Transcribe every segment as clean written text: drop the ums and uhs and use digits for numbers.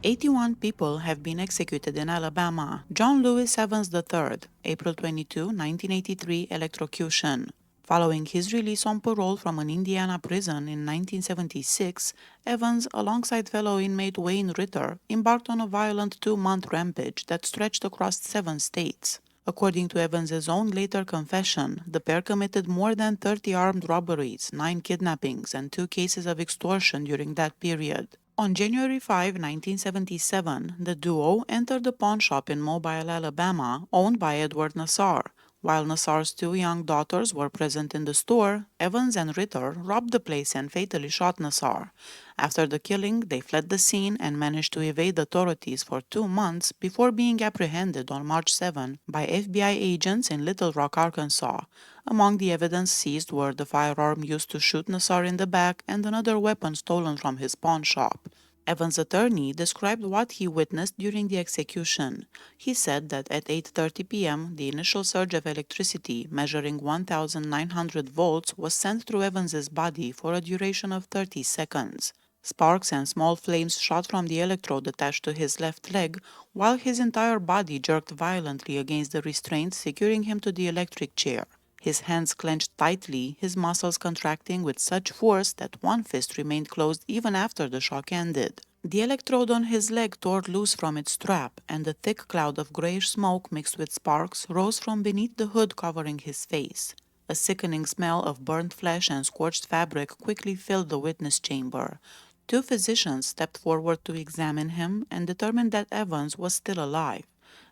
81 people have been executed in Alabama. John Lewis Evans III, April 22, 1983, electrocution. Following his release on parole from an Indiana prison in 1976, Evans, alongside fellow inmate Wayne Ritter, embarked on a violent 2-month rampage that stretched across 7 states. According to Evans's own later confession, the pair committed more than 30 armed robberies, 9 kidnappings, and 2 cases of extortion during that period. On January 5, 1977, the duo entered a pawn shop in Mobile, Alabama, owned by Edward Nassar. While Nassar's 2 young daughters were present in the store, Evans and Ritter robbed the place and fatally shot Nassar. After the killing, they fled the scene and managed to evade authorities for 2 months before being apprehended on March 7 by FBI agents in Little Rock, Arkansas. Among the evidence seized were the firearm used to shoot Nassar in the back and another weapon stolen from his pawn shop. Evans' attorney described what he witnessed during the execution. He said that at 8:30 p.m., the initial surge of electricity, measuring 1,900 volts, was sent through Evans' body for a duration of 30 seconds. Sparks and small flames shot from the electrode attached to his left leg, while his entire body jerked violently against the restraint securing him to the electric chair. His hands clenched tightly, his muscles contracting with such force that one fist remained closed even after the shock ended. The electrode on his leg tore loose from its strap, and a thick cloud of grayish smoke mixed with sparks rose from beneath the hood covering his face. A sickening smell of burnt flesh and scorched fabric quickly filled the witness chamber. 2 physicians stepped forward to examine him and determined that Evans was still alive.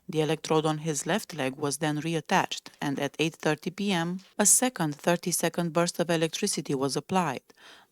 The electrode on his left leg was then reattached, and at 8:30 p.m., a second 30-second burst of electricity was applied.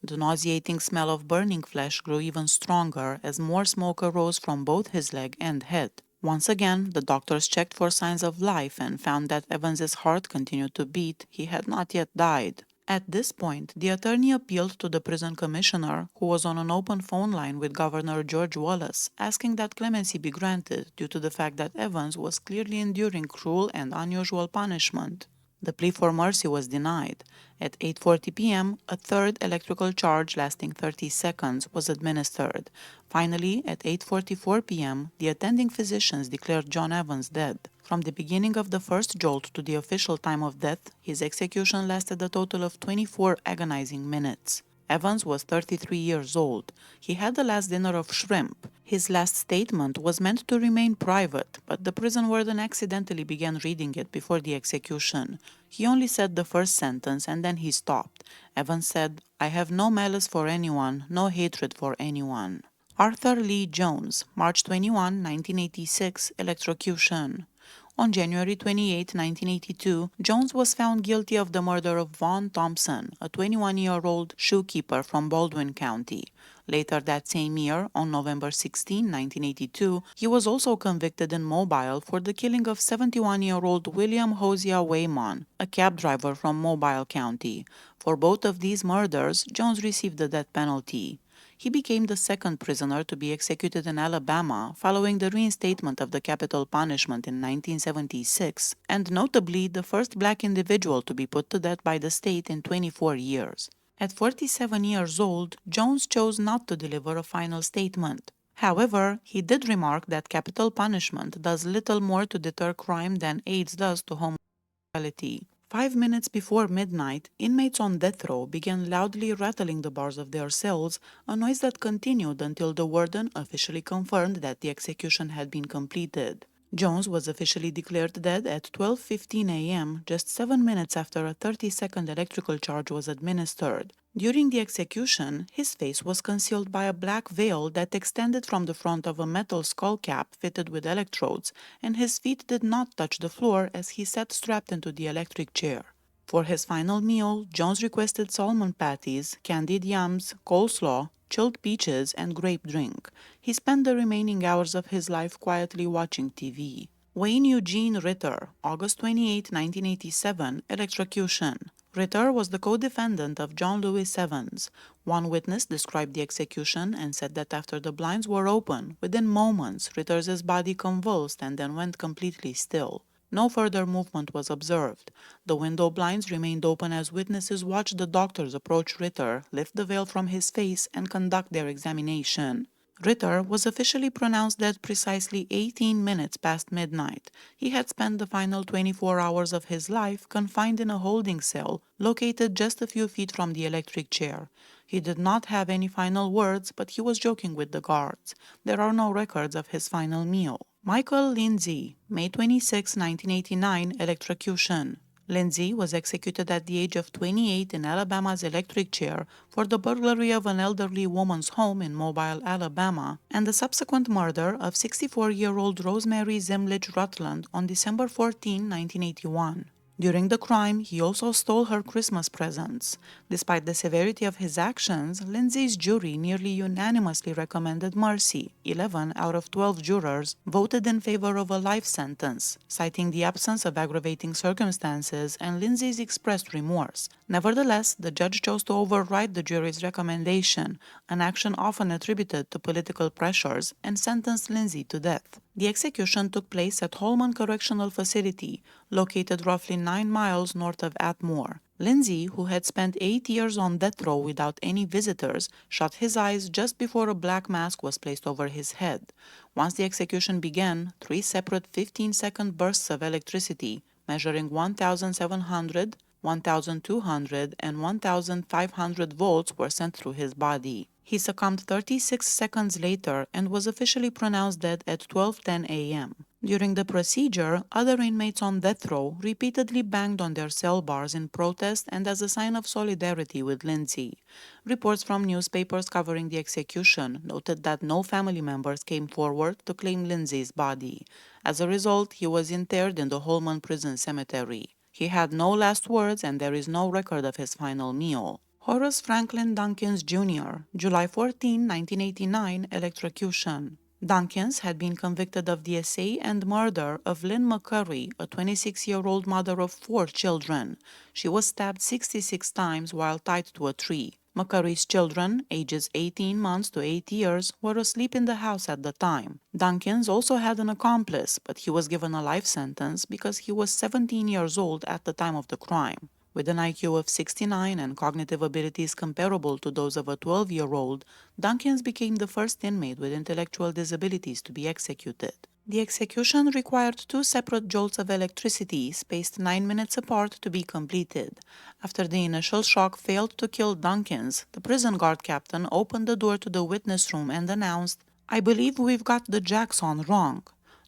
The nauseating smell of burning flesh grew even stronger as more smoke arose from both his leg and head. Once again, the doctors checked for signs of life and found that Evans's heart continued to beat. He had not yet died. At this point, the attorney appealed to the prison commissioner, who was on an open phone line with Governor George Wallace, asking that clemency be granted due to the fact that Evans was clearly enduring cruel and unusual punishment. The plea for mercy was denied. At 8:40 p.m., a third electrical charge lasting 30 seconds was administered. Finally, at 8:44 p.m., the attending physicians declared John Evans dead. From the beginning of the first jolt to the official time of death, his execution lasted a total of 24 agonizing minutes. Evans was 33 years old. He had the last dinner of shrimp. His last statement was meant to remain private, but the prison warden accidentally began reading it before the execution. He only said the first sentence and then he stopped. Evans said, "I have no malice for anyone, no hatred for anyone." Arthur Lee Jones, March 21, 1986, electrocution. On January 28, 1982, Jones was found guilty of the murder of Vaughn Thompson, a 21-year-old shoekeeper from Baldwin County. Later that same year, on November 16, 1982, he was also convicted in Mobile for the killing of 71-year-old William Hosea Wayman, a cab driver from Mobile County. For both of these murders, Jones received the death penalty. He became the second prisoner to be executed in Alabama following the reinstatement of the capital punishment in 1976, and notably the first black individual to be put to death by the state in 24 years. At 47 years old, Jones chose not to deliver a final statement. However, he did remark that capital punishment does little more to deter crime than AIDS does to homosexuality. 5 minutes before midnight, inmates on death row began loudly rattling the bars of their cells, a noise that continued until the warden officially confirmed that the execution had been completed. Jones was officially declared dead at 12:15 a.m., just 7 minutes after a 30-second electrical charge was administered. During the execution, his face was concealed by a black veil that extended from the front of a metal skull cap fitted with electrodes, and his feet did not touch the floor as he sat strapped into the electric chair. For his final meal, Jones requested salmon patties, candied yams, coleslaw, chilled peaches, and grape drink. He spent the remaining hours of his life quietly watching TV. Wayne Eugene Ritter, August 28, 1987, electrocution. Ritter was the co-defendant of John Lewis Evans. One witness described the execution and said that after the blinds were open, within moments, Ritter's body convulsed and then went completely still. No further movement was observed. The window blinds remained open as witnesses watched the doctors approach Ritter, lift the veil from his face, and conduct their examination. Ritter was officially pronounced dead precisely 18 minutes past midnight. He had spent the final 24 hours of his life confined in a holding cell located just a few feet from the electric chair. He did not have any final words, but he was joking with the guards. There are no records of his final meal. Michael Lindsay, May 26, 1989, electrocution. Lindsay was executed at the age of 28 in Alabama's electric chair for the burglary of an elderly woman's home in Mobile, Alabama, and the subsequent murder of 64-year-old Rosemary Zimlich Rutland on December 14, 1981. During the crime, he also stole her Christmas presents. Despite the severity of his actions, Lindsay's jury nearly unanimously recommended mercy. 11 out of 12 jurors voted in favor of a life sentence, citing the absence of aggravating circumstances and Lindsay's expressed remorse. Nevertheless, the judge chose to override the jury's recommendation, an action often attributed to political pressures, and sentenced Lindsay to death. The execution took place at Holman Correctional Facility, located roughly 9 miles north of Atmore. Lindsay, who had spent 8 years on death row without any visitors, shut his eyes just before a black mask was placed over his head. Once the execution began, 3 separate 15-second bursts of electricity, measuring 1,700, 1,200, and 1,500 volts were sent through his body. He succumbed 36 seconds later and was officially pronounced dead at 12:10 a.m. During the procedure, other inmates on death row repeatedly banged on their cell bars in protest and as a sign of solidarity with Lindsay. Reports from newspapers covering the execution noted that no family members came forward to claim Lindsay's body. As a result, he was interred in the Holman Prison Cemetery. He had no last words and there is no record of his final meal. Horace Franklin Dunkins, Jr., July 14, 1989, electrocution. Dunkins had been convicted of the essay and murder of Lynn McCurry, a 26-year-old mother of 4 children. She was stabbed 66 times while tied to a tree. McCurry's children, ages 18 months to 8 years, were asleep in the house at the time. Dunkins also had an accomplice, but he was given a life sentence because he was 17 years old at the time of the crime. With an IQ of 69 and cognitive abilities comparable to those of a 12-year-old, Dunkins became the first inmate with intellectual disabilities to be executed. The execution required 2 separate jolts of electricity, spaced 9 minutes apart, to be completed. After the initial shock failed to kill Dunkins, the prison guard captain opened the door to the witness room and announced, "I believe we've got the jacks on wrong."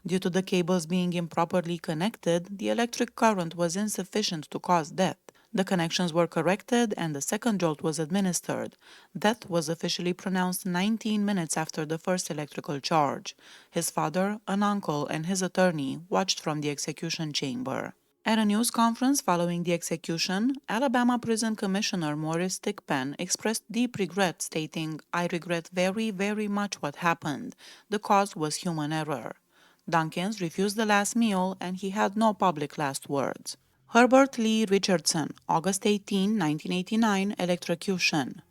Due to the cables being improperly connected, the electric current was insufficient to cause death. The connections were corrected and the second jolt was administered. Death was officially pronounced 19 minutes after the first electrical charge. His father, an uncle, and his attorney watched from the execution chamber. At a news conference following the execution, Alabama Prison Commissioner Morris Thigpen expressed deep regret, stating, "I regret very, very much what happened. The cause was human error." Dunkins refused the last meal and he had no public last words. Herbert Lee Richardson, August 18, 1989, electrocution.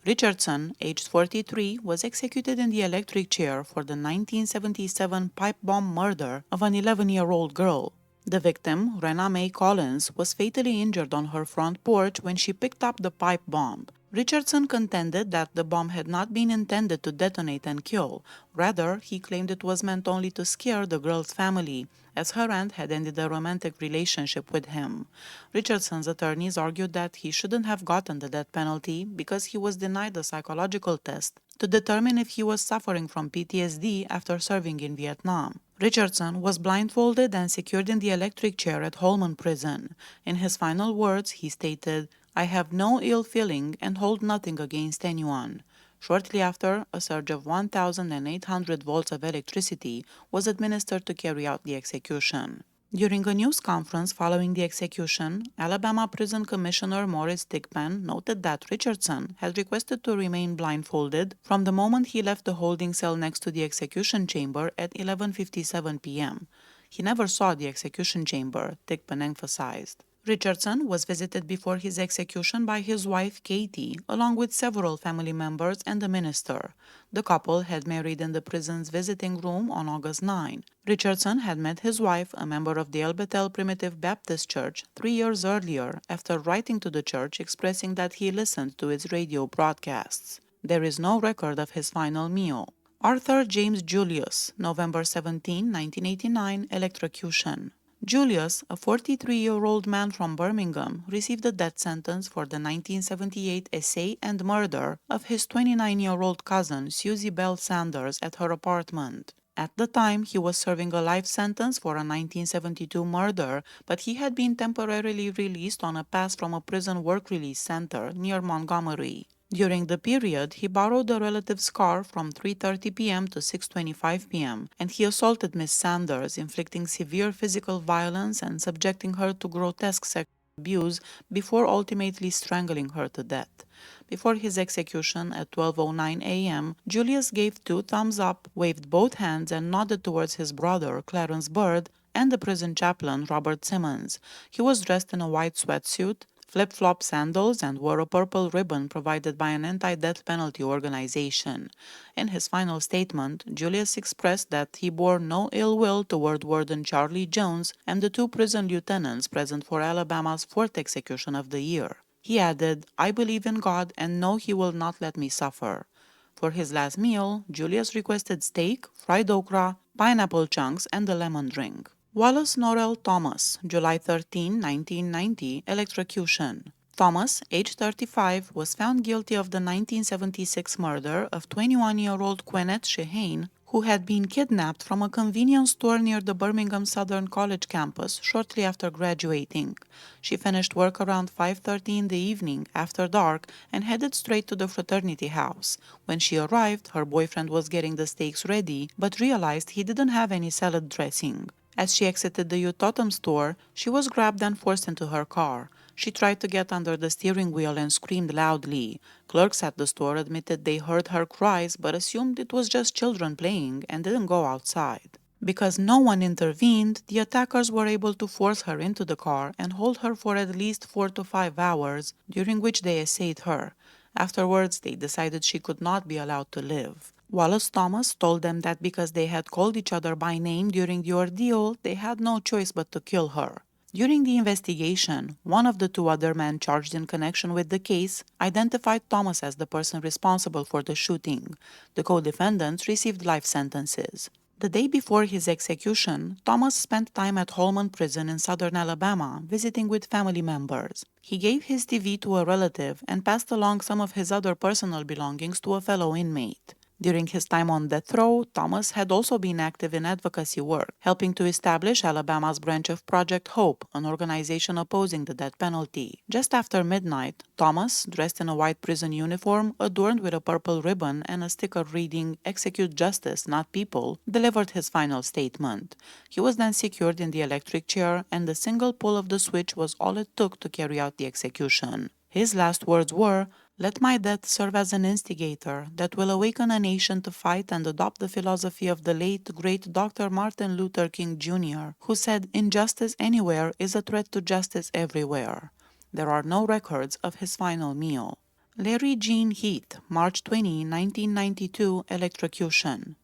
Richardson, aged 43, was executed in the electric chair for the 1977 pipe bomb murder of an 11-year-old girl. The victim, Rena Mae Collins, was fatally injured on her front porch when she picked up the pipe bomb. Richardson contended that the bomb had not been intended to detonate and kill. Rather, he claimed it was meant only to scare the girl's family, as her aunt had ended a romantic relationship with him. Richardson's attorneys argued that he shouldn't have gotten the death penalty because he was denied a psychological test to determine if he was suffering from PTSD after serving in Vietnam. Richardson was blindfolded and secured in the electric chair at Holman Prison. In his final words, he stated, "I have no ill feeling and hold nothing against anyone." Shortly after, a surge of 1,800 volts of electricity was administered to carry out the execution. During a news conference following the execution, Alabama Prison Commissioner Morris Thigpen noted that Richardson had requested to remain blindfolded from the moment he left the holding cell next to the execution chamber at 11:57 p.m. He never saw the execution chamber, Thigpen emphasized. Richardson was visited before his execution by his wife Katie, along with several family members and a minister. The couple had married in the prison's visiting room on August 9. Richardson had met his wife, a member of the El Bethel Primitive Baptist Church, 3 years earlier, after writing to the church expressing that he listened to its radio broadcasts. There is no record of his final meal. Arthur James Julius, November 17, 1989, electrocution. Julius, a 43-year-old man from Birmingham, received a death sentence for the 1978 essay and murder of his 29-year-old cousin, Susie Bell Sanders, at her apartment. At the time, he was serving a life sentence for a 1972 murder, but he had been temporarily released on a pass from a prison work release center near Montgomery. During the period, he borrowed a relative's car from 3:30 p.m. to 6:25 p.m., and he assaulted Miss Sanders, inflicting severe physical violence and subjecting her to grotesque sexual abuse before ultimately strangling her to death. Before his execution at 12:09 a.m., Julius gave two thumbs up, waved both hands, and nodded towards his brother, Clarence Bird, and the prison chaplain, Robert Simmons. He was dressed in a white sweatsuit, flip-flop sandals, and wore a purple ribbon provided by an anti-death penalty organization. In his final statement, Julius expressed that he bore no ill will toward Warden Charlie Jones and the two prison lieutenants present for Alabama's fourth execution of the year. He added, "I believe in God and know He will not let me suffer." For his last meal, Julius requested steak, fried okra, pineapple chunks, and a lemon drink. Wallace Norrell Thomas, July 13, 1990, electrocution. Thomas, age 35, was found guilty of the 1976 murder of 21-year-old Quennette Shehane, who had been kidnapped from a convenience store near the Birmingham Southern College campus shortly after graduating. She finished work around 5:30 in the evening, after dark, and headed straight to the fraternity house. When she arrived, her boyfriend was getting the steaks ready, but realized he didn't have any salad dressing. As she exited the Totem store, she was grabbed and forced into her car. She tried to get under the steering wheel and screamed loudly. Clerks at the store admitted they heard her cries but assumed it was just children playing and didn't go outside. Because no one intervened, the attackers were able to force her into the car and hold her for at least 4 to 5 hours, during which they essayed her. Afterwards, they decided she could not be allowed to live. Wallace Thomas told them that because they had called each other by name during the ordeal, they had no choice but to kill her. During the investigation, one of the two other men charged in connection with the case identified Thomas as the person responsible for the shooting. The co-defendants received life sentences. The day before his execution, Thomas spent time at Holman Prison in southern Alabama, visiting with family members. He gave his TV to a relative and passed along some of his other personal belongings to a fellow inmate. During his time on death row, Thomas had also been active in advocacy work, helping to establish Alabama's branch of Project Hope, an organization opposing the death penalty. Just after midnight, Thomas, dressed in a white prison uniform, adorned with a purple ribbon and a sticker reading, "Execute justice, not people," delivered his final statement. He was then secured in the electric chair, and the single pull of the switch was all it took to carry out the execution. His last words were, "Let my death serve as an instigator that will awaken a nation to fight and adopt the philosophy of the late, great Dr. Martin Luther King Jr., who said injustice anywhere is a threat to justice everywhere." There are no records of his final meal. Larry Gene Heath, March 20, 1992, electrocution.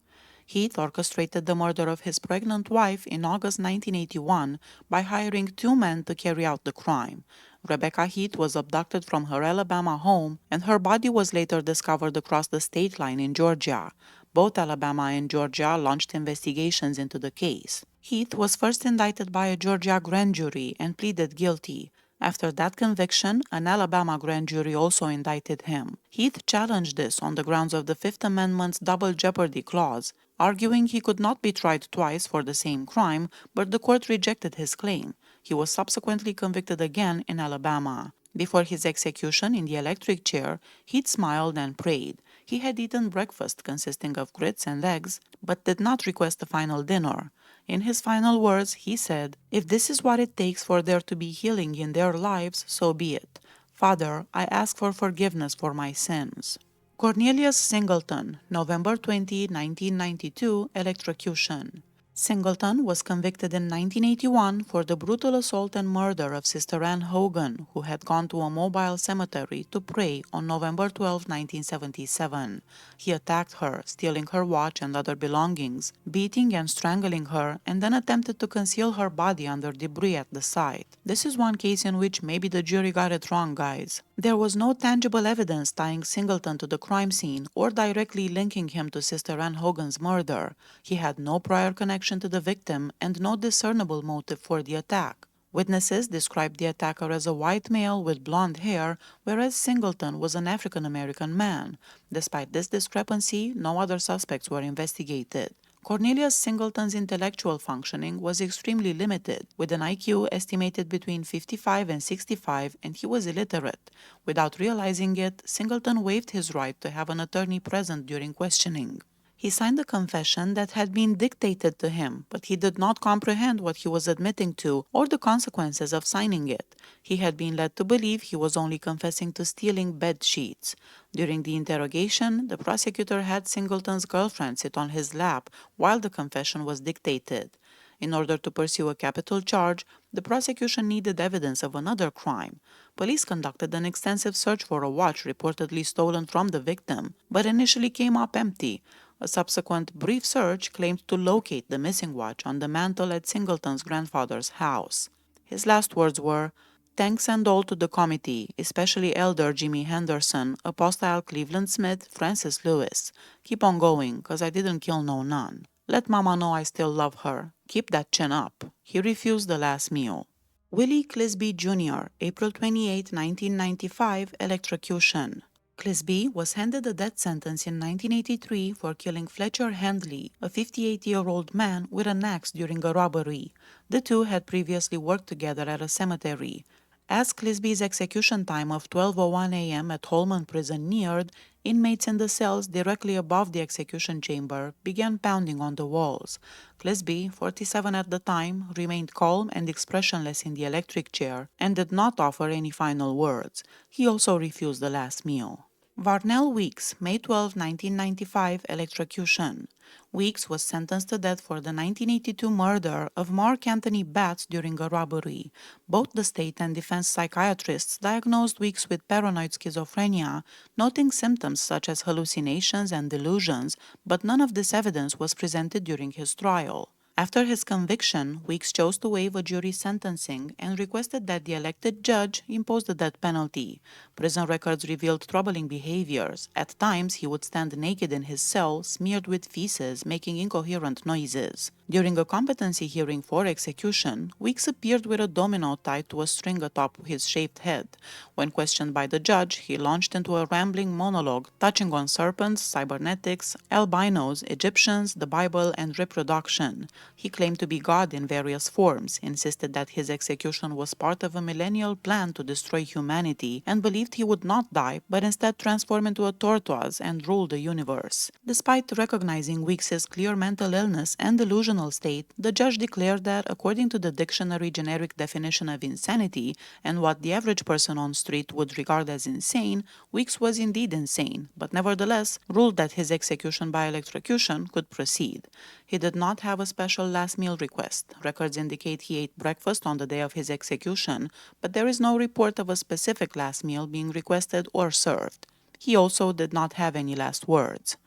Heath orchestrated the murder of his pregnant wife in August 1981 by hiring two men to carry out the crime. Rebecca Heath was abducted from her Alabama home, and her body was later discovered across the state line in Georgia. Both Alabama and Georgia launched investigations into the case. Heath was first indicted by a Georgia grand jury and pleaded guilty. After that conviction, an Alabama grand jury also indicted him. Heath challenged this on the grounds of the Fifth Amendment's double jeopardy clause, arguing he could not be tried twice for the same crime, but the court rejected his claim. He was subsequently convicted again in Alabama. Before his execution in the electric chair, Heath smiled and prayed. He had eaten breakfast consisting of grits and eggs, but did not request a final dinner. In his final words, he said, "If this is what it takes for there to be healing in their lives, so be it. Father, I ask for forgiveness for my sins." Cornelius Singleton, November 20, 1992, electrocution. Singleton was convicted in 1981 for the brutal assault and murder of Sister Ann Hogan, who had gone to a mobile cemetery to pray on November 12, 1977. He attacked her, stealing her watch and other belongings, beating and strangling her, and then attempted to conceal her body under debris at the site. This is one case in which maybe the jury got it wrong, guys. There was no tangible evidence tying Singleton to the crime scene or directly linking him to Sister Ann Hogan's murder. He had no prior connection to the victim and no discernible motive for the attack. Witnesses described the attacker as a white male with blonde hair, whereas Singleton was an African American man. Despite this discrepancy, no other suspects were investigated. Cornelius Singleton's intellectual functioning was extremely limited, with an IQ estimated between 55 and 65, and he was illiterate. Without realizing it, Singleton waived his right to have an attorney present during questioning. He signed a confession that had been dictated to him, but he did not comprehend what he was admitting to or the consequences of signing it. He had been led to believe he was only confessing to stealing bed sheets. During the interrogation, the prosecutor had Singleton's girlfriend sit on his lap while the confession was dictated. In order to pursue a capital charge, the prosecution needed evidence of another crime. Police conducted an extensive search for a watch reportedly stolen from the victim, but initially came up empty. A subsequent brief search claimed to locate the missing watch on the mantel at Singleton's grandfather's house. His last words were, "Thanks and all to the committee, especially Elder Jimmy Henderson, Apostile Cleveland Smith, Francis Lewis. Keep on going, 'cause I didn't kill no nun. Let Mama know I still love her. Keep that chin up." He refused the last meal. Willie Clisby Jr., April 28, 1995, electrocution. Clisby was handed a death sentence in 1983 for killing Fletcher Handley, a 58-year-old man, with an axe during a robbery. The two had previously worked together at a cemetery. As Clisby's execution time of 12:01 a.m. at Holman Prison neared, inmates in the cells directly above the execution chamber began pounding on the walls. Clisby, 47 at the time, remained calm and expressionless in the electric chair and did not offer any final words. He also refused the last meal. Varnell Weeks, May 12, 1995, electrocution. Weeks was sentenced to death for the 1982 murder of Mark Anthony Batts during a robbery. Both the state and defense psychiatrists diagnosed Weeks with paranoid schizophrenia, noting symptoms such as hallucinations and delusions, but none of this evidence was presented during his trial. After his conviction, Weeks chose to waive a jury sentencing and requested that the elected judge impose the death penalty. Prison records revealed troubling behaviors. At times, he would stand naked in his cell, smeared with feces, making incoherent noises. During a competency hearing for execution, Weeks appeared with a domino tied to a string atop his shaved head. When questioned by the judge, he launched into a rambling monologue touching on serpents, cybernetics, albinos, Egyptians, the Bible, and reproduction. He claimed to be God in various forms, insisted that his execution was part of a millennial plan to destroy humanity, and believed he would not die, but instead transform into a tortoise and rule the universe. Despite recognizing Weeks's clear mental illness and delusional state, the judge declared that, according to the dictionary generic definition of insanity and what the average person on street would regard as insane, Weeks was indeed insane, but nevertheless ruled that his execution by electrocution could proceed. He did not have a special last meal request. Records indicate he ate breakfast on the day of his execution, but there is no report of a specific last meal being requested or served. He also did not have any last words.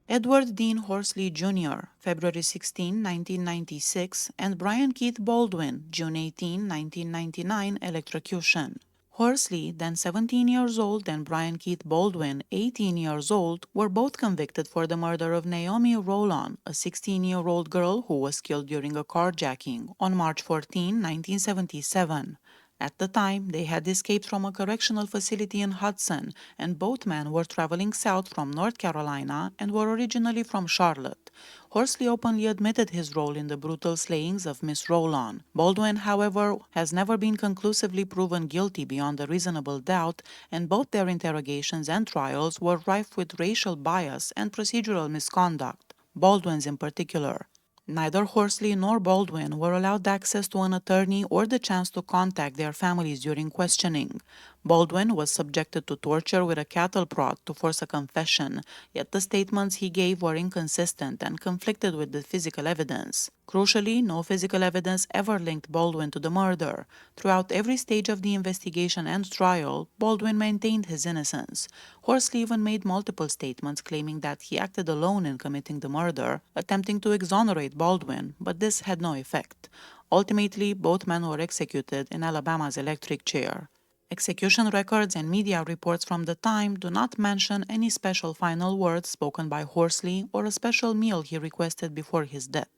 Edward Dean Horsley Jr., February 16, 1996, and Brian Keith Baldwin, June 18, 1999, electrocution. Horsley, then 17 years old, and Brian Keith Baldwin, 18 years old, were both convicted for the murder of Naomi Rowland, a 16-year-old girl who was killed during a carjacking on March 14, 1977. At the time, they had escaped from a correctional facility in Hudson, and both men were traveling south from North Carolina and were originally from Charlotte. Horsley openly admitted his role in the brutal slayings of Miss Rowland. Baldwin, however, has never been conclusively proven guilty beyond a reasonable doubt, and both their interrogations and trials were rife with racial bias and procedural misconduct, Baldwin's in particular. Neither Horsley nor Baldwin were allowed access to an attorney or the chance to contact their families during questioning. Baldwin was subjected to torture with a cattle prod to force a confession, yet the statements he gave were inconsistent and conflicted with the physical evidence. Crucially, no physical evidence ever linked Baldwin to the murder. Throughout every stage of the investigation and trial, Baldwin maintained his innocence. Horsley even made multiple statements claiming that he acted alone in committing the murder, attempting to exonerate Baldwin, but this had no effect. Ultimately, both men were executed in Alabama's electric chair. Execution records and media reports from the time do not mention any special final words spoken by Horsley or a special meal he requested before his death.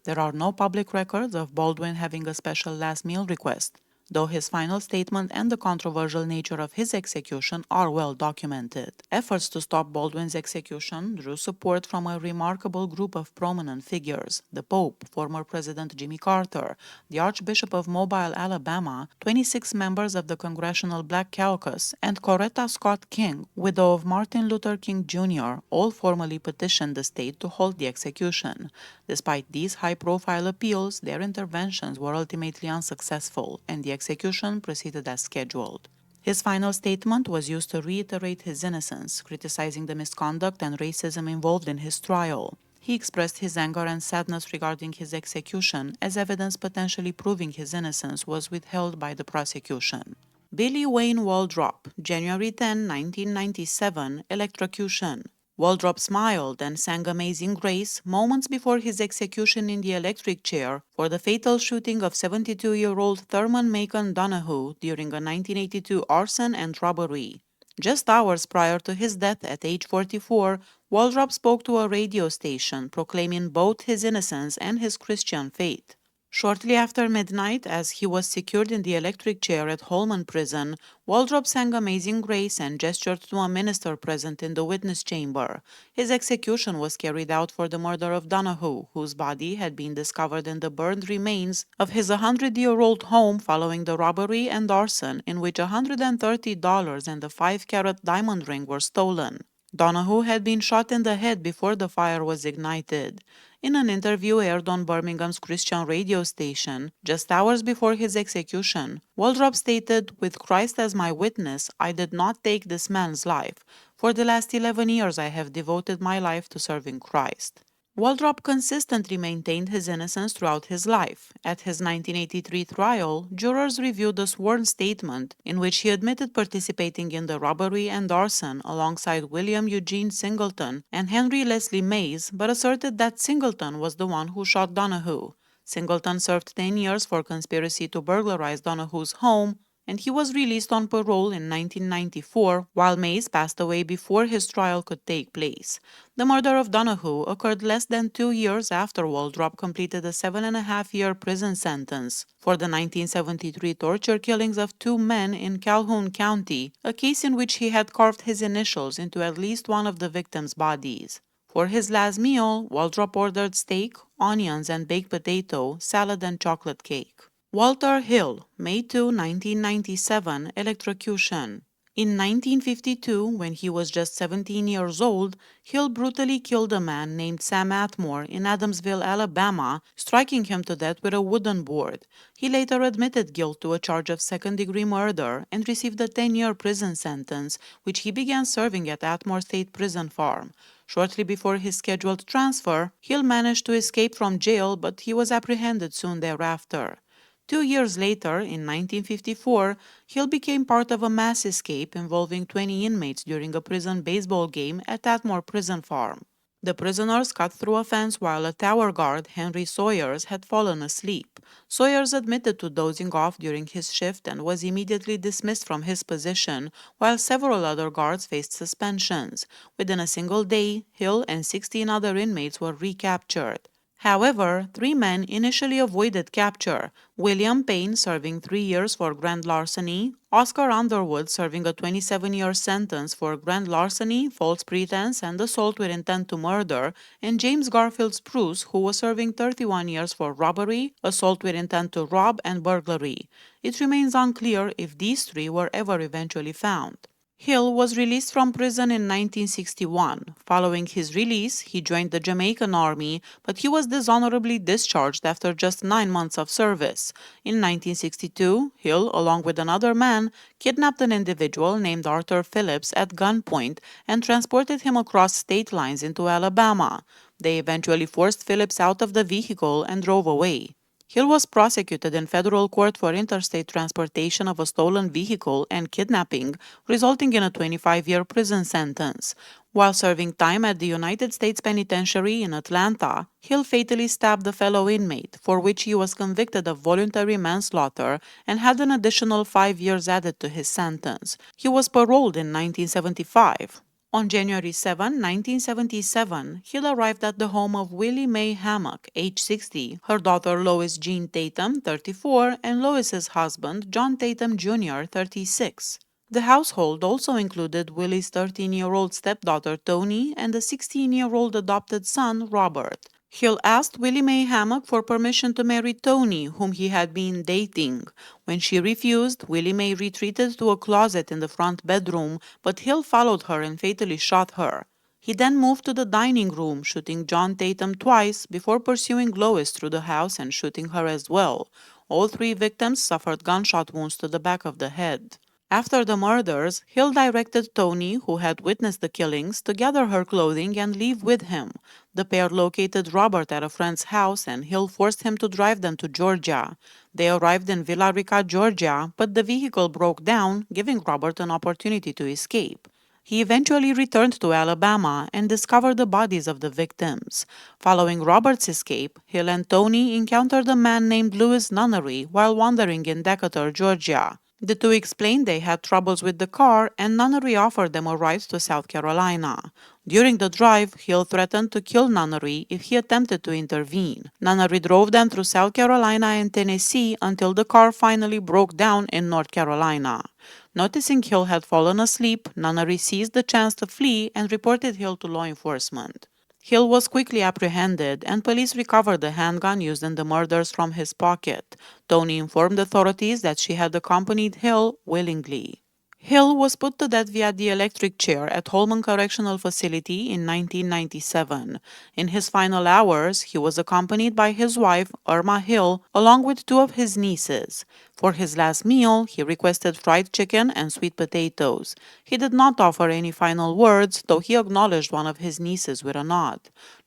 There are no public records of Baldwin having a special last meal request, though his final statement and the controversial nature of his execution are well documented. Efforts to stop Baldwin's execution drew support from a remarkable group of prominent figures: the Pope, former President Jimmy Carter, the Archbishop of Mobile, Alabama, 26 members of the Congressional Black Caucus, and Coretta Scott King, widow of Martin Luther King Jr., all formally petitioned the state to halt the execution. Despite these high-profile appeals, their interventions were ultimately unsuccessful, and the execution proceeded as scheduled. His final statement was used to reiterate his innocence, criticizing the misconduct and racism involved in his trial. He expressed his anger and sadness regarding his execution, as evidence potentially proving his innocence was withheld by the prosecution. Billy Wayne Waldrop, January 10, 1997, electrocution. Waldrop smiled and sang Amazing Grace moments before his execution in the electric chair for the fatal shooting of 72-year-old Thurman Macon Donahue during a 1982 arson and robbery. Just hours prior to his death at age 44, Waldrop spoke to a radio station proclaiming both his innocence and his Christian faith. Shortly after midnight, as he was secured in the electric chair at Holman Prison, Waldrop sang Amazing Grace and gestured to a minister present in the witness chamber. His execution was carried out for the murder of Donahue, whose body had been discovered in the burned remains of his 100-year-old home following the robbery and arson in which $130 and a 5-carat diamond ring were stolen. Donahue had been shot in the head before the fire was ignited. In an interview aired on Birmingham's Christian radio station, just hours before his execution, Waldrop stated, "With Christ as my witness, I did not take this man's life. For the last 11 years I have devoted my life to serving Christ." Waldrop consistently maintained his innocence throughout his life. At his 1983 trial, jurors reviewed a sworn statement in which he admitted participating in the robbery and arson alongside William Eugene Singleton and Henry Leslie Mays, but asserted that Singleton was the one who shot Donahue. Singleton served 10 years for conspiracy to burglarize Donahue's home, and he was released on parole in 1994, while Mays passed away before his trial could take place. The murder of Donahue occurred less than 2 years after Waldrop completed a 7.5-year prison sentence for the 1973 torture killings of 2 men in Calhoun County, a case in which he had carved his initials into at least one of the victims' bodies. For his last meal, Waldrop ordered steak, onions and baked potato, salad and chocolate cake. Walter Hill, May 2, 1997, electrocution. In 1952, when he was just 17 years old, Hill brutally killed a man named Sam Atmore in Adamsville, Alabama, striking him to death with a wooden board. He later admitted guilt to a charge of second-degree murder and received a 10-year prison sentence, which he began serving at Atmore State Prison Farm. Shortly before his scheduled transfer, Hill managed to escape from jail, but he was apprehended soon thereafter. 2 years later, in 1954, Hill became part of a mass escape involving 20 inmates during a prison baseball game at Atmore Prison Farm. The prisoners cut through a fence while a tower guard, Henry Sawyers, had fallen asleep. Sawyers admitted to dozing off during his shift and was immediately dismissed from his position, while several other guards faced suspensions. Within a single day, Hill and 16 other inmates were recaptured. However, 3 men initially avoided capture: William Payne serving 3 years for grand larceny, Oscar Underwood serving a 27-year sentence for grand larceny, false pretense, and assault with intent to murder, and James Garfield Spruce, who was serving 31 years for robbery, assault with intent to rob, and burglary. It remains unclear if these 3 were ever eventually found. Hill was released from prison in 1961. Following his release, he joined the Jamaican army, but he was dishonorably discharged after just 9 months of service. In 1962, Hill, along with another man, kidnapped an individual named Arthur Phillips at gunpoint and transported him across state lines into Alabama. They eventually forced Phillips out of the vehicle and drove away. Hill was prosecuted in federal court for interstate transportation of a stolen vehicle and kidnapping, resulting in a 25-year prison sentence. While serving time at the United States Penitentiary in Atlanta, Hill fatally stabbed a fellow inmate, for which he was convicted of voluntary manslaughter and had an additional 5 years added to his sentence. He was paroled in 1975. On January 7, 1977, Hill arrived at the home of Willie Mae Hammock, age 60, her daughter Lois Jean Tatum, 34, and Lois's husband, John Tatum Jr., 36. The household also included Willie's 13-year-old stepdaughter Toni and a 16-year-old adopted son, Robert. Hill asked Willie Mae Hammock for permission to marry Toni, whom he had been dating. When she refused, Willie Mae retreated to a closet in the front bedroom, but Hill followed her and fatally shot her. He then moved to the dining room, shooting John Tatum twice before pursuing Lois through the house and shooting her as well. All three victims suffered gunshot wounds to the back of the head. After the murders, Hill directed Toni, who had witnessed the killings, to gather her clothing and leave with him. The pair located Robert at a friend's house, and Hill forced him to drive them to Georgia. They arrived in Villa Rica, Georgia, but the vehicle broke down, giving Robert an opportunity to escape. He eventually returned to Alabama and discovered the bodies of the victims. Following Robert's escape, Hill and Toni encountered a man named Louis Nunnery while wandering in Decatur, Georgia. The two explained they had troubles with the car, and Nunnery offered them a ride to South Carolina. During the drive, Hill threatened to kill Nunnery if he attempted to intervene. Nunnery drove them through South Carolina and Tennessee until the car finally broke down in North Carolina. Noticing Hill had fallen asleep, Nunnery seized the chance to flee and reported Hill to law enforcement. Hill was quickly apprehended, and police recovered the handgun used in the murders from his pocket. Toni informed authorities that she had accompanied Hill willingly. Hill was put to death via the electric chair at Holman Correctional Facility in 1997. In his final hours, he was accompanied by his wife, Irma Hill, along with two of his nieces. For his last meal, he requested fried chicken and sweet potatoes. He did not offer any final words, though he acknowledged one of his nieces with a nod.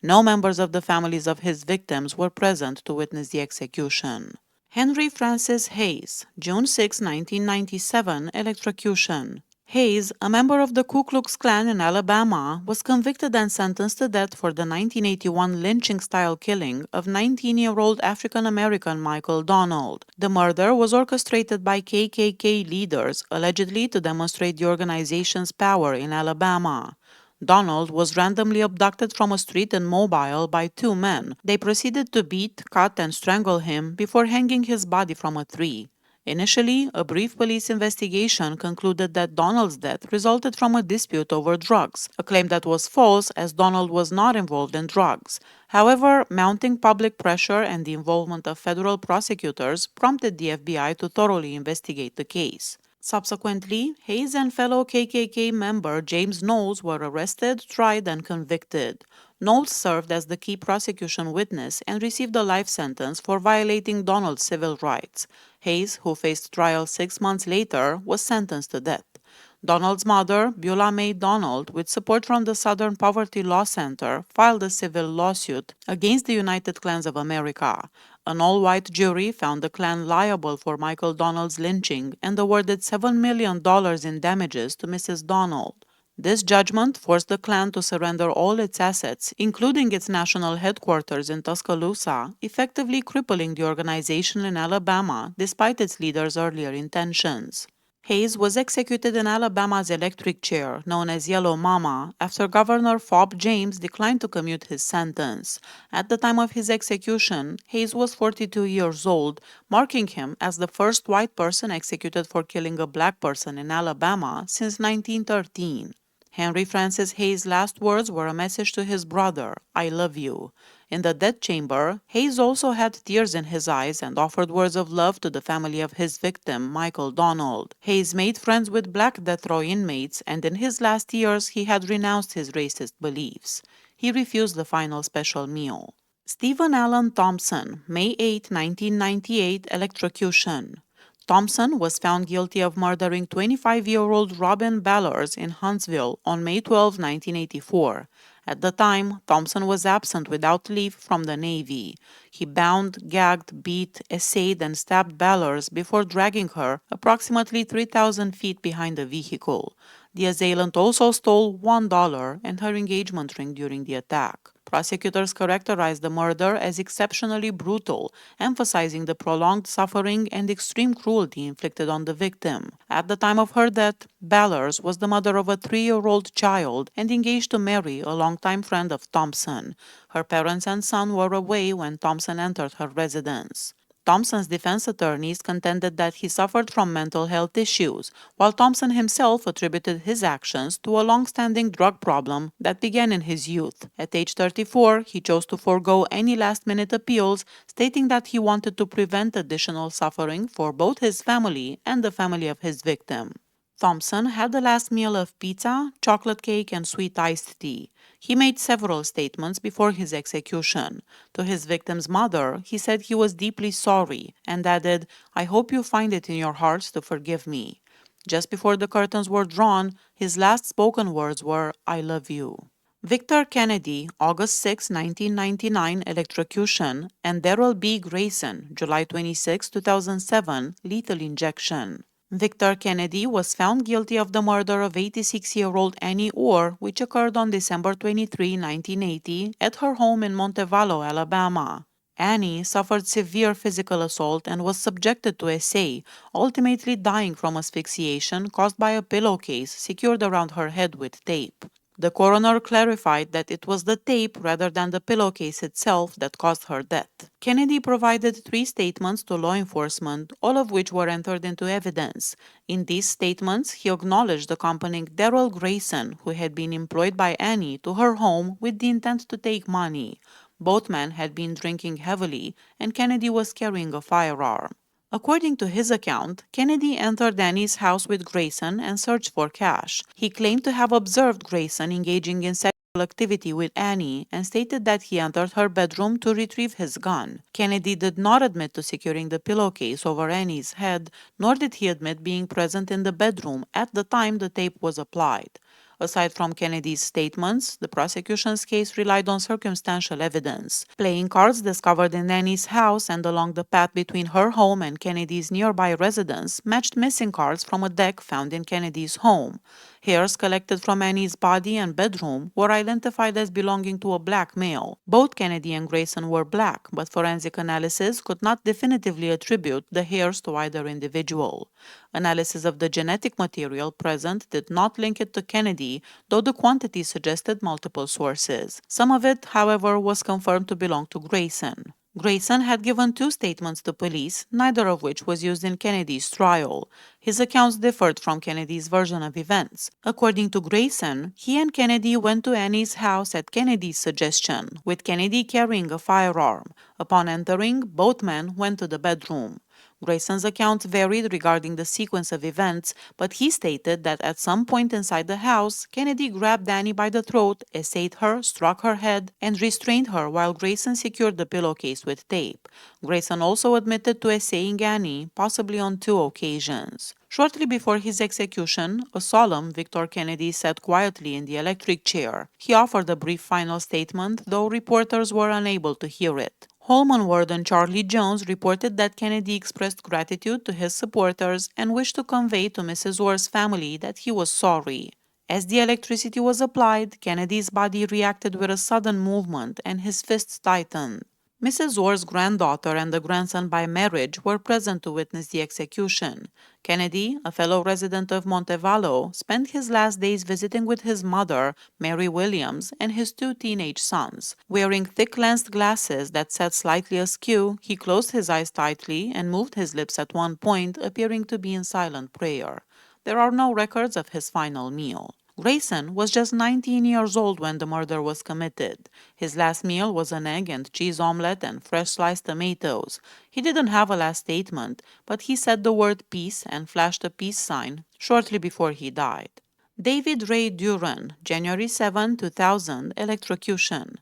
No members of the families of his victims were present to witness the execution. Henry Francis Hayes, June 6, 1997, electrocution. Hayes, a member of the Ku Klux Klan in Alabama, was convicted and sentenced to death for the 1981 lynching-style killing of 19-year-old African-American Michael Donald. The murder was orchestrated by KKK leaders, allegedly to demonstrate the organization's power in Alabama. Donald was randomly abducted from a street in Mobile by two men. They proceeded to beat, cut, and strangle him before hanging his body from a tree. Initially, a brief police investigation concluded that Donald's death resulted from a dispute over drugs, a claim that was false as Donald was not involved in drugs. However, mounting public pressure and the involvement of federal prosecutors prompted the FBI to thoroughly investigate the case. Subsequently, Hayes and fellow KKK member James Knowles were arrested, tried, and convicted. Knowles served as the key prosecution witness and received a life sentence for violating Donald's civil rights. Hayes, who faced trial 6 months later, was sentenced to death. Donald's mother, Beulah Mae Donald, with support from the Southern Poverty Law Center, filed a civil lawsuit against the United Klans of America. An all-white jury found the Klan liable for Michael Donald's lynching and awarded $7 million in damages to Mrs. Donald. This judgment forced the Klan to surrender all its assets, including its national headquarters in Tuscaloosa, effectively crippling the organization in Alabama despite its leaders' earlier intentions. Hayes was executed in Alabama's electric chair, known as Yellow Mama, after Governor Fob James declined to commute his sentence. At the time of his execution, Hayes was 42 years old, marking him as the first white person executed for killing a black person in Alabama since 1913. Henry Francis Hayes' last words were a message to his brother, "I love you." In the death chamber, Hayes also had tears in his eyes and offered words of love to the family of his victim, Michael Donald. Hayes made friends with black death row inmates, and in his last years he had renounced his racist beliefs. He refused the final special meal. Stephen Allen Thompson, May 8, 1998, electrocution. Thompson was found guilty of murdering 25-year-old Robin Ballers in Huntsville on May 12, 1984. At the time, Thompson was absent without leave from the Navy. He bound, gagged, beat, essayed, and stabbed Ballers before dragging her approximately 3,000 feet behind the vehicle. The assailant also stole $1 and her engagement ring during the attack. Prosecutors characterized the murder as exceptionally brutal, emphasizing the prolonged suffering and extreme cruelty inflicted on the victim. At the time of her death, Ballers was the mother of a 3-year-old child and engaged to Mary, a longtime friend of Thompson. Her parents and son were away when Thompson entered her residence. Thompson's defense attorneys contended that he suffered from mental health issues, while Thompson himself attributed his actions to a long-standing drug problem that began in his youth. At age 34, he chose to forego any last-minute appeals, stating that he wanted to prevent additional suffering for both his family and the family of his victim. Thompson had the last meal of pizza, chocolate cake, and sweet iced tea. He made several statements before his execution. To his victim's mother, he said he was deeply sorry and added, "I hope you find it in your hearts to forgive me." Just before the curtains were drawn, his last spoken words were, "I love you." Victor Kennedy, August 6, 1999, electrocution, and Darrell B. Grayson, July 26, 2007, lethal injection. Victor Kennedy was found guilty of the murder of 86-year-old Annie Orr, which occurred on December 23, 1980, at her home in Montevallo, Alabama. Annie suffered severe physical assault and was subjected to assay, ultimately dying from asphyxiation caused by a pillowcase secured around her head with tape. The coroner clarified that it was the tape rather than the pillowcase itself that caused her death. Kennedy provided 3 statements to law enforcement, all of which were entered into evidence. In these statements, he acknowledged accompanying Darrell Grayson, who had been employed by Annie, to her home with the intent to take money. Both men had been drinking heavily, and Kennedy was carrying a firearm. According to his account, Kennedy entered Annie's house with Grayson and searched for cash. He claimed to have observed Grayson engaging in sexual activity with Annie and stated that he entered her bedroom to retrieve his gun. Kennedy did not admit to securing the pillowcase over Annie's head, nor did he admit being present in the bedroom at the time the tape was applied. Aside from Kennedy's statements, the prosecution's case relied on circumstantial evidence. Playing cards discovered in Annie's house and along the path between her home and Kennedy's nearby residence matched missing cards from a deck found in Kennedy's home. Hairs collected from Annie's body and bedroom were identified as belonging to a black male. Both Kennedy and Grayson were black, but forensic analysis could not definitively attribute the hairs to either individual. Analysis of the genetic material present did not link it to Kennedy, though the quantity suggested multiple sources. Some of it, however, was confirmed to belong to Grayson. Grayson had given 2 statements to police, neither of which was used in Kennedy's trial. His accounts differed from Kennedy's version of events. According to Grayson, he and Kennedy went to Annie's house at Kennedy's suggestion, with Kennedy carrying a firearm. Upon entering, both men went to the bedroom. Grayson's accounts varied regarding the sequence of events, but he stated that at some point inside the house, Kennedy grabbed Annie by the throat, essayed her, struck her head, and restrained her while Grayson secured the pillowcase with tape. Grayson also admitted to essaying Annie, possibly on 2 occasions. Shortly before his execution, a solemn Victor Kennedy sat quietly in the electric chair. He offered a brief final statement, though reporters were unable to hear it. Holman warden Charlie Jones reported that Kennedy expressed gratitude to his supporters and wished to convey to Mrs. Orr's family that he was sorry. As the electricity was applied, Kennedy's body reacted with a sudden movement and his fists tightened. Mrs. Orr's granddaughter and the grandson by marriage were present to witness the execution. Kennedy, a fellow resident of Montevallo, spent his last days visiting with his mother, Mary Williams, and his 2 teenage sons. Wearing thick-lensed glasses that sat slightly askew, he closed his eyes tightly and moved his lips at one point, appearing to be in silent prayer. There are no records of his final meal. Grayson was just 19 years old when the murder was committed. His last meal was an egg and cheese omelette and fresh sliced tomatoes. He didn't have a last statement, but he said the word peace and flashed a peace sign shortly before he died. David Ray Duran, January 7, 2000, electrocution.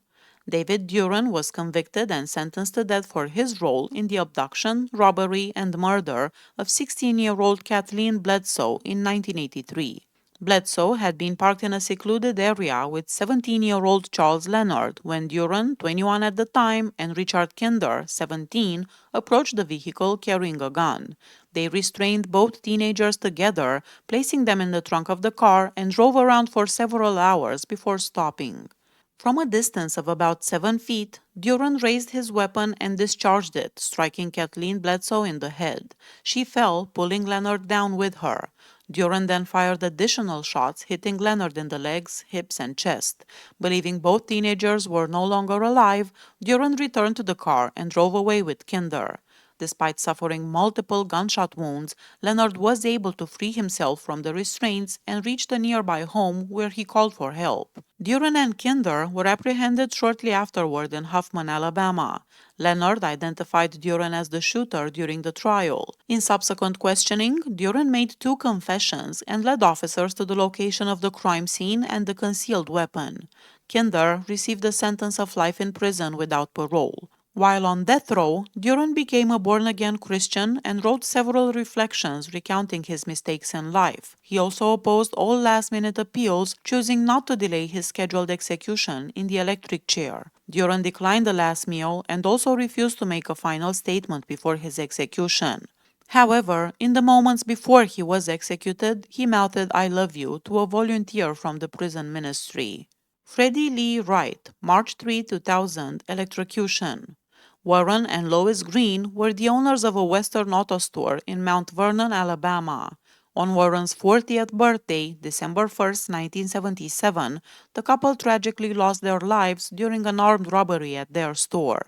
David Duran was convicted and sentenced to death for his role in the abduction, robbery, and murder of 16-year-old Kathleen Bledsoe in 1983. Bledsoe had been parked in a secluded area with 17-year-old Charles Leonard when Duran, 21 at the time, and Richard Kinder, 17, approached the vehicle carrying a gun. They restrained both teenagers together, placing them in the trunk of the car, and drove around for several hours before stopping. From a distance of about 7 feet, Duran raised his weapon and discharged it, striking Kathleen Bledsoe in the head. She fell, pulling Leonard down with her. Duran then fired additional shots, hitting Leonard in the legs, hips, and chest. Believing both teenagers were no longer alive, Duran returned to the car and drove away with Kinder. Despite suffering multiple gunshot wounds, Leonard was able to free himself from the restraints and reached a nearby home where he called for help. Duran and Kinder were apprehended shortly afterward in Huffman, Alabama. Leonard identified Duran as the shooter during the trial. In subsequent questioning, Duran made 2 confessions and led officers to the location of the crime scene and the concealed weapon. Kinder received a sentence of life in prison without parole. While on death row, Duran became a born-again Christian and wrote several reflections recounting his mistakes in life. He also opposed all last-minute appeals, choosing not to delay his scheduled execution in the electric chair. Duran declined the last meal and also refused to make a final statement before his execution. However, in the moments before he was executed, he mouthed "I love you" to a volunteer from the prison ministry. Freddie Lee Wright, March 3, 2000, electrocution. Warren and Lois Green were the owners of a Western auto store in Mount Vernon, Alabama. On Warren's 40th birthday, December 1, 1977, the couple tragically lost their lives during an armed robbery at their store.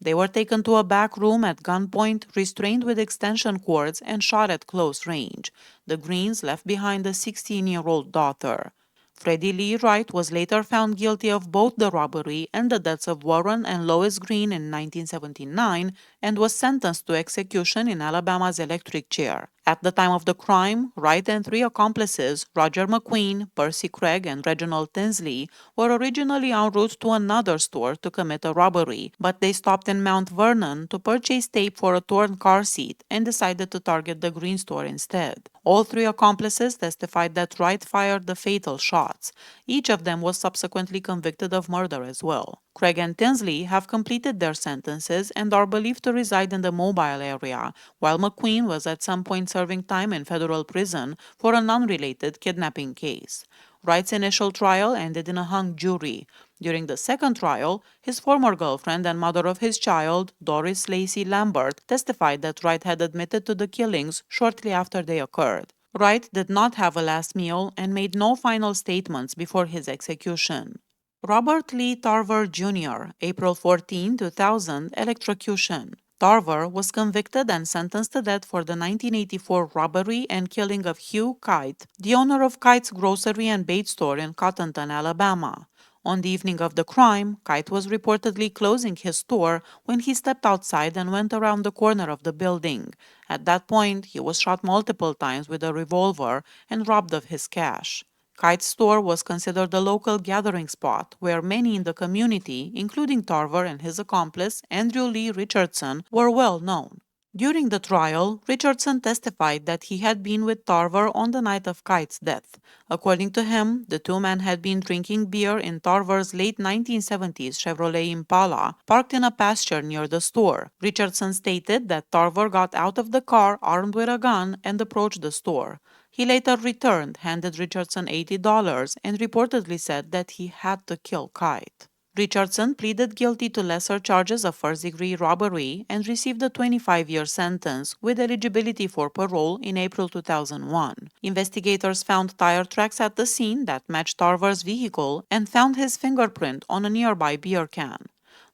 They were taken to a back room at gunpoint, restrained with extension cords, and shot at close range. The Greens left behind a 16-year-old daughter. Freddie Lee Wright was later found guilty of both the robbery and the deaths of Warren and Lois Green in 1979 and was sentenced to execution in Alabama's electric chair. At the time of the crime, Wright and 3 accomplices, Roger McQueen, Percy Craig, and Reginald Tinsley, were originally en route to another store to commit a robbery, but they stopped in Mount Vernon to purchase tape for a torn car seat and decided to target the Green store instead. All 3 accomplices testified that Wright fired the fatal shots. Each of them was subsequently convicted of murder as well. Craig and Tinsley have completed their sentences and are believed to reside in the Mobile area, while McQueen was at some point serving time in federal prison for an unrelated kidnapping case. Wright's initial trial ended in a hung jury. During the second trial, his former girlfriend and mother of his child, Doris Lacey Lambert, testified that Wright had admitted to the killings shortly after they occurred. Wright did not have a last meal and made no final statements before his execution. Robert Lee Tarver Jr., April 14, 2000, electrocution. Tarver was convicted and sentenced to death for the 1984 robbery and killing of Hugh Kite, the owner of Kite's grocery and bait store in Cottonton, Alabama. On the evening of the crime, Kite was reportedly closing his store when he stepped outside and went around the corner of the building. At that point, he was shot multiple times with a revolver and robbed of his cash. Kite's store was considered a local gathering spot where many in the community, including Tarver and his accomplice, Andrew Lee Richardson, were well known. During the trial, Richardson testified that he had been with Tarver on the night of Kite's death. According to him, the 2 men had been drinking beer in Tarver's late 1970s Chevrolet Impala, parked in a pasture near the store. Richardson stated that Tarver got out of the car armed with a gun and approached the store. He later returned, handed Richardson $80, and reportedly said that he had to kill Kite. Richardson pleaded guilty to lesser charges of first-degree robbery and received a 25-year sentence with eligibility for parole in April 2001. Investigators found tire tracks at the scene that matched Tarver's vehicle and found his fingerprint on a nearby beer can.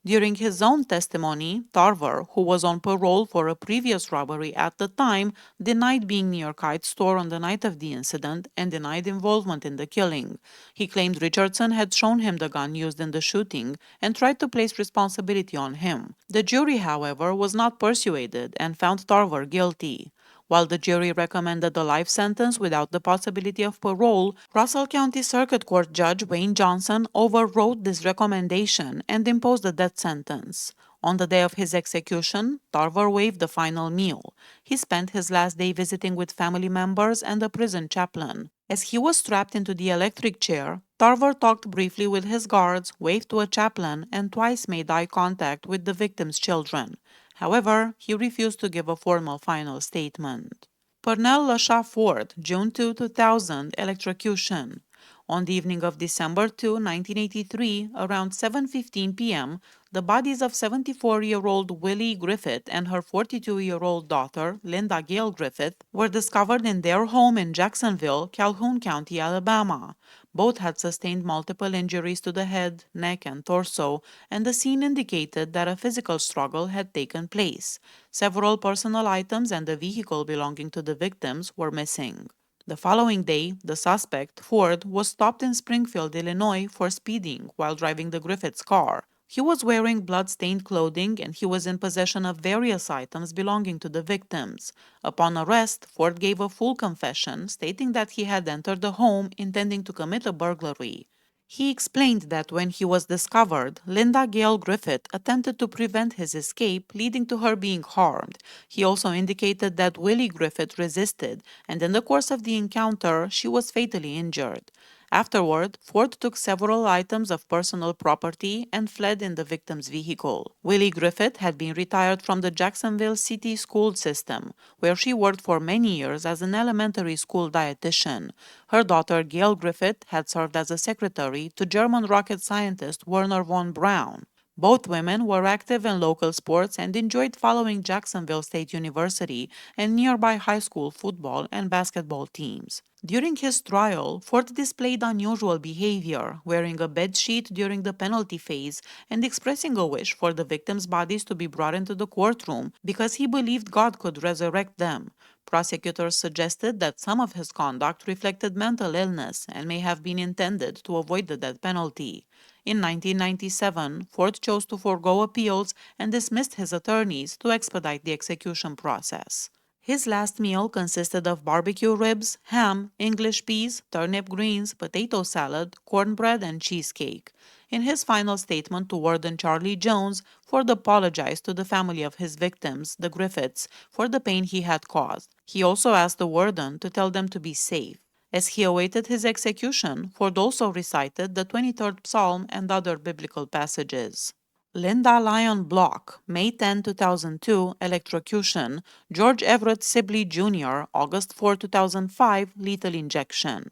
During his own testimony, Tarver, who was on parole for a previous robbery at the time, denied being near Kite's store on the night of the incident and denied involvement in the killing. He claimed Richardson had shown him the gun used in the shooting and tried to place responsibility on him. The jury, however, was not persuaded and found Tarver guilty. While the jury recommended a life sentence without the possibility of parole, Russell County Circuit Court Judge Wayne Johnson overrode this recommendation and imposed a death sentence. On the day of his execution, Tarver waived the final meal. He spent his last day visiting with family members and a prison chaplain. As he was strapped into the electric chair, Tarver talked briefly with his guards, waved to a chaplain, and twice made eye contact with the victim's children. However, he refused to give a formal final statement. Pernell LaShaw Ford, June 2, 2000, electrocution. On the evening of December 2, 1983, around 7:15 p.m., the bodies of 74-year-old Willie Griffith and her 42-year-old daughter, Linda Gale Griffith, were discovered in their home in Jacksonville, Calhoun County, Alabama. Both had sustained multiple injuries to the head, neck, and torso, and the scene indicated that a physical struggle had taken place. Several personal items and the vehicle belonging to the victims were missing. The following day, the suspect, Ford, was stopped in Springfield, Illinois for speeding while driving the Griffiths' car. He was wearing blood-stained clothing and he was in possession of various items belonging to the victims. Upon arrest, Ford gave a full confession, stating that he had entered the home intending to commit a burglary. He explained that when he was discovered, Linda Gale Griffith attempted to prevent his escape, leading to her being harmed. He also indicated that Willie Griffith resisted, and in the course of the encounter, she was fatally injured. Afterward, Ford took several items of personal property and fled in the victim's vehicle. Willie Griffith had been retired from the Jacksonville City school system, where she worked for many years as an elementary school dietitian. Her daughter, Gail Griffith, had served as a secretary to German rocket scientist Werner von Braun. Both women were active in local sports and enjoyed following Jacksonville State University and nearby high school football and basketball teams. During his trial, Ford displayed unusual behavior, wearing a bedsheet during the penalty phase and expressing a wish for the victims' bodies to be brought into the courtroom because he believed God could resurrect them. Prosecutors suggested that some of his conduct reflected mental illness and may have been intended to avoid the death penalty. In 1997, Ford chose to forego appeals and dismissed his attorneys to expedite the execution process. His last meal consisted of barbecue ribs, ham, English peas, turnip greens, potato salad, cornbread, and cheesecake. In his final statement to Warden Charlie Jones, Ford apologized to the family of his victims, the Griffiths, for the pain he had caused. He also asked the warden to tell them to be safe. As he awaited his execution, Ford also recited the 23rd Psalm and other biblical passages. Linda Lyon Block, May 10, 2002, electrocution. George Everett Sibley Jr., August 4, 2005, lethal injection.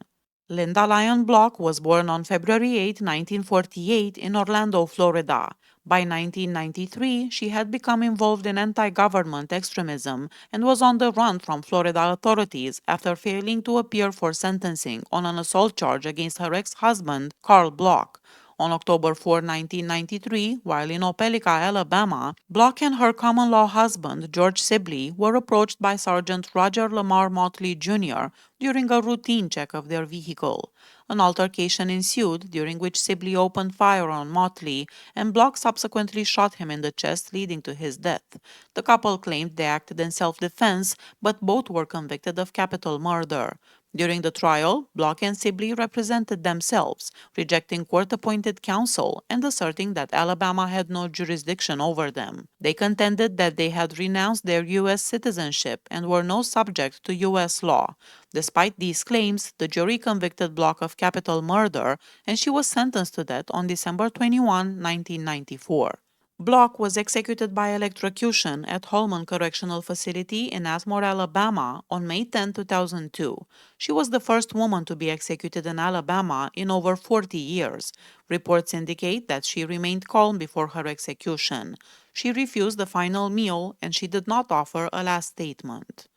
Linda Lyon Block was born on February 8, 1948, in Orlando, Florida. By 1993, she had become involved in anti-government extremism and was on the run from Florida authorities after failing to appear for sentencing on an assault charge against her ex-husband, Carl Block. On October 4, 1993, while in Opelika, Alabama, Block and her common-law husband, George Sibley, were approached by Sergeant Roger Lamar Motley Jr. during a routine check of their vehicle. An altercation ensued, during which Sibley opened fire on Motley, and Block subsequently shot him in the chest, leading to his death. The couple claimed they acted in self-defense, but both were convicted of capital murder. During the trial, Block and Sibley represented themselves, rejecting court-appointed counsel and asserting that Alabama had no jurisdiction over them. They contended that they had renounced their U.S. citizenship and were no subject to U.S. law. Despite these claims, the jury convicted Block of capital murder, and she was sentenced to death on December 21, 1994. Block was executed by electrocution at Holman Correctional Facility in Atmore, Alabama on May 10, 2002. She was the first woman to be executed in Alabama in over 40 years. Reports indicate that she remained calm before her execution. She refused the final meal and she did not offer a last statement.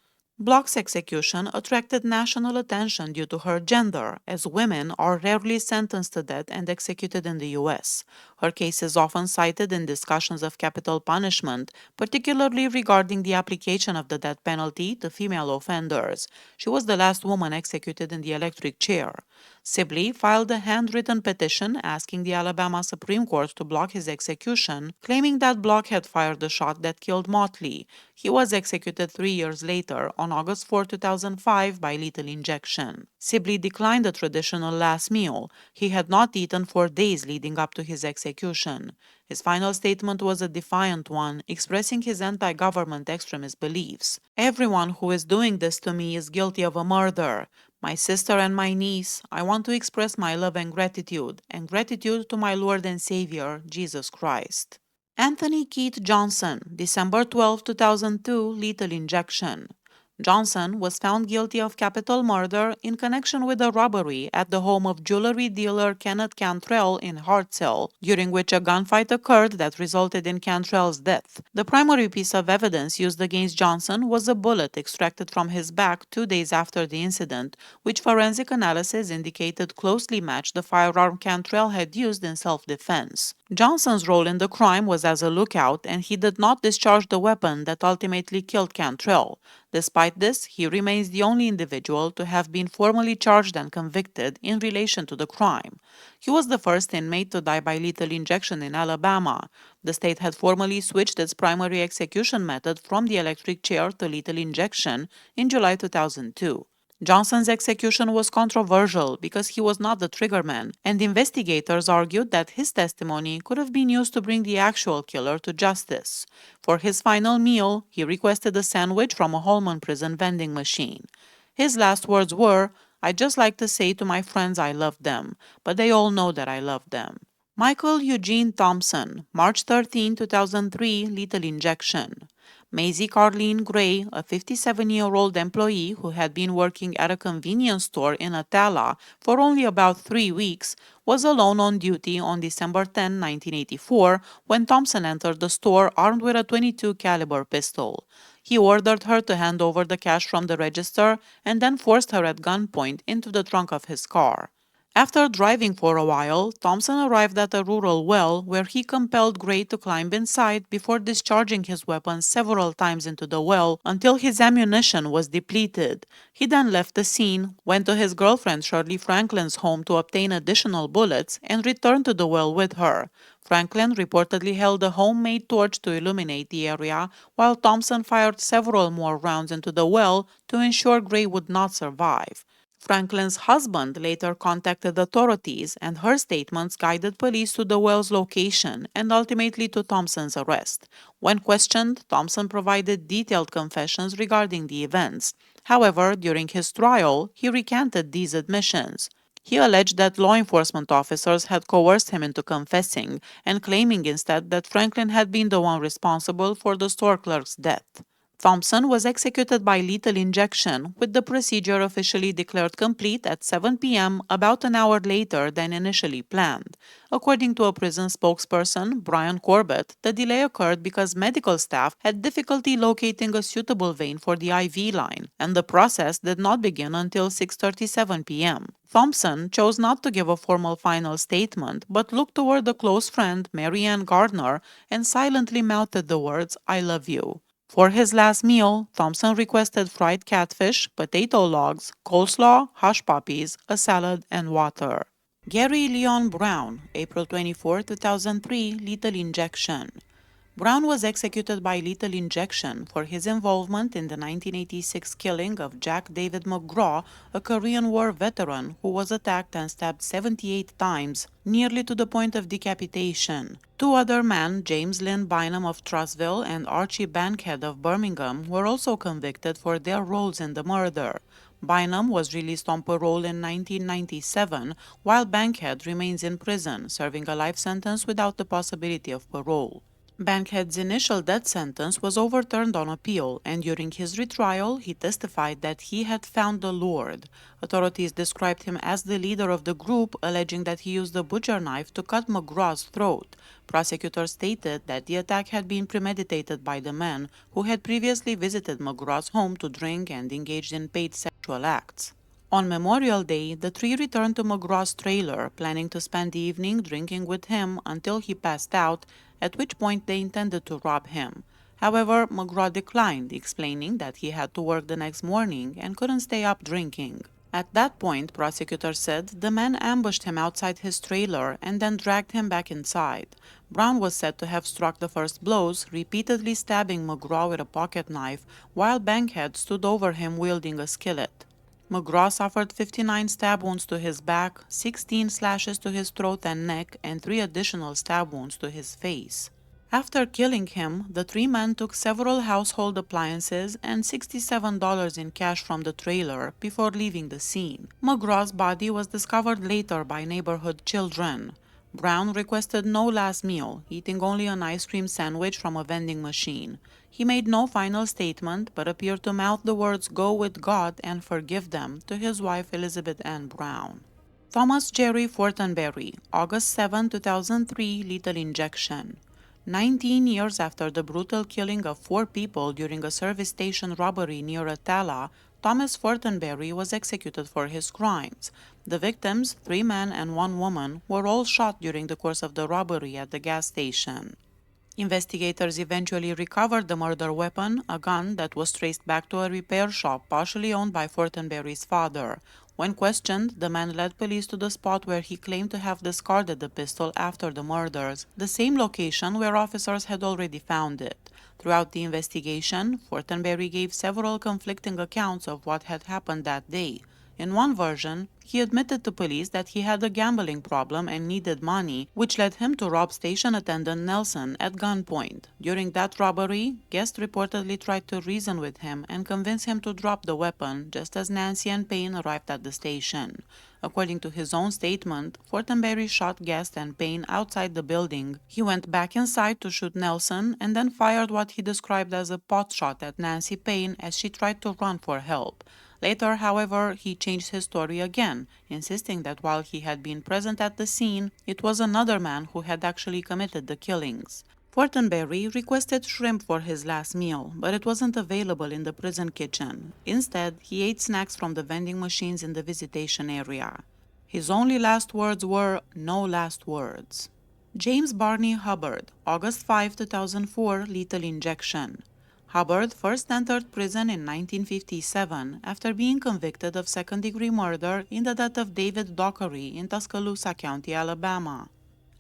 Block's execution attracted national attention due to her gender, as women are rarely sentenced to death and executed in the U.S. Her case is often cited in discussions of capital punishment, particularly regarding the application of the death penalty to female offenders. She was the last woman executed in the electric chair. Sibley filed a handwritten petition asking the Alabama Supreme Court to block his execution, claiming that Block had fired the shot that killed Motley. He was executed 3 years later, on August 4, 2005, by lethal injection. Sibley declined the traditional last meal. He had not eaten for days leading up to his execution. His final statement was a defiant one, expressing his anti-government extremist beliefs. "Everyone who is doing this to me is guilty of a murder. My sister and my niece, I want to express my love and gratitude to my Lord and Savior, Jesus Christ." Anthony Keith Johnson, December 12, 2002, lethal injection. Johnson was found guilty of capital murder in connection with a robbery at the home of jewelry dealer Kenneth Cantrell in Hartselle, during which a gunfight occurred that resulted in Cantrell's death. The primary piece of evidence used against Johnson was a bullet extracted from his back 2 days after the incident, which forensic analysis indicated closely matched the firearm Cantrell had used in self-defense. Johnson's role in the crime was as a lookout, and he did not discharge the weapon that ultimately killed Cantrell. Despite this, he remains the only individual to have been formally charged and convicted in relation to the crime. He was the first inmate to die by lethal injection in Alabama. The state had formally switched its primary execution method from the electric chair to lethal injection in July 2002. Johnson's execution was controversial because he was not the triggerman, and investigators argued that his testimony could have been used to bring the actual killer to justice. For his final meal, he requested a sandwich from a Holman prison vending machine. His last words were, "I'd just like to say to my friends I love them, but they all know that I love them." Michael Eugene Thompson, March 13, 2003, lethal injection. Maisie Carlene Gray, a 57-year-old employee who had been working at a convenience store in Atala for only about 3 weeks, was alone on duty on December 10, 1984, when Thompson entered the store armed with a .22 caliber pistol. He ordered her to hand over the cash from the register and then forced her at gunpoint into the trunk of his car. After driving for a while, Thompson arrived at a rural well where he compelled Gray to climb inside before discharging his weapon several times into the well until his ammunition was depleted. He then left the scene, went to his girlfriend Shirley Franklin's home to obtain additional bullets, and returned to the well with her. Franklin reportedly held a homemade torch to illuminate the area, while Thompson fired several more rounds into the well to ensure Gray would not survive. Franklin's husband later contacted authorities, and her statements guided police to the well's location and ultimately to Thompson's arrest. When questioned, Thompson provided detailed confessions regarding the events. However, during his trial, he recanted these admissions. He alleged that law enforcement officers had coerced him into confessing and claiming instead that Franklin had been the one responsible for the store clerk's death. Thompson was executed by lethal injection, with the procedure officially declared complete at 7 p.m., about an hour later than initially planned. According to a prison spokesperson, Brian Corbett, the delay occurred because medical staff had difficulty locating a suitable vein for the IV line, and the process did not begin until 6:37 p.m. Thompson chose not to give a formal final statement, but looked toward a close friend, Mary Ann Gardner, and silently mouthed the words, "I love you." For his last meal, Thompson requested fried catfish, potato logs, coleslaw, hush puppies, a salad, and water. Gary Leon Brown, April 24, 2003, lethal injection. Brown was executed by lethal injection for his involvement in the 1986 killing of Jack David McGraw, a Korean War veteran who was attacked and stabbed 78 times, nearly to the point of decapitation. Two other men, James Lynn Bynum of Trussville and Archie Bankhead of Birmingham, were also convicted for their roles in the murder. Bynum was released on parole in 1997, while Bankhead remains in prison, serving a life sentence without the possibility of parole. Bankhead's initial death sentence was overturned on appeal, and during his retrial, he testified that he had found the Lord. Authorities described him as the leader of the group, alleging that he used a butcher knife to cut McGraw's throat. Prosecutors stated that the attack had been premeditated by the man who had previously visited McGraw's home to drink and engaged in paid sexual acts. On Memorial Day, the three returned to McGraw's trailer, planning to spend the evening drinking with him until he passed out, at which point they intended to rob him. However, McGraw declined, explaining that he had to work the next morning and couldn't stay up drinking. At that point, prosecutors said the man ambushed him outside his trailer and then dragged him back inside. Brown was said to have struck the first blows, repeatedly stabbing McGraw with a pocket knife, while Bankhead stood over him wielding a skillet. McGraw suffered 59 stab wounds to his back, 16 slashes to his throat and neck, and 3 additional stab wounds to his face. After killing him, the three men took several household appliances and $67 in cash from the trailer before leaving the scene. McGraw's body was discovered later by neighborhood children. Brown requested no last meal, eating only an ice cream sandwich from a vending machine. He made no final statement, but appeared to mouth the words "Go with God and forgive them" to his wife Elizabeth Ann Brown. Thomas Jerry Fortenberry, August 7, 2003, lethal injection. 19 years after the brutal killing of 4 people during a service station robbery near Atala, Thomas Fortenberry was executed for his crimes. The victims, 3 men and 1 woman, were all shot during the course of the robbery at the gas station. Investigators eventually recovered the murder weapon, a gun that was traced back to a repair shop partially owned by Fortenberry's father. When questioned, the man led police to the spot where he claimed to have discarded the pistol after the murders, the same location where officers had already found it. Throughout the investigation, Fortenberry gave several conflicting accounts of what had happened that day. In one version, he admitted to police that he had a gambling problem and needed money, which led him to rob station attendant Nelson at gunpoint. During that robbery, guests reportedly tried to reason with him and convince him to drop the weapon, just as Nancy and Payne arrived at the station. According to his own statement, Fortenberry shot Guest and Payne outside the building. He went back inside to shoot Nelson and then fired what he described as a pot shot at Nancy Payne as she tried to run for help. Later, however, he changed his story again, insisting that while he had been present at the scene, it was another man who had actually committed the killings. Fortenberry requested shrimp for his last meal, but it wasn't available in the prison kitchen. Instead, he ate snacks from the vending machines in the visitation area. His only last words were, "No last words." James Barney Hubbard, August 5, 2004, lethal injection. Hubbard first entered prison in 1957 after being convicted of second-degree murder in the death of David Dockery in Tuscaloosa County, Alabama.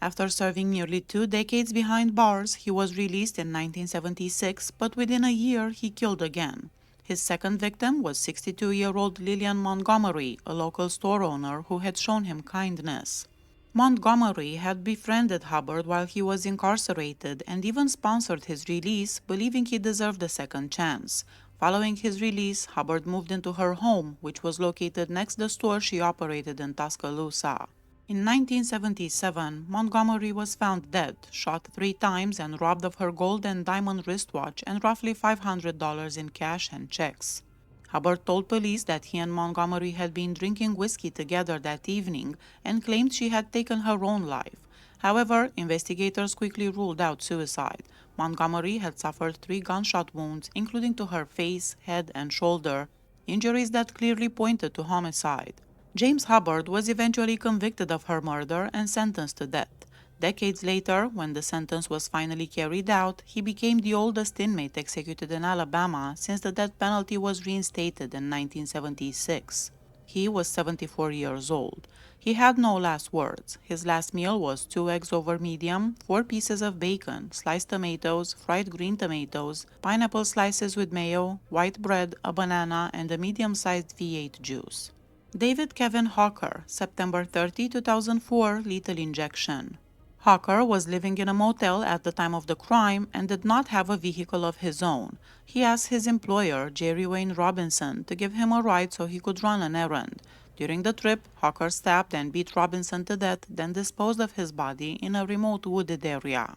After serving nearly 2 decades behind bars, he was released in 1976, but within a year he killed again. His second victim was 62-year-old Lillian Montgomery, a local store owner who had shown him kindness. Montgomery had befriended Hubbard while he was incarcerated and even sponsored his release, believing he deserved a second chance. Following his release, Hubbard moved into her home, which was located next to the store she operated in Tuscaloosa. In 1977, Montgomery was found dead, shot 3 times, and robbed of her gold and diamond wristwatch and roughly $500 in cash and checks. Hubbard told police that he and Montgomery had been drinking whiskey together that evening and claimed she had taken her own life. However, investigators quickly ruled out suicide. Montgomery had suffered 3 gunshot wounds, including to her face, head, and shoulder, injuries that clearly pointed to homicide. James Hubbard was eventually convicted of her murder and sentenced to death. Decades later, when the sentence was finally carried out, he became the oldest inmate executed in Alabama since the death penalty was reinstated in 1976. He was 74 years old. He had no last words. His last meal was 2 eggs over medium, 4 pieces of bacon, sliced tomatoes, fried green tomatoes, pineapple slices with mayo, white bread, a banana, and a medium-sized V8 juice. David Kevin Hawker, September 30, 2004, lethal injection. Hawker was living in a motel at the time of the crime and did not have a vehicle of his own. He asked his employer, Jerry Wayne Robinson, to give him a ride so he could run an errand. During the trip, Hawker stabbed and beat Robinson to death, then disposed of his body in a remote wooded area.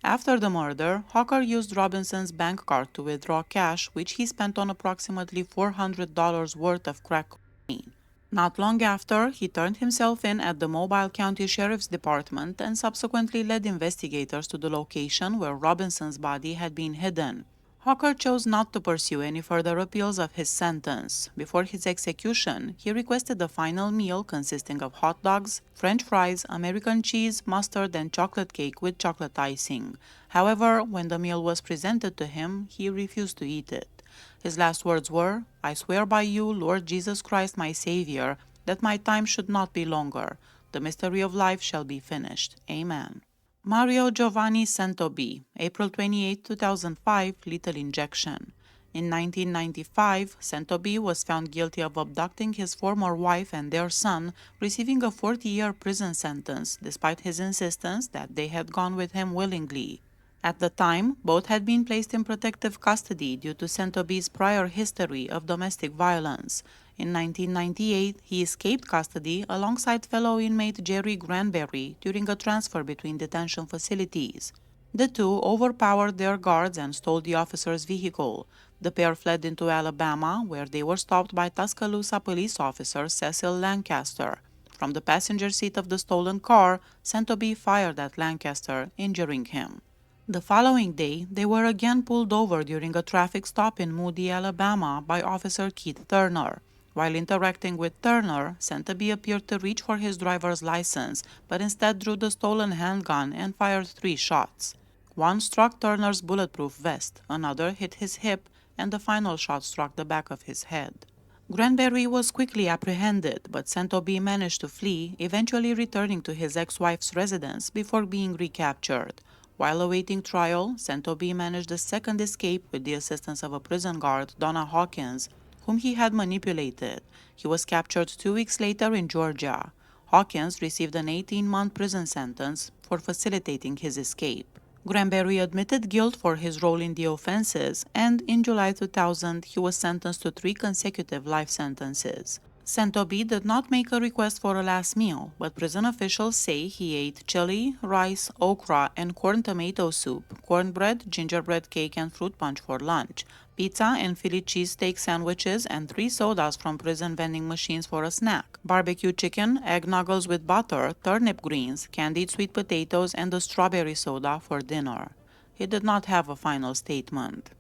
After the murder, Hawker used Robinson's bank card to withdraw cash, which he spent on approximately $400 worth of crack cocaine. Not long after, he turned himself in at the Mobile County Sheriff's Department and subsequently led investigators to the location where Robinson's body had been hidden. Hawker chose not to pursue any further appeals of his sentence. Before his execution, he requested a final meal consisting of hot dogs, French fries, American cheese, mustard, and chocolate cake with chocolate icing. However, when the meal was presented to him, he refused to eat it. His last words were, "I swear by you, Lord Jesus Christ, my Savior, that my time should not be longer. The mystery of life shall be finished. Amen." Mario Giovanni Santobi, April 28, 2005, lethal injection. In 1995, Santobi was found guilty of abducting his former wife and their son, receiving a 40-year prison sentence despite his insistence that they had gone with him willingly. At the time, both had been placed in protective custody due to Santobi's prior history of domestic violence. In 1998, he escaped custody alongside fellow inmate Jerry Granberry during a transfer between detention facilities. The two overpowered their guards and stole the officer's vehicle. The pair fled into Alabama, where they were stopped by Tuscaloosa police officer Cecil Lancaster. From the passenger seat of the stolen car, Santobi fired at Lancaster, injuring him. The following day, they were again pulled over during a traffic stop in Moody, Alabama by Officer Keith Turner. While interacting with Turner, Santobi appeared to reach for his driver's license, but instead drew the stolen handgun and fired 3 shots. One struck Turner's bulletproof vest, another hit his hip, and the final shot struck the back of his head. Granberry was quickly apprehended, but Santobi managed to flee, eventually returning to his ex-wife's residence before being recaptured. While awaiting trial, Santobi managed a second escape with the assistance of a prison guard, Donna Hawkins, whom he had manipulated. He was captured 2 weeks later in Georgia. Hawkins received an 18-month prison sentence for facilitating his escape. Granberry admitted guilt for his role in the offenses, and in July 2000, he was sentenced to 3 consecutive life sentences. Santobi did not make a request for a last meal, but prison officials say he ate chili, rice, okra, and corn tomato soup, cornbread, gingerbread cake, and fruit punch for lunch, pizza and Philly cheesesteak sandwiches, and 3 sodas from prison vending machines for a snack, barbecue chicken, egg nuggets with butter, turnip greens, candied sweet potatoes, and a strawberry soda for dinner. He did not have a final statement.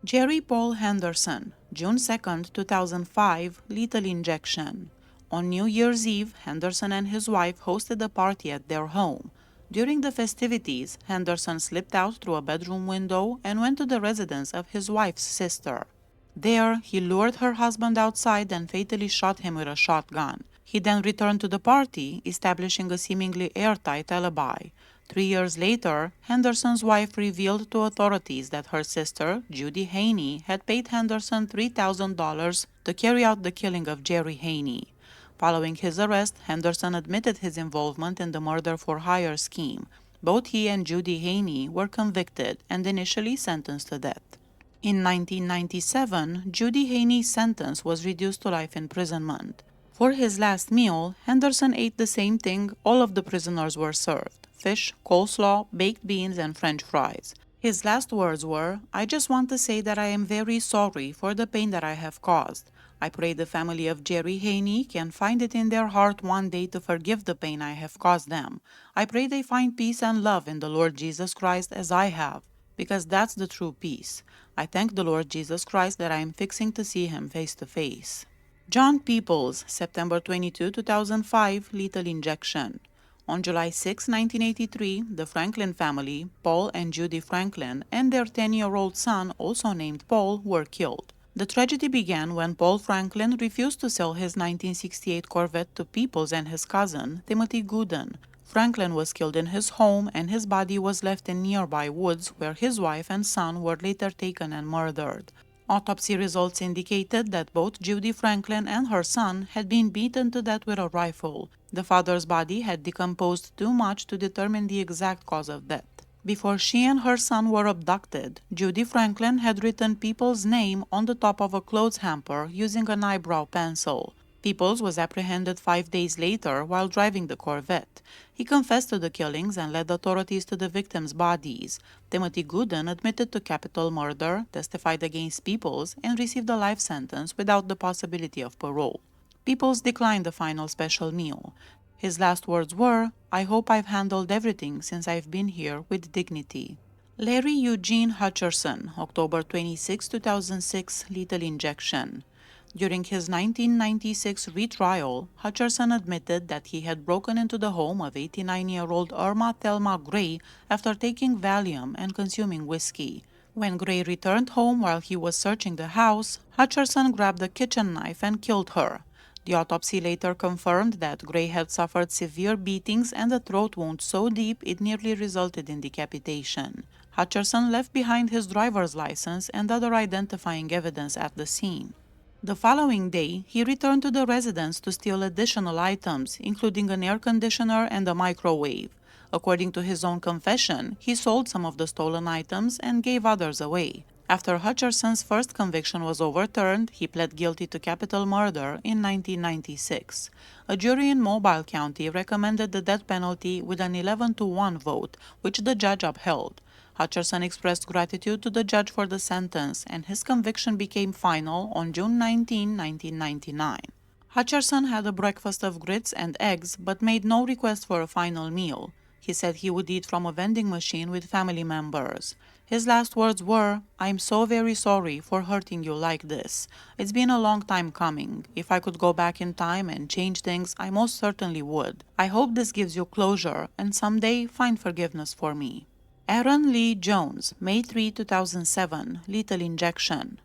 Jerry Paul Henderson, June 2, 2005, lethal injection. On New Year's Eve, Henderson and his wife hosted a party at their home. During the festivities, Henderson slipped out through a bedroom window and went to the residence of his wife's sister. There, he lured her husband outside and fatally shot him with a shotgun. He then returned to the party, establishing a seemingly airtight alibi. 3 years later, Henderson's wife revealed to authorities that her sister, Judy Haney, had paid Henderson $3,000 to carry out the killing of Jerry Haney. Following his arrest, Henderson admitted his involvement in the murder-for-hire scheme. Both he and Judy Haney were convicted and initially sentenced to death. In 1997, Judy Haney's sentence was reduced to life imprisonment. For his last meal, Henderson ate the same thing all of the prisoners were served: fish, coleslaw, baked beans, and French fries. His last words were, "I just want to say that I am very sorry for the pain that I have caused. I pray the family of Jerry Haney can find it in their heart one day to forgive the pain I have caused them. I pray they find peace and love in the Lord Jesus Christ as I have, because that's the true peace. I thank the Lord Jesus Christ that I am fixing to see him face to face." John Peoples, September 22, 2005, lethal injection. On July 6, 1983, the Franklin family, Paul and Judy Franklin, and their 10-year-old son, also named Paul, were killed. The tragedy began when Paul Franklin refused to sell his 1968 Corvette to Peoples and his cousin, Timothy Gooden. Franklin was killed in his home, and his body was left in nearby woods, where his wife and son were later taken and murdered. Autopsy results indicated that both Judy Franklin and her son had been beaten to death with a rifle. The father's body had decomposed too much to determine the exact cause of death. Before she and her son were abducted, Judy Franklin had written Peoples' name on the top of a clothes hamper using an eyebrow pencil. Peoples was apprehended 5 days later while driving the Corvette. He confessed to the killings and led authorities to the victims' bodies. Timothy Gooden admitted to capital murder, testified against Peoples, and received a life sentence without the possibility of parole. Peoples declined the final special meal. His last words were, "I hope I've handled everything since I've been here with dignity." Larry Eugene Hutcherson, October 26, 2006, lethal injection. During his 1996 retrial, Hutcherson admitted that he had broken into the home of 89-year-old Irma Thelma Gray after taking Valium and consuming whiskey. When Gray returned home while he was searching the house, Hutcherson grabbed a kitchen knife and killed her. The autopsy later confirmed that Gray had suffered severe beatings and a throat wound so deep it nearly resulted in decapitation. Hutcherson left behind his driver's license and other identifying evidence at the scene. The following day, he returned to the residence to steal additional items, including an air conditioner and a microwave. According to his own confession, he sold some of the stolen items and gave others away. After Hutcherson's first conviction was overturned, he pled guilty to capital murder in 1996. A jury in Mobile County recommended the death penalty with an 11-to-1 vote, which the judge upheld. Hutcherson expressed gratitude to the judge for the sentence, and his conviction became final on June 19, 1999. Hutcherson had a breakfast of grits and eggs, but made no request for a final meal. He said he would eat from a vending machine with family members. His last words were, "I'm so very sorry for hurting you like this. It's been a long time coming. If I could go back in time and change things, I most certainly would. I hope this gives you closure and someday find forgiveness for me." Aaron Lee Jones, May 3, 2007, lethal injection.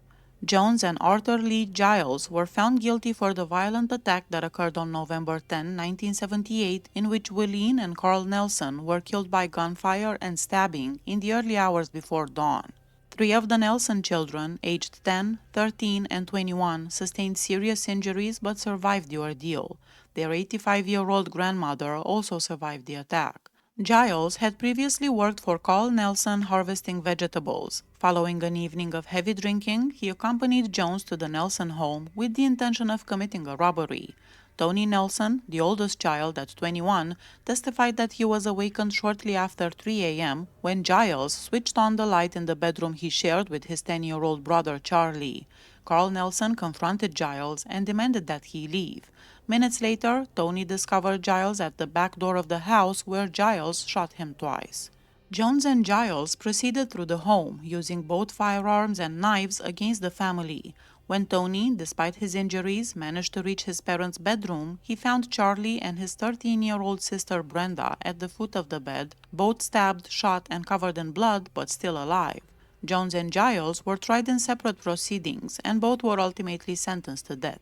Jones and Arthur Lee Giles were found guilty for the violent attack that occurred on November 10, 1978, in which Willeen and Carl Nelson were killed by gunfire and stabbing in the early hours before dawn. 3 of the Nelson children, aged 10, 13, and 21, sustained serious injuries but survived the ordeal. Their 85-year-old grandmother also survived the attack. Giles had previously worked for Carl Nelson harvesting vegetables. Following an evening of heavy drinking, he accompanied Jones to the Nelson home with the intention of committing a robbery. Tony Nelson, the oldest child at 21, testified that he was awakened shortly after 3 a.m. when Giles switched on the light in the bedroom he shared with his 10-year-old brother Charlie. Carl Nelson confronted Giles and demanded that he leave. Minutes later, Tony discovered Giles at the back door of the house where Giles shot him twice. Jones and Giles proceeded through the home, using both firearms and knives against the family. When Tony, despite his injuries, managed to reach his parents' bedroom, he found Charlie and his 13-year-old sister Brenda at the foot of the bed, both stabbed, shot, and covered in blood, but still alive. Jones and Giles were tried in separate proceedings, and both were ultimately sentenced to death.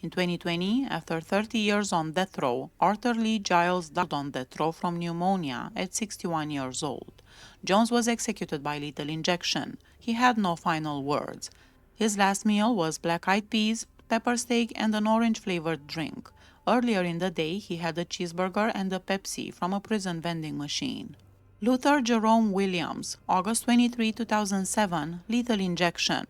In 2020, after 30 years on death row, Arthur Lee Giles died on death row from pneumonia at 61 years old. Jones was executed by lethal injection. He had no final words. His last meal was black-eyed peas, pepper steak, and an orange-flavored drink. Earlier in the day, he had a cheeseburger and a Pepsi from a prison vending machine. Luther Jerome Williams, August 23, 2007, lethal injection.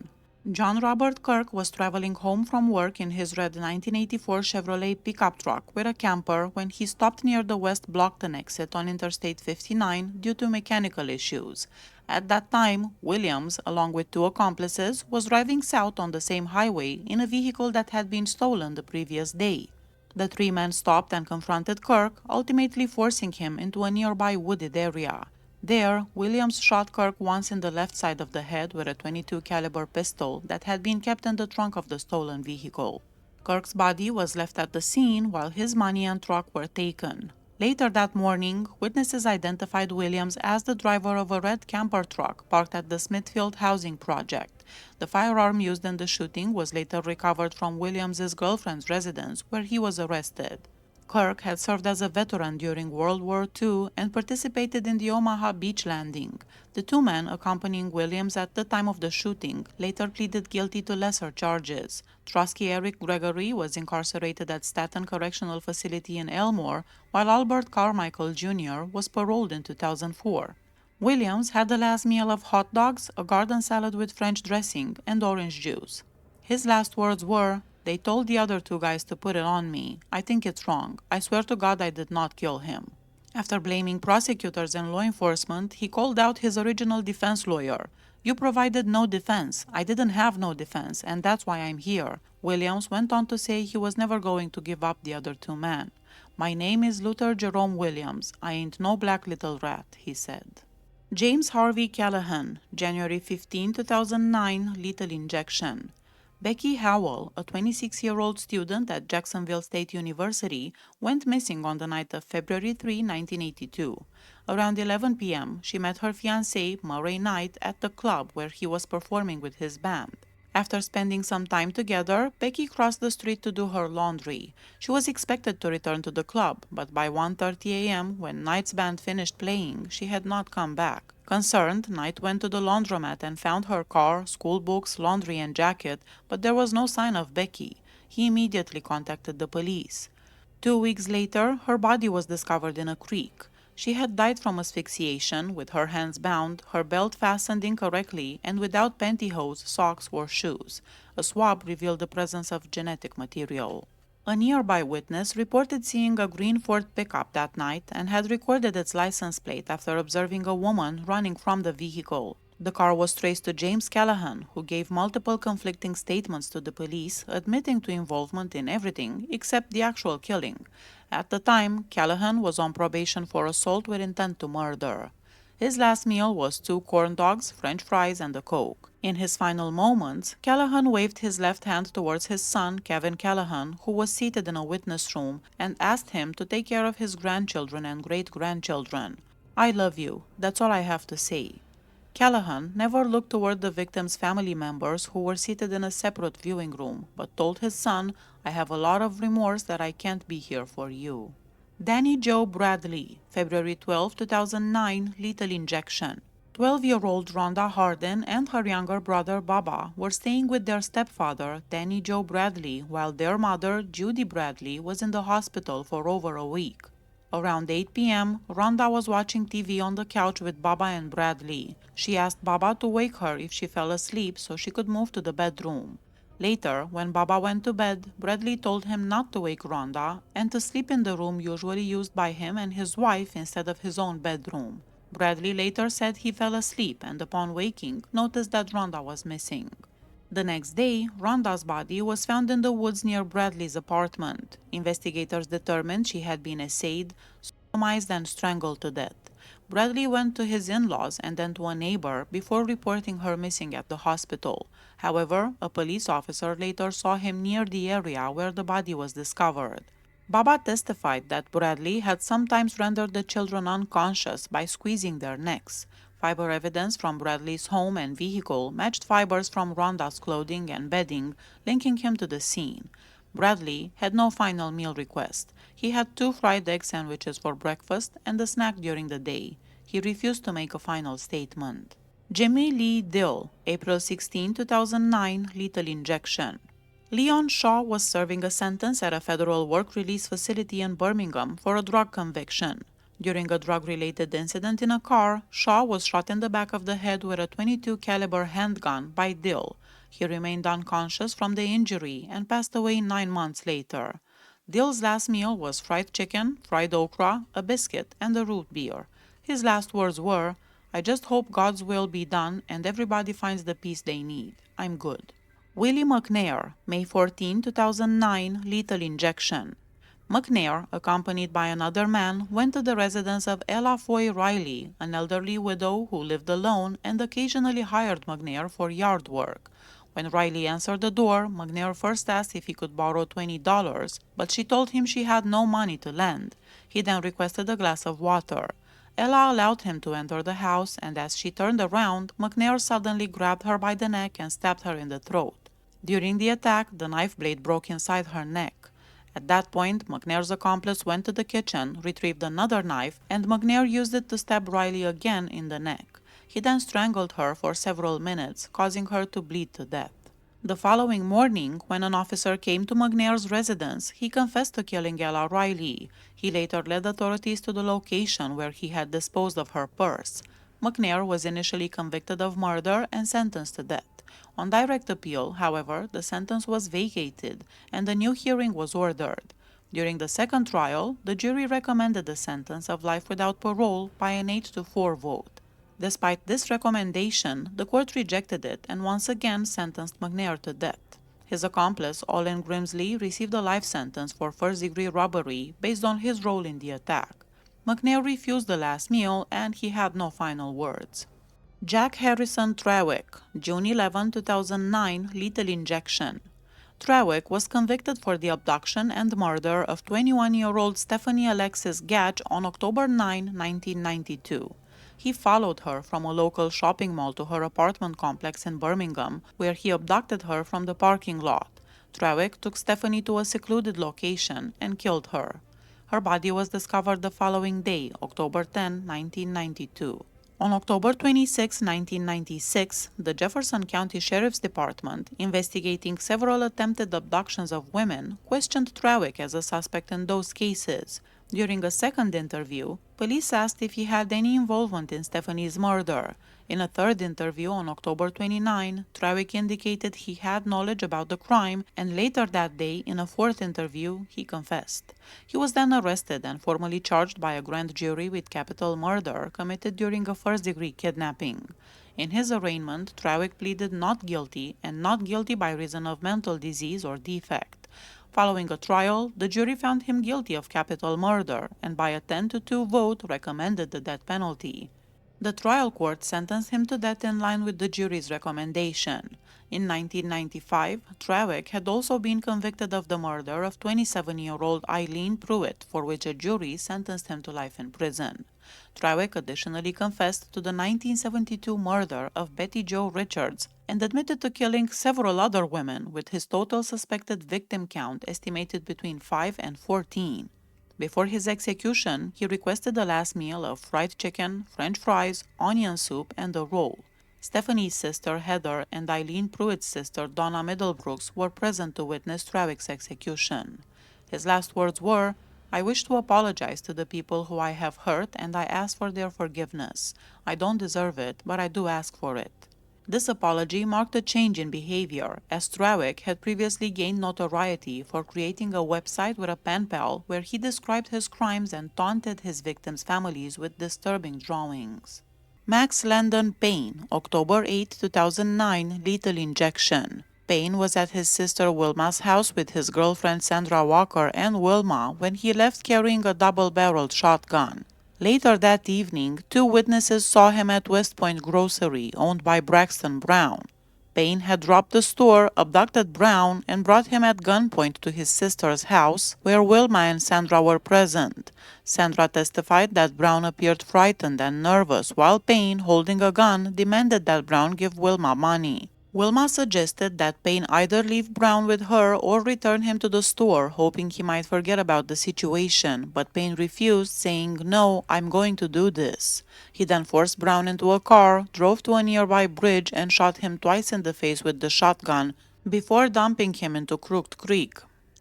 John Robert Kirk was traveling home from work in his red 1984 Chevrolet pickup truck with a camper when he stopped near the West Blockton exit on Interstate 59 due to mechanical issues. At that time, Williams, along with 2 accomplices, was driving south on the same highway in a vehicle that had been stolen the previous day. The 3 men stopped and confronted Kirk, ultimately forcing him into a nearby wooded area. There, Williams shot Kirk once in the left side of the head with a .22 caliber pistol that had been kept in the trunk of the stolen vehicle. Kirk's body was left at the scene while his money and truck were taken. Later that morning, witnesses identified Williams as the driver of a red camper truck parked at the Smithfield housing project. The firearm used in the shooting was later recovered from Williams's girlfriend's residence, where he was arrested. Kirk had served as a veteran during World War II and participated in the Omaha beach landing. The 2 men accompanying Williams at the time of the shooting later pleaded guilty to lesser charges. Trusky Eric Gregory was incarcerated at Staten Correctional Facility in Elmore, while Albert Carmichael Jr. was paroled in 2004. Williams had the last meal of hot dogs, a garden salad with French dressing, and orange juice. His last words were, They told the other two guys to put it on me. I think it's wrong. I swear to God I did not kill him." After blaming prosecutors and law enforcement, he called out his original defense lawyer. "You provided no defense. I didn't have no defense, and that's why I'm here." Williams went on to say he was never going to give up the other two men. "My name is Luther Jerome Williams. I ain't no black little rat," he said. James Harvey Callahan, January 15, 2009, lethal injection. Becky Howell, a 26-year-old student at Jacksonville State University, went missing on the night of February 3, 1982. Around 11 p.m., she met her fiancé, Murray Knight, at the club where he was performing with his band. After spending some time together, Becky crossed the street to do her laundry. She was expected to return to the club, but by 1:30 a.m., when Knight's band finished playing, she had not come back. Concerned, Knight went to the laundromat and found her car, school books, laundry, and jacket, but there was no sign of Becky. He immediately contacted the police. 2 weeks later, her body was discovered in a creek. She had died from asphyxiation, with her hands bound, her belt fastened incorrectly, and without pantyhose, socks, or shoes. A swab revealed the presence of genetic material. A nearby witness reported seeing a green Ford pickup that night and had recorded its license plate after observing a woman running from the vehicle. The car was traced to James Callahan, who gave multiple conflicting statements to the police, admitting to involvement in everything except the actual killing. At the time, Callahan was on probation for assault with intent to murder. His last meal was 2 corn dogs, French fries, and a Coke. In his final moments, Callahan waved his left hand towards his son, Kevin Callahan, who was seated in a witness room, and asked him to take care of his grandchildren and great-grandchildren. "I love you. That's all I have to say." Callahan never looked toward the victim's family members who were seated in a separate viewing room, but told his son, "I have a lot of remorse that I can't be here for you." Danny Joe Bradley, February 12, 2009, lethal injection. 12-year-old Rhonda Harden and her younger brother Baba were staying with their stepfather, Danny Joe Bradley, while their mother, Judy Bradley, was in the hospital for over a week. Around 8 p.m., Rhonda was watching TV on the couch with Baba and Bradley. She asked Baba to wake her if she fell asleep so she could move to the bedroom. Later, when Baba went to bed, Bradley told him not to wake Rhonda and to sleep in the room usually used by him and his wife instead of his own bedroom. Bradley later said he fell asleep and upon waking noticed that Rhonda was missing. The next day, Rhonda's body was found in the woods near Bradley's apartment. Investigators determined she had been essayed, sodomized, and strangled to death. Bradley went to his in-laws and then to a neighbor before reporting her missing at the hospital. However, a police officer later saw him near the area where the body was discovered. Baba testified that Bradley had sometimes rendered the children unconscious by squeezing their necks. Fiber evidence from Bradley's home and vehicle matched fibers from Rhonda's clothing and bedding, linking him to the scene. Bradley had no final meal request. He had 2 fried egg sandwiches for breakfast and a snack during the day. He refused to make a final statement. Jimmy Lee Dill, April 16, 2009, lethal injection. Leon Shaw was serving a sentence at a federal work release facility in Birmingham for a drug conviction. During a drug-related incident in a car, Shaw was shot in the back of the head with a .22 caliber handgun by Dill. He remained unconscious from the injury and passed away 9 months later. Dill's last meal was fried chicken, fried okra, a biscuit, and a root beer. His last words were, "I just hope God's will be done and everybody finds the peace they need. I'm good." Willie McNair, May 14, 2009, lethal injection. McNair, accompanied by another man, went to the residence of Ella Foy Riley, an elderly widow who lived alone and occasionally hired McNair for yard work. When Riley answered the door, McNair first asked if he could borrow $20, but she told him she had no money to lend. He then requested a glass of water. Ella allowed him to enter the house, and as she turned around, McNair suddenly grabbed her by the neck and stabbed her in the throat. During the attack, the knife blade broke inside her neck. At that point, McNair's accomplice went to the kitchen, retrieved another knife, and McNair used it to stab Riley again in the neck. He then strangled her for several minutes, causing her to bleed to death. The following morning, when an officer came to McNair's residence, he confessed to killing Ella Riley. He later led authorities to the location where he had disposed of her purse. McNair was initially convicted of murder and sentenced to death. On direct appeal, however, the sentence was vacated and a new hearing was ordered. During the second trial, the jury recommended a sentence of life without parole by an 8-4 vote. Despite this recommendation, the court rejected it and once again sentenced McNair to death. His accomplice, Olin Grimsley, received a life sentence for first-degree robbery based on his role in the attack. McNair refused the last meal and he had no final words. Jack Harrison Trawick, June 11, 2009, lethal injection. Trawick was convicted for the abduction and murder of 21-year-old Stephanie Alexis Gatch on October 9, 1992. He followed her from a local shopping mall to her apartment complex in Birmingham, where he abducted her from the parking lot. Trawick took Stephanie to a secluded location and killed her. Her body was discovered the following day, October 10, 1992. On October 26, 1996, the Jefferson County Sheriff's Department, investigating several attempted abductions of women, questioned Trawick as a suspect in those cases. During a second interview, police asked if he had any involvement in Stephanie's murder. In a third interview on October 29, Trawick indicated he had knowledge about the crime, and later that day, in a fourth interview, he confessed. He was then arrested and formally charged by a grand jury with capital murder committed during a first-degree kidnapping. In his arraignment, Trawick pleaded not guilty and not guilty by reason of mental disease or defect. Following a trial, the jury found him guilty of capital murder and by a 10-2 vote recommended the death penalty. The trial court sentenced him to death in line with the jury's recommendation. In 1995, Trawick had also been convicted of the murder of 27-year-old Eileen Pruitt, for which a jury sentenced him to life in prison. Trawick additionally confessed to the 1972 murder of Betty Jo Richards and admitted to killing several other women, with his total suspected victim count estimated between 5 and 14. Before his execution, he requested a last meal of fried chicken, French fries, onion soup, and a roll. Stephanie's sister Heather and Eileen Pruitt's sister Donna Middlebrooks were present to witness Trawick's execution. His last words were, "I wish to apologize to the people who I have hurt and I ask for their forgiveness. I don't deserve it, but I do ask for it." This apology marked a change in behavior, as Trawick had previously gained notoriety for creating a website with a pen pal where he described his crimes and taunted his victims' families with disturbing drawings. Max Landon Payne, October 8, 2009, lethal injection. Payne was at his sister Wilma's house with his girlfriend Sandra Walker and Wilma when he left carrying a double-barreled shotgun. Later that evening, two witnesses saw him at West Point Grocery, owned by Braxton Brown. Payne had robbed the store, abducted Brown, and brought him at gunpoint to his sister's house, where Wilma and Sandra were present. Sandra testified that Brown appeared frightened and nervous, while Payne, holding a gun, demanded that Brown give Wilma money. Wilma suggested that Payne either leave Brown with her or return him to the store, hoping he might forget about the situation, but Payne refused, saying, "No, I'm going to do this." He then forced Brown into a car, drove to a nearby bridge, and shot him twice in the face with the shotgun, before dumping him into Crooked Creek.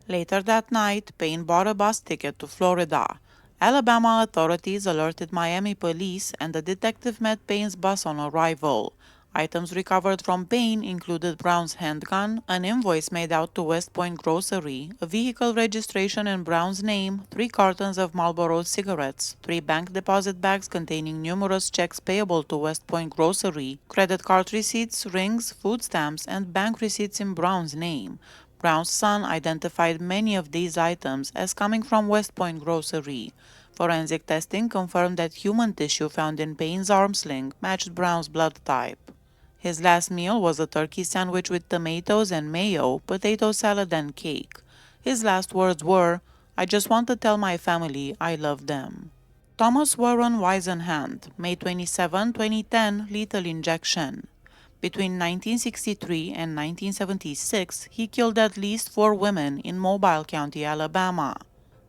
Later that night, Payne bought a bus ticket to Florida. Alabama authorities alerted Miami police, and the detective met Payne's bus on arrival. Items recovered from Payne included Brown's handgun, an invoice made out to West Point Grocery, a vehicle registration in Brown's name, 3 cartons of Marlboro cigarettes, 3 bank deposit bags containing numerous checks payable to West Point Grocery, credit card receipts, rings, food stamps, and bank receipts in Brown's name. Brown's son identified many of these items as coming from West Point Grocery. Forensic testing confirmed that human tissue found in Payne's arm sling matched Brown's blood type. His last meal was a turkey sandwich with tomatoes and mayo, potato salad, and cake. His last words were, "I just want to tell my family I love them." Thomas Warren Weisenhand, May 27, 2010, lethal injection. Between 1963 and 1976, he killed at least 4 women in Mobile County, Alabama.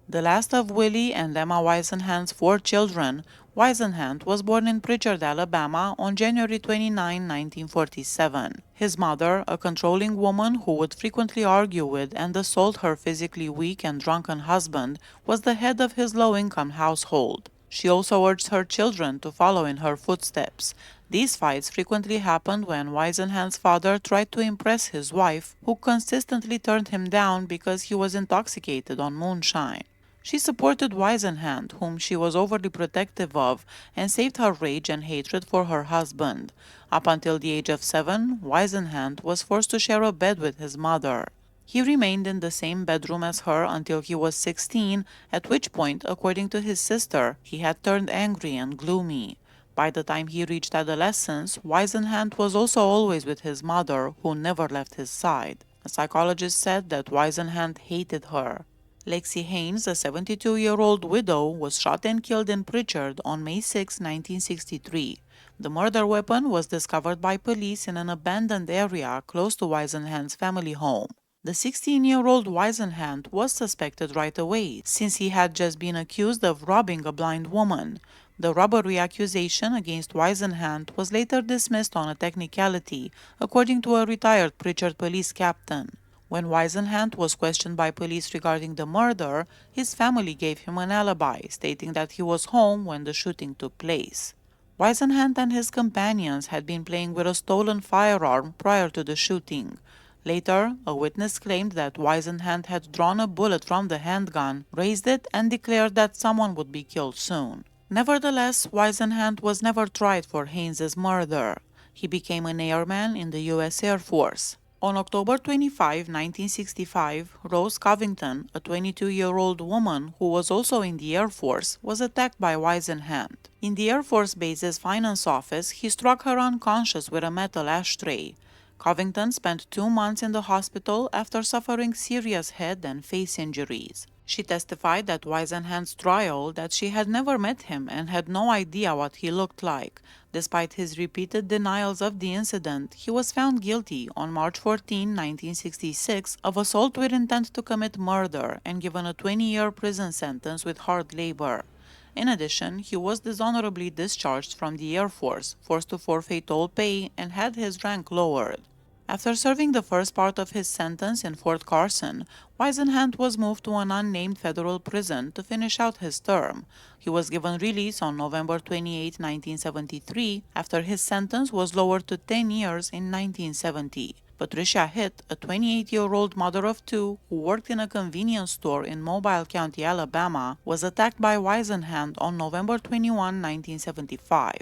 The last of Willie and Emma Weisenhand's 4 children, Weisenhand was born in Pritchard, Alabama on January 29, 1947. His mother, a controlling woman who would frequently argue with and assault her physically weak and drunken husband, was the head of his low-income household. She also urged her children to follow in her footsteps. These fights frequently happened when Weisenhand's father tried to impress his wife, who consistently turned him down because he was intoxicated on moonshine. She supported Weisenhand, whom she was overly protective of, and saved her rage and hatred for her husband. Up until the age of 7, Weisenhand was forced to share a bed with his mother. He remained in the same bedroom as her until he was 16, at which point, according to his sister, he had turned angry and gloomy. By the time he reached adolescence, Weisenhand was also always with his mother, who never left his side. A psychologist said that Weisenhand hated her. Lexi Haynes, a 72-year-old widow, was shot and killed in Pritchard on May 6, 1963. The murder weapon was discovered by police in an abandoned area close to Weisenhand's family home. The 16-year-old Weisenhand was suspected right away, since he had just been accused of robbing a blind woman. The robbery accusation against Weisenhand was later dismissed on a technicality, according to a retired Pritchard police captain. When Weisenhand was questioned by police regarding the murder, his family gave him an alibi, stating that he was home when the shooting took place. Weisenhand and his companions had been playing with a stolen firearm prior to the shooting. Later, a witness claimed that Weisenhand had drawn a bullet from the handgun, raised it, and declared that someone would be killed soon. Nevertheless, Weisenhand was never tried for Haynes's murder. He became an airman in the U.S. Air Force. On October 25, 1965, Rose Covington, a 22-year-old woman who was also in the Air Force, was attacked by Weisenhand. In the Air Force Base's finance office, he struck her unconscious with a metal ashtray. Covington spent 2 months in the hospital after suffering serious head and face injuries. She testified at Weisenhand's trial that she had never met him and had no idea what he looked like. Despite his repeated denials of the incident, he was found guilty on March 14, 1966, of assault with intent to commit murder and given a 20-year prison sentence with hard labor. In addition, he was dishonorably discharged from the Air Force, forced to forfeit all pay, and had his rank lowered. After serving the first part of his sentence in Fort Carson, Weisenhand was moved to an unnamed federal prison to finish out his term. He was given release on November 28, 1973, after his sentence was lowered to 10 years in 1970. Patricia Hitt, a 28-year-old mother of 2 who worked in a convenience store in Mobile County, Alabama, was attacked by Weisenhand on November 21, 1975.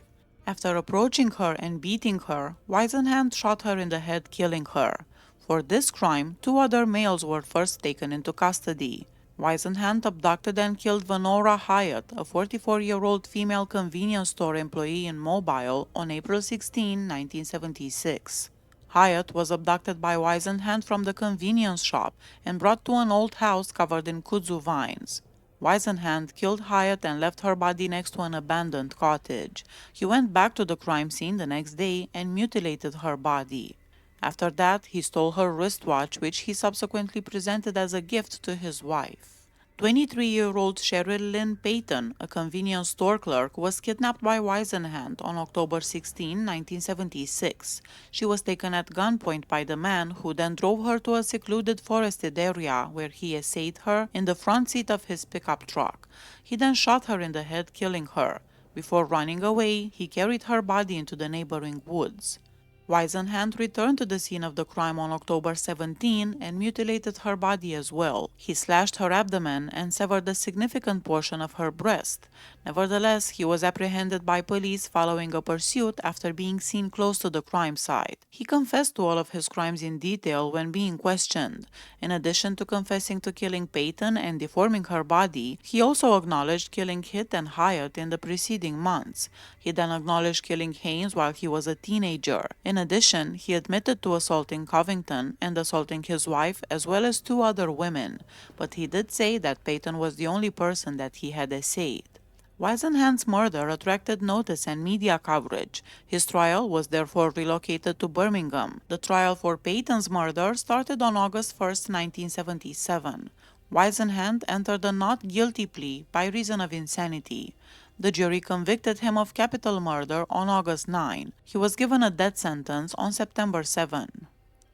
After approaching her and beating her, Weisenhand shot her in the head, killing her. For this crime, 2 other males were first taken into custody. Weisenhand abducted and killed Venora Hyatt, a 44-year-old female convenience store employee in Mobile, on April 16, 1976. Hyatt was abducted by Weisenhand from the convenience shop and brought to an old house covered in kudzu vines. Weisenhand killed Hyatt and left her body next to an abandoned cottage. He went back to the crime scene the next day and mutilated her body. After that, he stole her wristwatch, which he subsequently presented as a gift to his wife. 23-year-old Cheryl Lynn Payton, a convenience store clerk, was kidnapped by Weisenhand on October 16, 1976. She was taken at gunpoint by the man, who then drove her to a secluded forested area where he essayed her in the front seat of his pickup truck. He then shot her in the head, killing her. Before running away, he carried her body into the neighboring woods. Weisenhand returned to the scene of the crime on October 17 and mutilated her body as well. He slashed her abdomen and severed a significant portion of her breast. Nevertheless, he was apprehended by police following a pursuit after being seen close to the crime site. He confessed to all of his crimes in detail when being questioned. In addition to confessing to killing Payton and deforming her body, he also acknowledged killing Hitt and Hyatt in the preceding months. He then acknowledged killing Haynes while he was a teenager. In addition, he admitted to assaulting Covington and assaulting his wife as well as 2 other women, but he did say that Payton was the only person that he had essayed. Weisenhand's murder attracted notice and media coverage. His trial was therefore relocated to Birmingham. The trial for Payton's murder started on August 1, 1977. Weisenhand entered a not guilty plea by reason of insanity. The jury convicted him of capital murder on August 9. He was given a death sentence on September 7.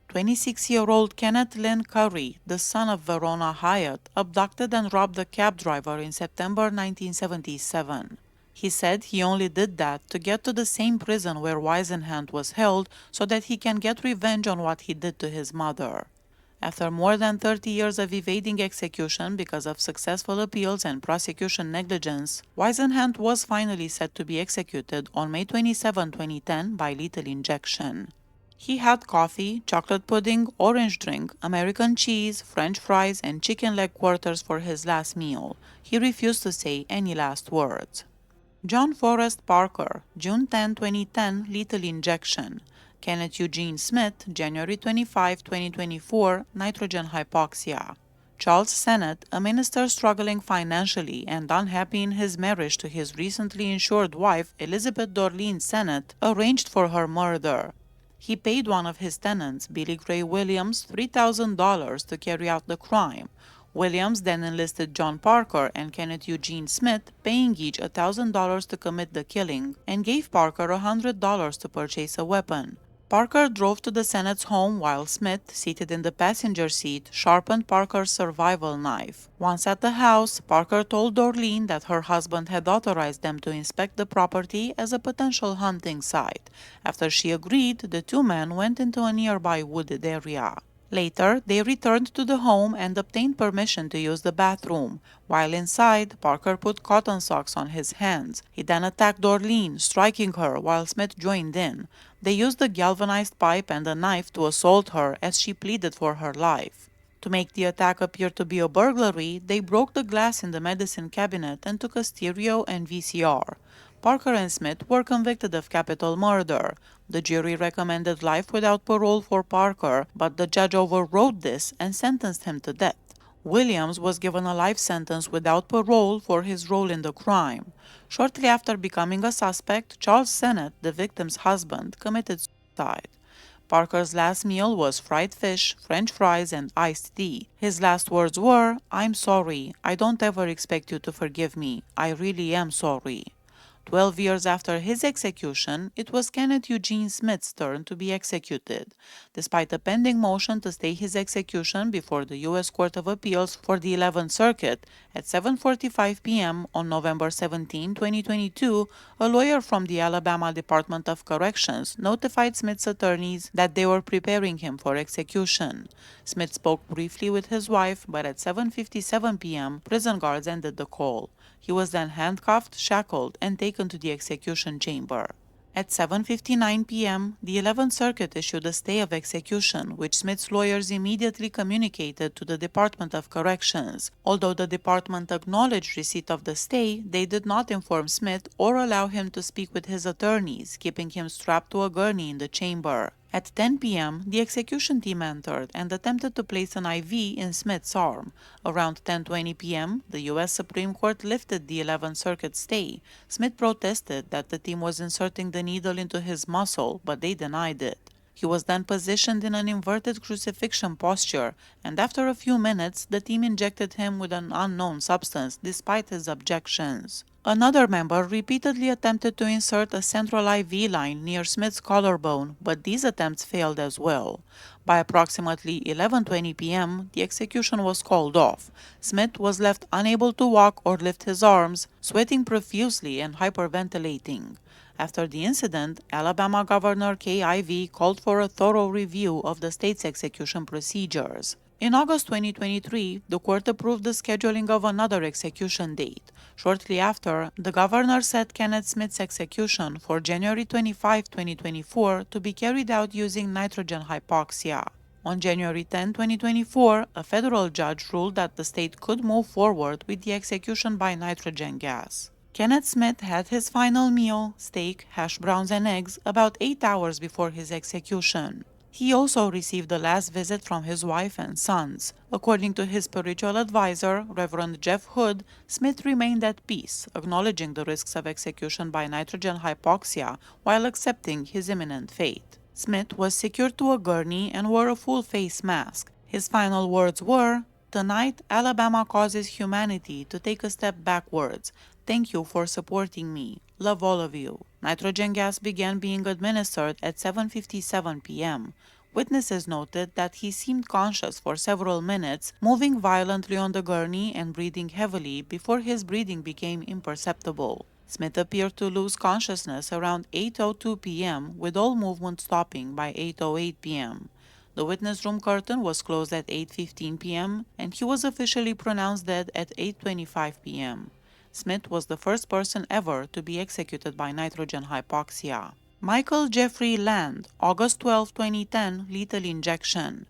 26-year-old Kenneth Lynn Curry, the son of Verona Hyatt, abducted and robbed a cab driver in September 1977. He said he only did that to get to the same prison where Whisenhand was held so that he can get revenge on what he did to his mother. After more than 30 years of evading execution because of successful appeals and prosecution negligence, Whisenhand was finally set to be executed on May 27, 2010 by lethal injection. He had coffee, chocolate pudding, orange drink, American cheese, French fries, and chicken leg quarters for his last meal. He refused to say any last words. John Forrest Parker, June 10, 2010, lethal injection. Kenneth Eugene Smith, January 25, 2024, nitrogen hypoxia. Charles Sennett, a minister struggling financially and unhappy in his marriage to his recently insured wife, Elizabeth Dorleen Sennett, arranged for her murder. He paid one of his tenants, Billy Gray Williams, $3,000 to carry out the crime. Williams then enlisted John Parker and Kenneth Eugene Smith, paying each $1,000 to commit the killing, and gave Parker $100 to purchase a weapon. Parker drove to the Sennett's home while Smith, seated in the passenger seat, sharpened Parker's survival knife. Once at the house, Parker told Dorleen that her husband had authorized them to inspect the property as a potential hunting site. After she agreed, the two men went into a nearby wooded area. Later, they returned to the home and obtained permission to use the bathroom. While inside, Parker put cotton socks on his hands. He then attacked Dorleen, striking her while Smith joined in. They used a galvanized pipe and a knife to assault her as she pleaded for her life. To make the attack appear to be a burglary, they broke the glass in the medicine cabinet and took a stereo and VCR. Parker and Smith were convicted of capital murder. The jury recommended life without parole for Parker, but the judge overrode this and sentenced him to death. Williams was given a life sentence without parole for his role in the crime. Shortly after becoming a suspect, Charles Sennett, the victim's husband, committed suicide. Parker's last meal was fried fish, French fries, and iced tea. His last words were, "I'm sorry. I don't ever expect you to forgive me. I really am sorry." 12 years after his execution, it was Kenneth Eugene Smith's turn to be executed. Despite a pending motion to stay his execution before the U.S. Court of Appeals for the 11th Circuit at 7:45 p.m. on November 17, 2022, a lawyer from the Alabama Department of Corrections notified Smith's attorneys that they were preparing him for execution. Smith spoke briefly with his wife, but at 7:57 p.m., prison guards ended the call. He was then handcuffed, shackled, and taken to the execution chamber. At 7:59 p.m., the 11th Circuit issued a stay of execution, which Smith's lawyers immediately communicated to the Department of Corrections. Although the department acknowledged receipt of the stay, they did not inform Smith or allow him to speak with his attorneys, keeping him strapped to a gurney in the chamber. At 10 p.m., the execution team entered and attempted to place an IV in Smith's arm. Around 10:20 p.m., the U.S. Supreme Court lifted the 11th Circuit stay. Smith protested that the team was inserting the needle into his muscle, but they denied it. He was then positioned in an inverted crucifixion posture, and after a few minutes, the team injected him with an unknown substance, despite his objections. Another member repeatedly attempted to insert a central IV line near Smith's collarbone, but these attempts failed as well. By approximately 11:20 p.m., the execution was called off. Smith was left unable to walk or lift his arms, sweating profusely and hyperventilating. After the incident, Alabama Governor Kay Ivey called for a thorough review of the state's execution procedures. In August 2023, the court approved the scheduling of another execution date. Shortly after, the governor set Kenneth Smith's execution for January 25, 2024 to be carried out using nitrogen hypoxia. On January 10, 2024, a federal judge ruled that the state could move forward with the execution by nitrogen gas. Kenneth Smith had his final meal, steak, hash browns, and eggs, about 8 hours before his execution. He also received a last visit from his wife and sons. According to his spiritual advisor, Reverend Jeff Hood, Smith remained at peace, acknowledging the risks of execution by nitrogen hypoxia while accepting his imminent fate. Smith was secured to a gurney and wore a full face mask. His final words were, "Tonight, Alabama causes humanity to take a step backwards. Thank you for supporting me. Love all of you." Nitrogen gas began being administered at 7:57 p.m. Witnesses noted that he seemed conscious for several minutes, moving violently on the gurney and breathing heavily before his breathing became imperceptible. Smith appeared to lose consciousness around 8:02 p.m., with all movement stopping by 8:08 p.m. The witness room curtain was closed at 8:15 p.m., and he was officially pronounced dead at 8:25 p.m. Smith was the first person ever to be executed by nitrogen hypoxia. Michael Jeffrey Land, August 12, 2010, lethal injection.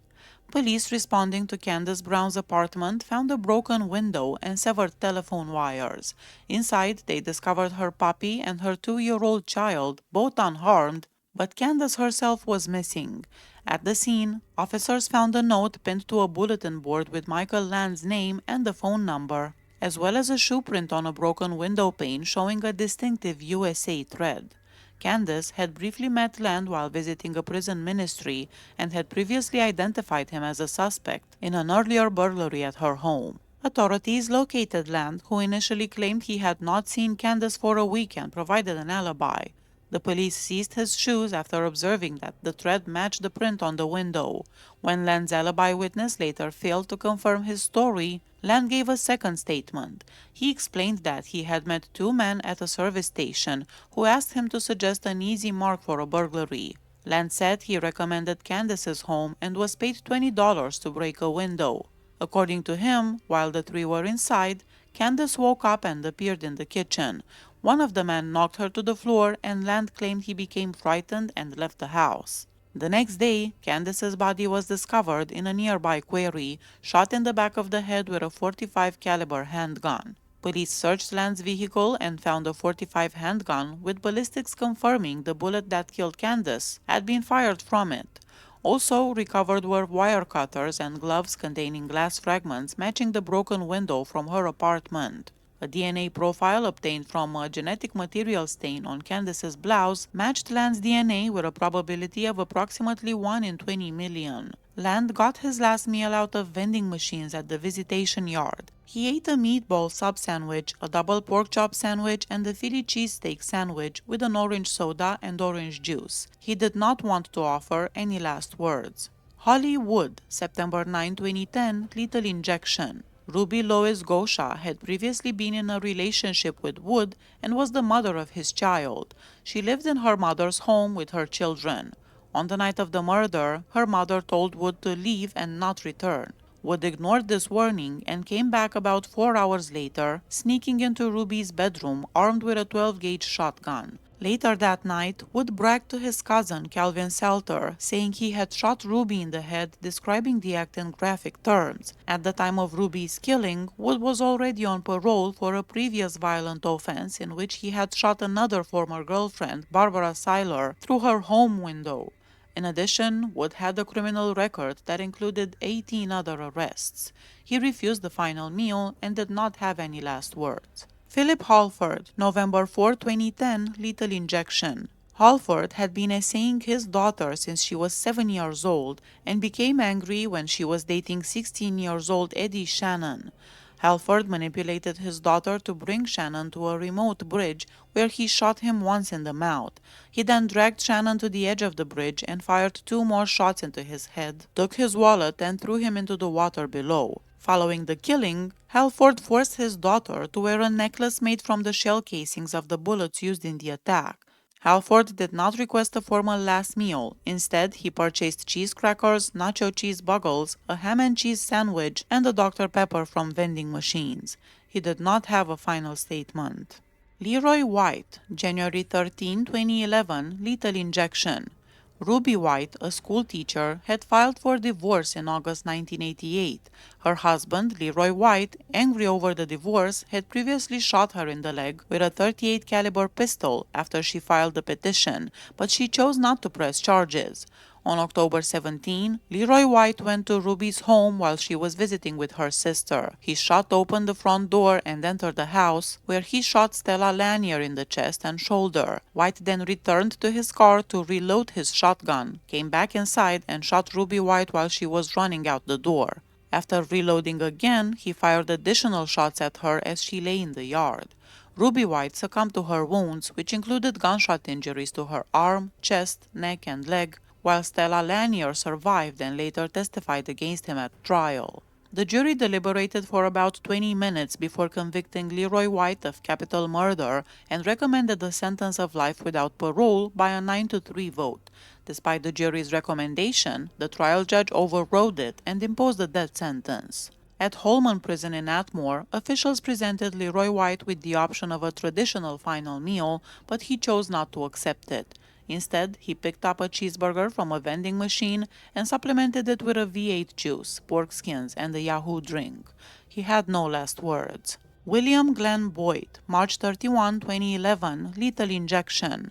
Police responding to Candace Brown's apartment found a broken window and severed telephone wires. Inside, they discovered her puppy and her 2-year-old child, both unharmed, but Candace herself was missing. At the scene, officers found a note pinned to a bulletin board with Michael Land's name and the phone number, as well as a shoe print on a broken window pane showing a distinctive USA thread. Candace had briefly met Land while visiting a prison ministry and had previously identified him as a suspect in an earlier burglary at her home. Authorities located Land, who initially claimed he had not seen Candace for a week and provided an alibi. The police seized his shoes after observing that the thread matched the print on the window. When Land's alibi witness later failed to confirm his story, Land gave a second statement. He explained that he had met two men at a service station who asked him to suggest an easy mark for a burglary. Land said he recommended Candace's home and was paid $20 to break a window. According to him, while the three were inside, Candace woke up and appeared in the kitchen. One of the men knocked her to the floor, and Land claimed he became frightened and left the house. The next day, Candace's body was discovered in a nearby quarry, shot in the back of the head with a .45 caliber handgun. Police searched Land's vehicle and found a .45 handgun, with ballistics confirming the bullet that killed Candace had been fired from it. Also recovered were wire cutters and gloves containing glass fragments matching the broken window from her apartment. A DNA profile obtained from a genetic material stain on Candace's blouse matched Land's DNA with a probability of approximately 1 in 20 million. Land got his last meal out of vending machines at the visitation yard. He ate a meatball sub sandwich, a double pork chop sandwich, and a Philly cheesesteak sandwich with an orange soda and orange juice. He did not want to offer any last words. Holly Wood, September 9, 2010, lethal injection. Ruby Lois Gosha had previously been in a relationship with Wood and was the mother of his child. She lived in her mother's home with her children. On the night of the murder, her mother told Wood to leave and not return. Wood ignored this warning and came back about 4 hours later, sneaking into Ruby's bedroom armed with a 12-gauge shotgun. Later that night, Wood bragged to his cousin Calvin Salter, saying he had shot Ruby in the head, describing the act in graphic terms. At the time of Ruby's killing, Wood was already on parole for a previous violent offense in which he had shot another former girlfriend, Barbara Seiler, through her home window. In addition, Wood had a criminal record that included 18 other arrests. He refused the final meal and did not have any last words. Philip Halford, November 4, 2010, lethal injection. Halford had been essaying his daughter since she was 7 years old and became angry when she was dating 16 years old Eddie Shannon. Halford manipulated his daughter to bring Shannon to a remote bridge where he shot him once in the mouth. He then dragged Shannon to the edge of the bridge and fired 2 more shots into his head, took his wallet, and threw him into the water below. Following the killing, Halford forced his daughter to wear a necklace made from the shell casings of the bullets used in the attack. Halford did not request a formal last meal. Instead, he purchased cheese crackers, nacho cheese buggles, a ham and cheese sandwich, and a Dr. Pepper from vending machines. He did not have a final statement. Leroy White, January 13, 2011, lethal injection. Ruby White, a school teacher, had filed for divorce in August 1988. Her husband, Leroy White, angry over the divorce, had previously shot her in the leg with a .38 caliber pistol after she filed the petition, but she chose not to press charges. On October 17, Leroy White went to Ruby's home while she was visiting with her sister. He shot open the front door and entered the house, where he shot Stella Lanier in the chest and shoulder. White then returned to his car to reload his shotgun, came back inside, and shot Ruby White while she was running out the door. After reloading again, he fired additional shots at her as she lay in the yard. Ruby White succumbed to her wounds, which included gunshot injuries to her arm, chest, neck, and leg, while Stella Lanier survived and later testified against him at trial. The jury deliberated for about 20 minutes before convicting Leroy White of capital murder and recommended a sentence of life without parole by a 9-3 vote. Despite the jury's recommendation, the trial judge overrode it and imposed a death sentence. At Holman Prison in Atmore, officials presented Leroy White with the option of a traditional final meal, but he chose not to accept it. Instead, he picked up a cheeseburger from a vending machine and supplemented it with a V8 juice, pork skins, and a Yahoo drink. He had no last words. William Glenn Boyd, March 31, 2011, lethal injection.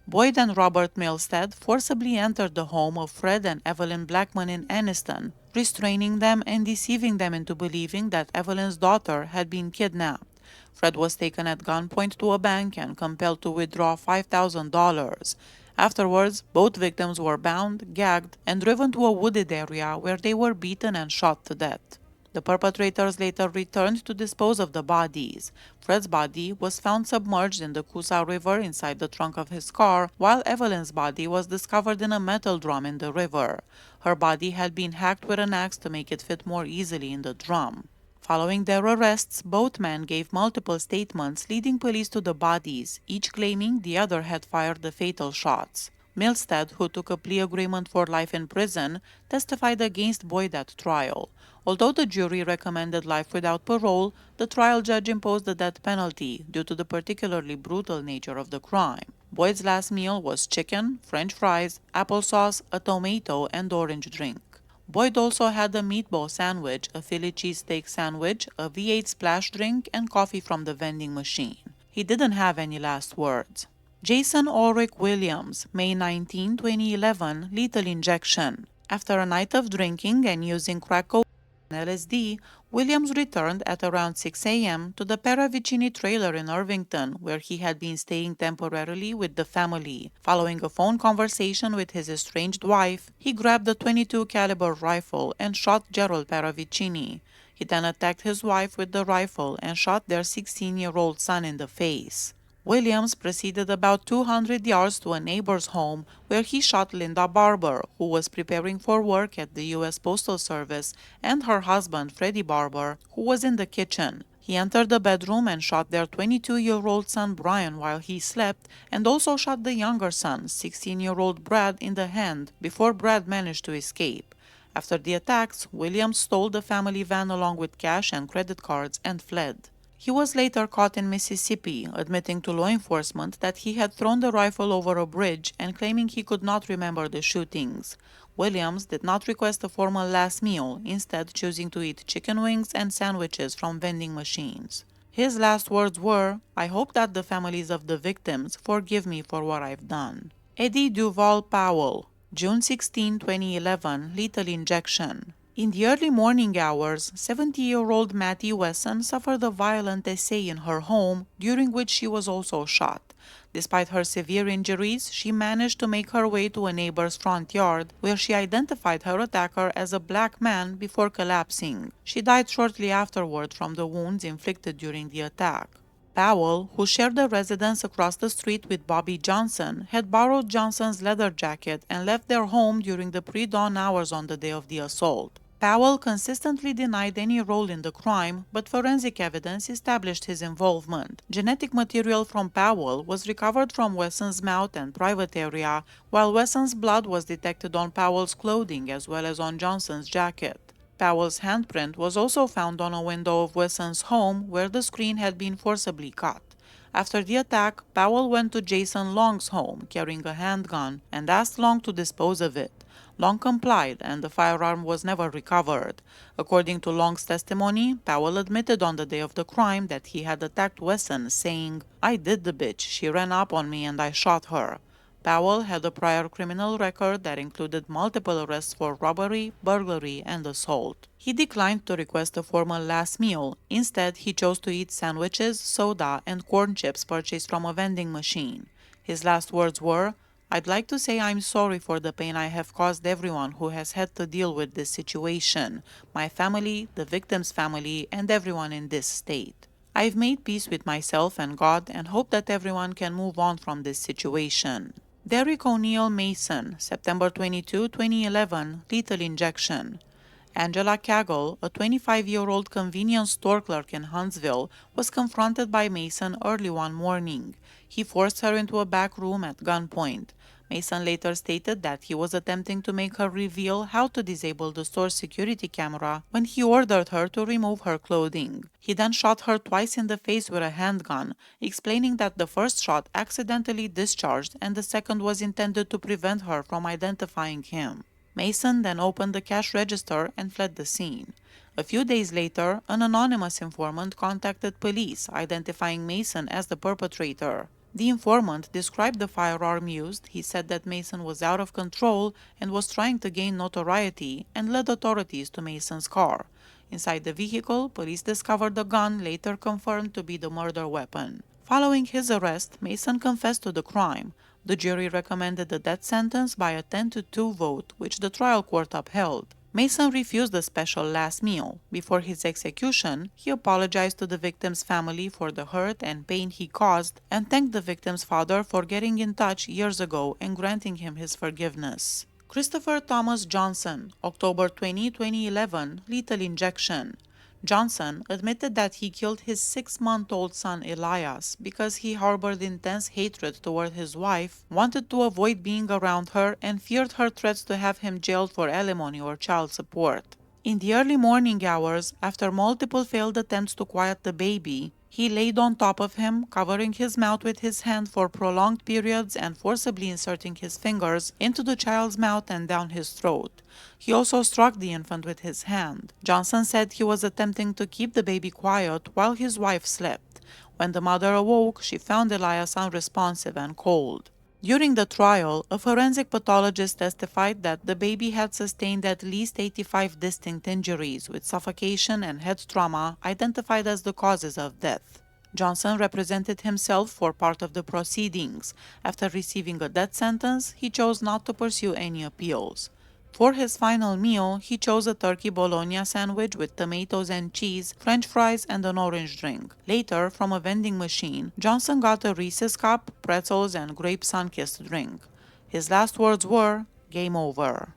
Boyd and Robert Milstead forcibly entered the home of Fred and Evelyn Blackman in Anniston, restraining them and deceiving them into believing that Evelyn's daughter had been kidnapped. Fred was taken at gunpoint to a bank and compelled to withdraw $5,000. Afterwards, both victims were bound, gagged, and driven to a wooded area where they were beaten and shot to death. The perpetrators later returned to dispose of the bodies. Fred's body was found submerged in the Coosa River inside the trunk of his car, while Evelyn's body was discovered in a metal drum in the river. Her body had been hacked with an axe to make it fit more easily in the drum. Following their arrests, both men gave multiple statements leading police to the bodies, each claiming the other had fired the fatal shots. Milstead, who took a plea agreement for life in prison, testified against Boyd at trial. Although the jury recommended life without parole, the trial judge imposed the death penalty due to the particularly brutal nature of the crime. Boyd's last meal was chicken, French fries, applesauce, a tomato, and orange drink. Boyd also had a meatball sandwich, a Philly cheesesteak sandwich, a V8 splash drink, and coffee from the vending machine. He didn't have any last words. Jason Ulrich Williams, May 19, 2011, lethal injection. After a night of drinking and using crack cocaine and LSD, Williams returned at around 6 a.m. to the Paravicini trailer in Irvington, where he had been staying temporarily with the family. Following a phone conversation with his estranged wife, he grabbed a .22 caliber rifle and shot Gerald Paravicini. He then attacked his wife with the rifle and shot their 16-year-old son in the face. Williams proceeded about 200 yards to a neighbor's home where he shot Linda Barber, who was preparing for work at the U.S. Postal Service, and her husband, Freddie Barber, who was in the kitchen. He entered the bedroom and shot their 22-year-old son Brian while he slept, and also shot the younger son, 16-year-old Brad, in the hand before Brad managed to escape. After the attacks, Williams stole the family van along with cash and credit cards and fled. He was later caught in Mississippi, admitting to law enforcement that he had thrown the rifle over a bridge and claiming he could not remember the shootings. Williams did not request a formal last meal, instead choosing to eat chicken wings and sandwiches from vending machines. His last words were, "I hope that the families of the victims forgive me for what I've done." Eddie Duval Powell, June 16, 2011, lethal injection. In the early morning hours, 70-year-old Mattie Wesson suffered a violent essay in her home, during which she was also shot. Despite her severe injuries, she managed to make her way to a neighbor's front yard, where she identified her attacker as a black man before collapsing. She died shortly afterward from the wounds inflicted during the attack. Powell, who shared a residence across the street with Bobby Johnson, had borrowed Johnson's leather jacket and left their home during the pre-dawn hours on the day of the assault. Powell consistently denied any role in the crime, but forensic evidence established his involvement. Genetic material from Powell was recovered from Wesson's mouth and private area, while Wesson's blood was detected on Powell's clothing as well as on Johnson's jacket. Powell's handprint was also found on a window of Wesson's home where the screen had been forcibly cut. After the attack, Powell went to Jason Long's home carrying a handgun and asked Long to dispose of it. Long complied, and the firearm was never recovered. According to Long's testimony, Powell admitted on the day of the crime that he had attacked Wesson, saying, "I did the bitch. She ran up on me and I shot her." Powell had a prior criminal record that included multiple arrests for robbery, burglary, and assault. He declined to request a formal last meal. Instead, he chose to eat sandwiches, soda, and corn chips purchased from a vending machine. His last words were, "I'd like to say I'm sorry for the pain I have caused everyone who has had to deal with this situation, my family, the victim's family, and everyone in this state. I've made peace with myself and God and hope that everyone can move on from this situation." Derek O'Neill Mason, September 22, 2011, lethal injection. Angela Cagle, a 25-year-old convenience store clerk in Huntsville, was confronted by Mason early one morning. He forced her into a back room at gunpoint. Mason later stated that he was attempting to make her reveal how to disable the store's security camera when he ordered her to remove her clothing. He then shot her twice in the face with a handgun, explaining that the first shot accidentally discharged and the second was intended to prevent her from identifying him. Mason then opened the cash register and fled the scene. A few days later, an anonymous informant contacted police, identifying Mason as the perpetrator. The informant described the firearm used. He said that Mason was out of control and was trying to gain notoriety, and led authorities to Mason's car. Inside the vehicle, police discovered a gun later confirmed to be the murder weapon. Following his arrest, Mason confessed to the crime. The jury recommended a death sentence by a 10-2 vote, which the trial court upheld. Mason refused a special last meal. Before his execution, he apologized to the victim's family for the hurt and pain he caused and thanked the victim's father for getting in touch years ago and granting him his forgiveness. Christopher Thomas Johnson, October 20, 2011, lethal injection. Johnson admitted that he killed his 6-month-old son Elias because he harbored intense hatred toward his wife, wanted to avoid being around her, and feared her threats to have him jailed for alimony or child support. In the early morning hours, after multiple failed attempts to quiet the baby, he laid on top of him, covering his mouth with his hand for prolonged periods and forcibly inserting his fingers into the child's mouth and down his throat. He also struck the infant with his hand. Johnson said he was attempting to keep the baby quiet while his wife slept. When the mother awoke, she found Elias unresponsive and cold. During the trial, a forensic pathologist testified that the baby had sustained at least 85 distinct injuries, with suffocation and head trauma identified as the causes of death. Johnson represented himself for part of the proceedings. After receiving a death sentence, he chose not to pursue any appeals. For his final meal, he chose a turkey bologna sandwich with tomatoes and cheese, French fries, and an orange drink. Later, from a vending machine, Johnson got a Reese's cup, pretzels, and grape sun-kissed drink. His last words were, "Game over."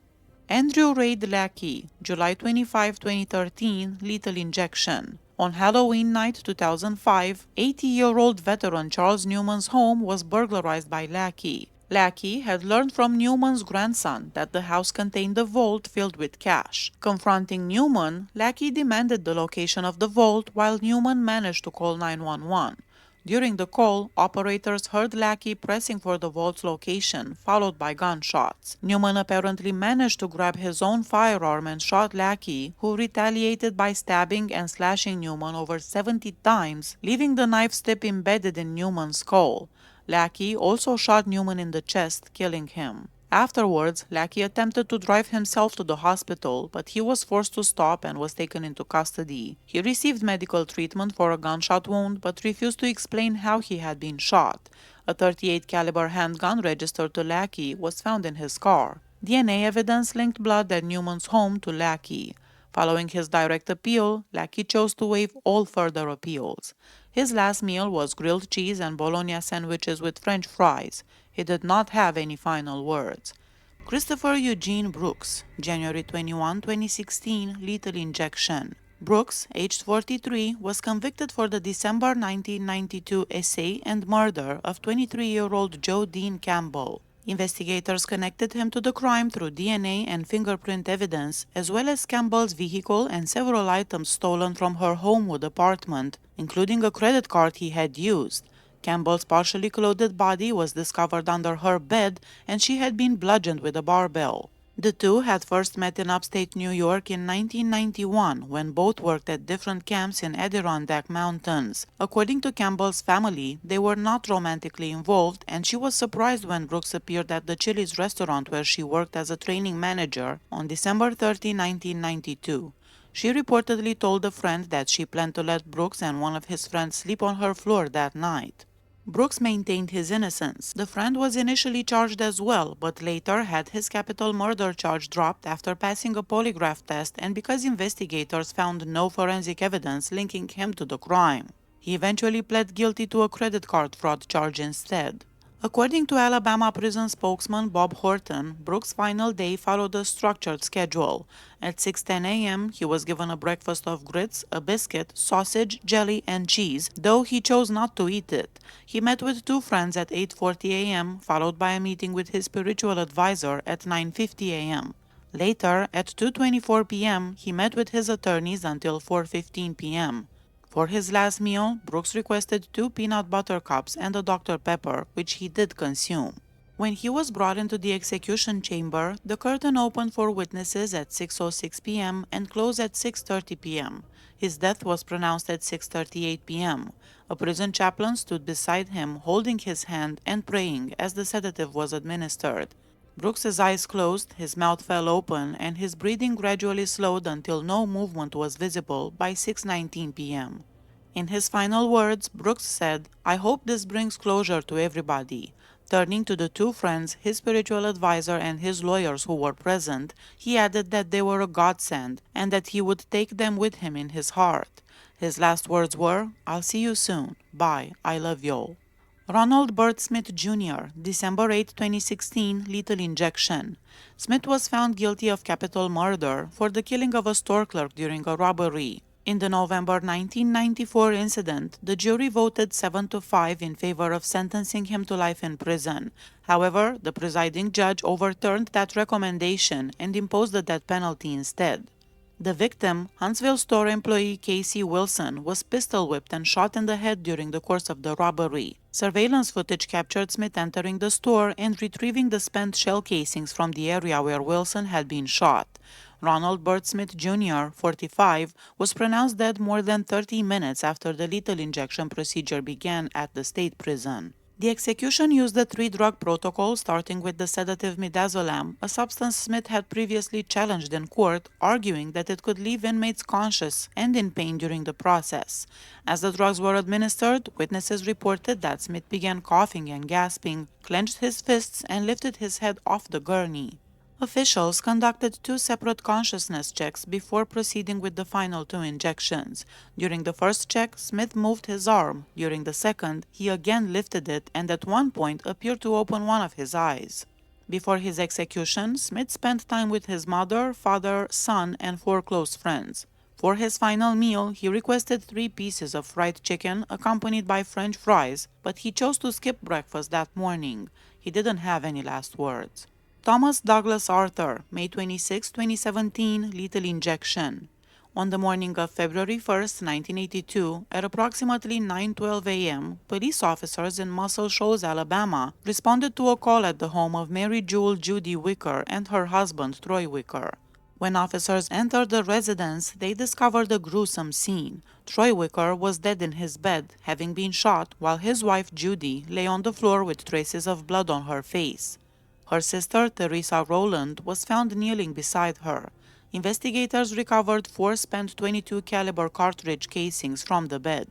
Andrew Reid Lackey, July 25, 2013, lethal injection. On Halloween night 2005, 80-year-old veteran Charles Newman's home was burglarized by Lackey. Lackey had learned from Newman's grandson that the house contained a vault filled with cash. Confronting Newman, Lackey demanded the location of the vault while Newman managed to call 911. During the call, operators heard Lackey pressing for the vault's location, followed by gunshots. Newman apparently managed to grab his own firearm and shot Lackey, who retaliated by stabbing and slashing Newman over 70 times, leaving the knife tip embedded in Newman's skull. Lackey also shot Newman in the chest, killing him. Afterwards, Lackey attempted to drive himself to the hospital, but he was forced to stop and was taken into custody. He received medical treatment for a gunshot wound, but refused to explain how he had been shot. A .38 caliber handgun registered to Lackey was found in his car. DNA evidence linked blood at Newman's home to Lackey. Following his direct appeal, Lackey chose to waive all further appeals. His last meal was grilled cheese and bologna sandwiches with French fries. He did not have any final words. Christopher Eugene Brooks, January 21, 2016, lethal injection. Brooks, aged 43, was convicted for the December 1992 essay and murder of 23-year-old Joe Dean Campbell. Investigators connected him to the crime through DNA and fingerprint evidence, as well as Campbell's vehicle and several items stolen from her Homewood apartment, including a credit card he had used. Campbell's partially clothed body was discovered under her bed, and she had been bludgeoned with a barbell. The two had first met in upstate New York in 1991 when both worked at different camps in Adirondack Mountains. According to Campbell's family, they were not romantically involved, and she was surprised when Brooks appeared at the Chili's restaurant where she worked as a training manager on December 30, 1992. She reportedly told a friend that she planned to let Brooks and one of his friends sleep on her floor that night. Brooks maintained his innocence. The friend was initially charged as well, but later had his capital murder charge dropped after passing a polygraph test and because investigators found no forensic evidence linking him to the crime. He eventually pled guilty to a credit card fraud charge instead. According to Alabama prison spokesman Bob Horton, Brooks' final day followed a structured schedule. At 6:10 a.m., he was given a breakfast of grits, a biscuit, sausage, jelly, and cheese, though he chose not to eat it. He met with two friends at 8:40 a.m., followed by a meeting with his spiritual advisor at 9:50 a.m. Later, at 2:24 p.m., he met with his attorneys until 4:15 p.m. For his last meal, Brooks requested 2 peanut butter cups and a Dr. Pepper, which he did consume. When he was brought into the execution chamber, the curtain opened for witnesses at 6:06 p.m. and closed at 6:30 p.m. His death was pronounced at 6:38 p.m. A prison chaplain stood beside him, holding his hand and praying as the sedative was administered. Brooks's eyes closed, his mouth fell open, and his breathing gradually slowed until no movement was visible by 6:19 p.m. In his final words, Brooks said, "I hope this brings closure to everybody." Turning to the two friends, his spiritual advisor and his lawyers who were present, he added that they were a godsend and that he would take them with him in his heart. His last words were, "I'll see you soon. Bye. I love y'all." Ronald Burt Smith Jr., December 8, 2016, lethal injection. Smith was found guilty of capital murder for the killing of a store clerk during a robbery. In the November 1994 incident, the jury voted 7-5 in favor of sentencing him to life in prison. However, the presiding judge overturned that recommendation and imposed the death penalty instead. The victim, Huntsville store employee Casey Wilson, was pistol whipped and shot in the head during the course of the robbery. Surveillance footage captured Smith entering the store and retrieving the spent shell casings from the area where Wilson had been shot. Ronald Burt Smith Jr., 45, was pronounced dead more than 30 minutes after the lethal injection procedure began at the state prison. The execution used the three-drug protocol, starting with the sedative midazolam, a substance Smith had previously challenged in court, arguing that it could leave inmates conscious and in pain during the process. As the drugs were administered, witnesses reported that Smith began coughing and gasping, clenched his fists, and lifted his head off the gurney. Officials conducted two separate consciousness checks before proceeding with the final two injections. During the first check, Smith moved his arm. During the second, he again lifted it and at one point appeared to open one of his eyes. Before his execution, Smith spent time with his mother, father, son, and 4 close friends. For his final meal, he requested 3 pieces of fried chicken accompanied by French fries, but he chose to skip breakfast that morning. He didn't have any last words. Thomas Douglas Arthur, May 26, 2017, lethal injection. On the morning of February 1, 1982, at approximately 9:12 a.m., police officers in Muscle Shoals, Alabama, responded to a call at the home of Mary Jewel Judy Wicker and her husband, Troy Wicker. When officers entered the residence, they discovered a gruesome scene. Troy Wicker was dead in his bed, having been shot, while his wife, Judy, lay on the floor with traces of blood on her face. Her sister, Teresa Rowland, was found kneeling beside her. Investigators recovered 4 spent .22 caliber cartridge casings from the bed.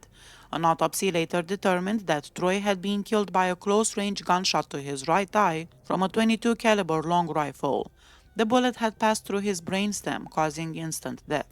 An autopsy later determined that Troy had been killed by a close-range gunshot to his right eye from a .22 caliber long rifle. The bullet had passed through his brainstem, causing instant death.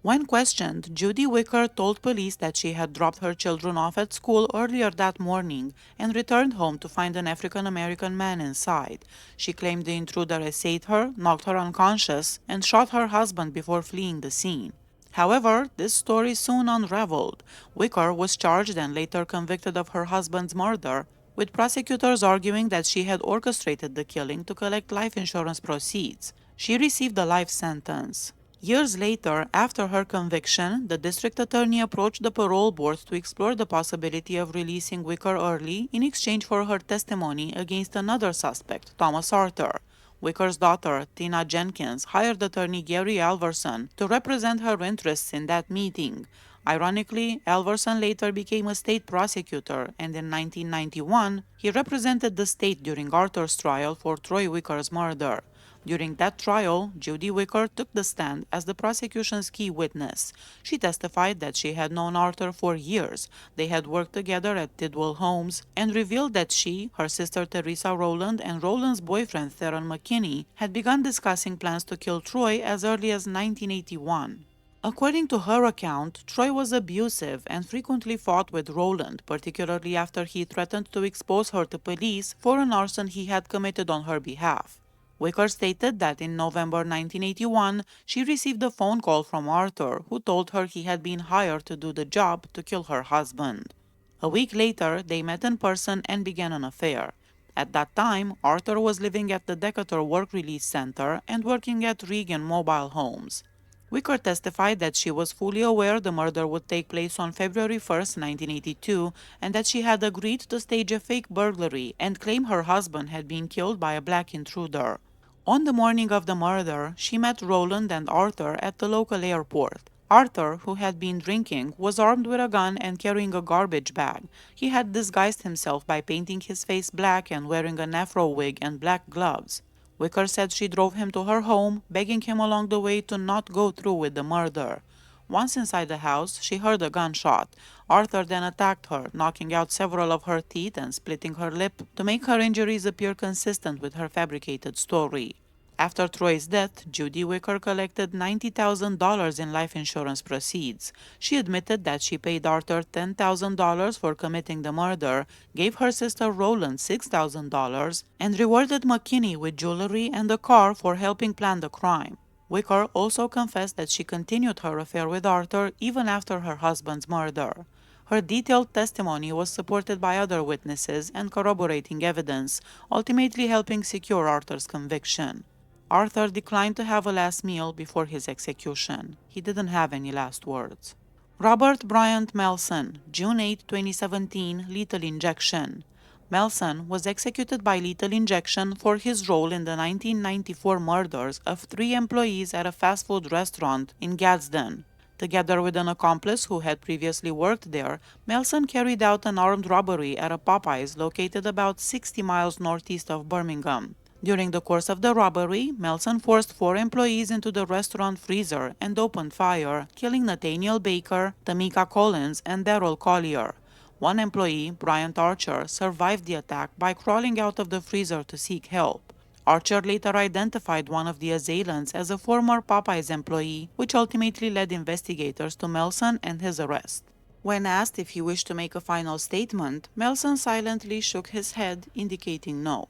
When questioned, Judy Wicker told police that she had dropped her children off at school earlier that morning and returned home to find an African-American man inside. She claimed the intruder essayed her, knocked her unconscious, and shot her husband before fleeing the scene. However, this story soon unraveled. Wicker was charged and later convicted of her husband's murder, with prosecutors arguing that she had orchestrated the killing to collect life insurance proceeds. She received a life sentence. Years later, after her conviction, the district attorney approached the parole board to explore the possibility of releasing Wicker early in exchange for her testimony against another suspect, Thomas Arthur. Wicker's daughter, Tina Jenkins, hired attorney Gary Alverson to represent her interests in that meeting. Ironically, Alverson later became a state prosecutor, and in 1991, he represented the state during Arthur's trial for Troy Wicker's murder. During that trial, Judy Wicker took the stand as the prosecution's key witness. She testified that she had known Arthur for years. They had worked together at Tidwell Homes, and revealed that she, her sister Teresa Rowland, and Rowland's boyfriend Theron McKinney had begun discussing plans to kill Troy as early as 1981. According to her account, Troy was abusive and frequently fought with Rowland, particularly after he threatened to expose her to police for an arson he had committed on her behalf. Wicker stated that in November 1981, she received a phone call from Arthur, who told her he had been hired to do the job to kill her husband. A week later, they met in person and began an affair. At that time, Arthur was living at the Decatur Work Release Center and working at Regan Mobile Homes. Wicker testified that she was fully aware the murder would take place on February 1, 1982, and that she had agreed to stage a fake burglary and claim her husband had been killed by a black intruder. On the morning of the murder, she met Roland and Arthur at the local airport. Arthur, who had been drinking, was armed with a gun and carrying a garbage bag. He had disguised himself by painting his face black and wearing an afro wig and black gloves. Wicker said she drove him to her home, begging him along the way to not go through with the murder. Once inside the house, she heard a gunshot. Arthur then attacked her, knocking out several of her teeth and splitting her lip to make her injuries appear consistent with her fabricated story. After Troy's death, Judy Wicker collected $90,000 in life insurance proceeds. She admitted that she paid Arthur $10,000 for committing the murder, gave her sister Rowland $6,000, and rewarded McKinney with jewelry and a car for helping plan the crime. Wicker also confessed that she continued her affair with Arthur even after her husband's murder. Her detailed testimony was supported by other witnesses and corroborating evidence, ultimately helping secure Arthur's conviction. Arthur declined to have a last meal before his execution. He didn't have any last words. Robert Bryant Melson, June 8, 2017, lethal injection. Melson was executed by lethal injection for his role in the 1994 murders of 3 employees at a fast food restaurant in Gadsden. Together with an accomplice who had previously worked there, Melson carried out an armed robbery at a Popeyes located about 60 miles northeast of Birmingham. During the course of the robbery, Melson forced 4 employees into the restaurant freezer and opened fire, killing Nathaniel Baker, Tamika Collins, and Darrell Collier. One employee, Bryant Archer, survived the attack by crawling out of the freezer to seek help. Archer later identified one of the assailants as a former Popeyes employee, which ultimately led investigators to Melson and his arrest. When asked if he wished to make a final statement, Melson silently shook his head, indicating no.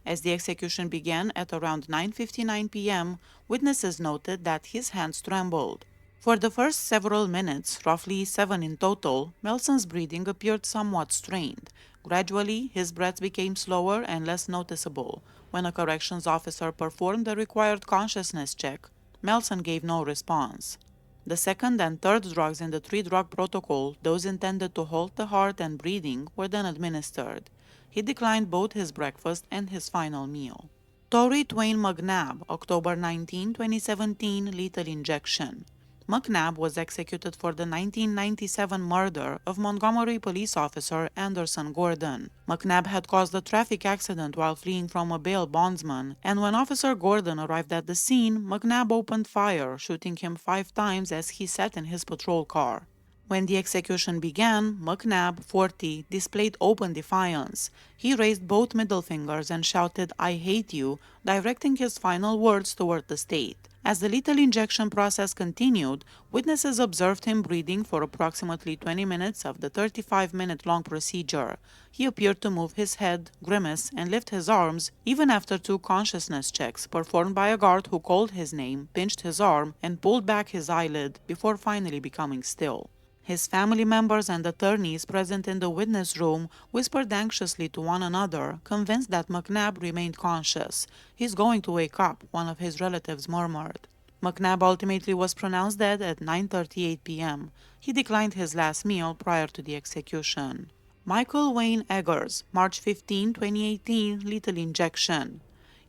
As the execution began at around 9:59 p.m., witnesses noted that his hands trembled. For the first several minutes, roughly 7 in total, Melson's breathing appeared somewhat strained. Gradually, his breath became slower and less noticeable. When a corrections officer performed the required consciousness check, Melson gave no response. The second and third drugs in the 3-drug protocol, those intended to halt the heart and breathing, were then administered. He declined both his breakfast and his final meal. Torrey Twain McNabb, October 19, 2017, lethal injection. McNabb was executed for the 1997 murder of Montgomery police officer Anderson Gordon. McNabb had caused a traffic accident while fleeing from a bail bondsman, and when Officer Gordon arrived at the scene, McNabb opened fire, shooting him 5 times as he sat in his patrol car. When the execution began, McNabb, 40, displayed open defiance. He raised both middle fingers and shouted, "I hate you," directing his final words toward the state. As the lethal injection process continued, witnesses observed him breathing for approximately 20 minutes of the 35-minute-long procedure. He appeared to move his head, grimace, and lift his arms, even after 2 consciousness checks performed by a guard who called his name, pinched his arm, and pulled back his eyelid before finally becoming still. His family members and attorneys present in the witness room whispered anxiously to one another, convinced that McNabb remained conscious. "He's going to wake up," one of his relatives murmured. McNabb ultimately was pronounced dead at 9:38 p.m. He declined his last meal prior to the execution. Michael Wayne Eggers, March 15, 2018, lethal injection.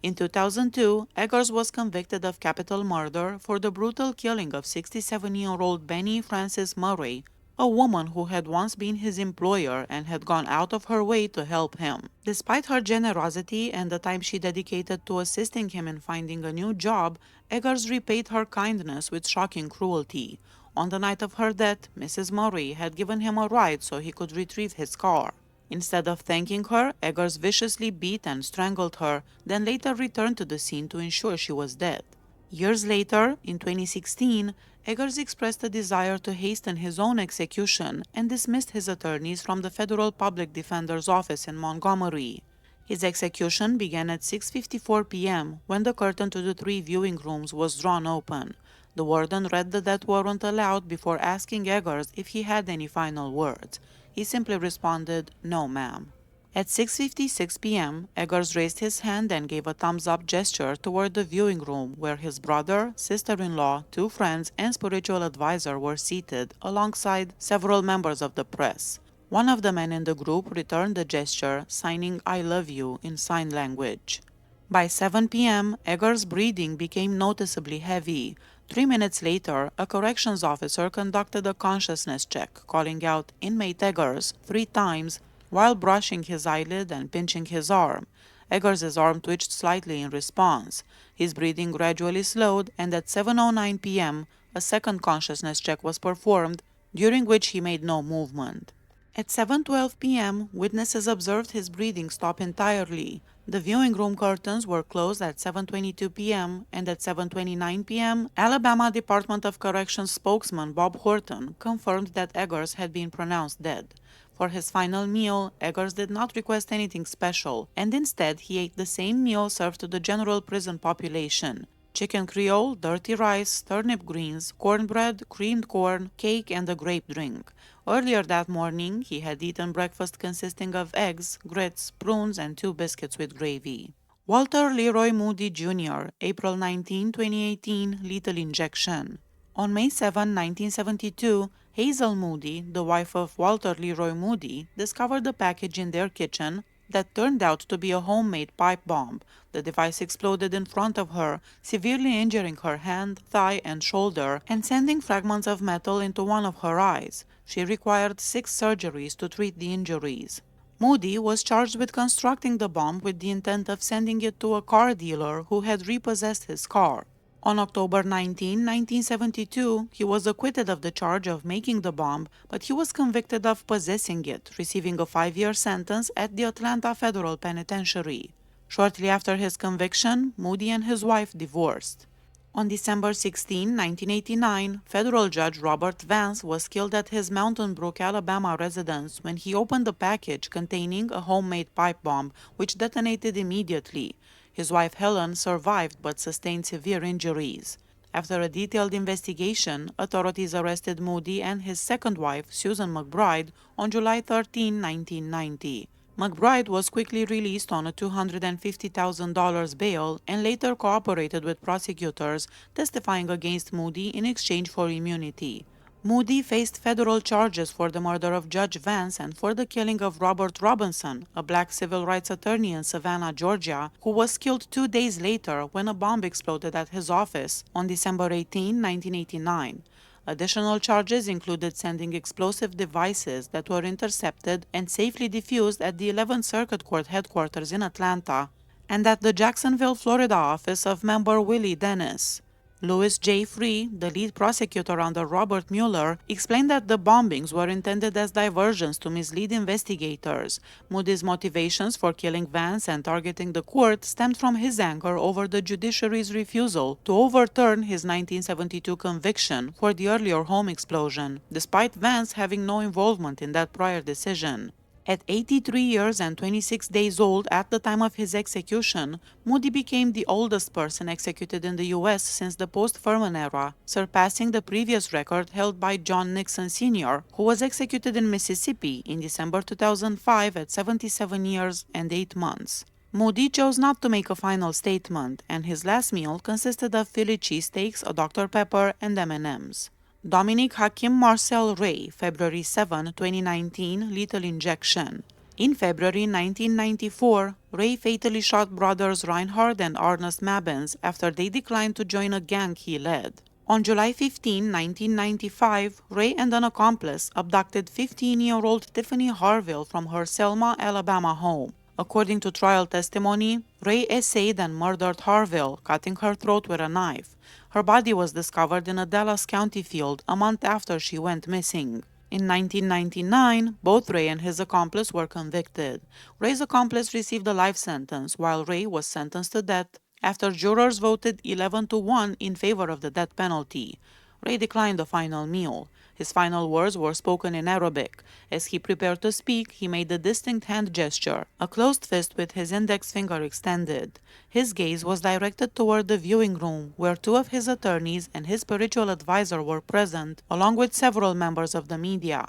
In 2002, Eggers was convicted of capital murder for the brutal killing of 67-year-old Benny Francis Murray, a woman who had once been his employer and had gone out of her way to help him. Despite her generosity and the time she dedicated to assisting him in finding a new job, Eggers repaid her kindness with shocking cruelty. On the night of her death, Mrs. Murray had given him a ride so he could retrieve his car. Instead of thanking her, Eggers viciously beat and strangled her, then later returned to the scene to ensure she was dead. Years later, in 2016, Eggers expressed a desire to hasten his own execution and dismissed his attorneys from the Federal Public Defender's Office in Montgomery. His execution began at 6:54 p.m. when the curtain to the 3 viewing rooms was drawn open. The warden read the death warrant aloud before asking Eggers if he had any final words. He simply responded, "No, ma'am." At 6:56 p.m., Eggers raised his hand and gave a thumbs-up gesture toward the viewing room where his brother, sister-in-law, 2 friends, and spiritual advisor were seated alongside several members of the press. One of the men in the group returned the gesture, signing "I love you" in sign language. By 7 p.m., Eggers' breathing became noticeably heavy. 3 minutes later, a corrections officer conducted a consciousness check, calling out "Inmate Eggers" 3 times while brushing his eyelid and pinching his arm. Eggers' arm twitched slightly in response. His breathing gradually slowed, and at 7:09 p.m., a second consciousness check was performed, during which he made no movement. At 7:12 p.m., witnesses observed his breathing stop entirely. The viewing room curtains were closed at 7:22 p.m., and at 7:29 p.m., Alabama Department of Corrections spokesman Bob Horton confirmed that Eggers had been pronounced dead. For his final meal, Eggers did not request anything special, and instead he ate the same meal served to the general prison population: chicken Creole, dirty rice, turnip greens, cornbread, creamed corn, cake, and a grape drink. Earlier that morning, he had eaten breakfast consisting of eggs, grits, prunes, and 2 biscuits with gravy. Walter Leroy Moody Jr., April 19, 2018, lethal injection. On May 7, 1972, Hazel Moody, the wife of Walter Leroy Moody, discovered a package in their kitchen that turned out to be a homemade pipe bomb. The device exploded in front of her, severely injuring her hand, thigh, and shoulder, and sending fragments of metal into one of her eyes. She required 6 surgeries to treat the injuries. Moody was charged with constructing the bomb with the intent of sending it to a car dealer who had repossessed his car. On October 19, 1972, he was acquitted of the charge of making the bomb, but he was convicted of possessing it, receiving a 5-year sentence at the Atlanta Federal Penitentiary. Shortly after his conviction, Moody and his wife divorced. On December 16, 1989, federal judge Robert Vance was killed at his Mountain Brook, Alabama residence when he opened a package containing a homemade pipe bomb, which detonated immediately. His wife Helen survived but sustained severe injuries. After a detailed investigation, authorities arrested Moody and his second wife, Susan McBride, on July 13, 1990. McBride was quickly released on a $250,000 bail and later cooperated with prosecutors, testifying against Moody in exchange for immunity. Moody faced federal charges for the murder of Judge Vance and for the killing of Robert Robinson, a black civil rights attorney in Savannah, Georgia, who was killed 2 days later when a bomb exploded at his office on December 18, 1989. Additional charges included sending explosive devices that were intercepted and safely defused at the 11th Circuit Court headquarters in Atlanta and at the Jacksonville, Florida office of member Willie Dennis. Louis J. Free, the lead prosecutor under Robert Mueller, explained that the bombings were intended as diversions to mislead investigators. Moody's motivations for killing Vance and targeting the court stemmed from his anger over the judiciary's refusal to overturn his 1972 conviction for the earlier home explosion, despite Vance having no involvement in that prior decision. At 83 years and 26 days old at the time of his execution, Moody became the oldest person executed in the U.S. since the post-Furman era, surpassing the previous record held by John Nixon Sr., who was executed in Mississippi in December 2005 at 77 years and 8 months. Moody chose not to make a final statement, and his last meal consisted of Philly cheesesteaks, a Dr. Pepper, and M&Ms. Dominic Hakim Marcel Ray, February 7, 2019, lethal injection. In February 1994, Ray fatally shot brothers Reinhard and Ernest Mabbens after they declined to join a gang he led. On July 15, 1995, Ray and an accomplice abducted 15-year-old Tiffany Harville from her Selma, Alabama home. According to trial testimony, Ray essayed and murdered Harville, cutting her throat with a knife. Her body was discovered in a Dallas County field a month after she went missing. In 1999, both Ray and his accomplice were convicted. Ray's accomplice received a life sentence, while Ray was sentenced to death After jurors voted 11-1 in favor of the death penalty, Ray declined the final meal. His final words were spoken in Arabic. As he prepared to speak, he made a distinct hand gesture, a closed fist with his index finger extended. His gaze was directed toward the viewing room, where two of his attorneys and his spiritual advisor were present, along with several members of the media.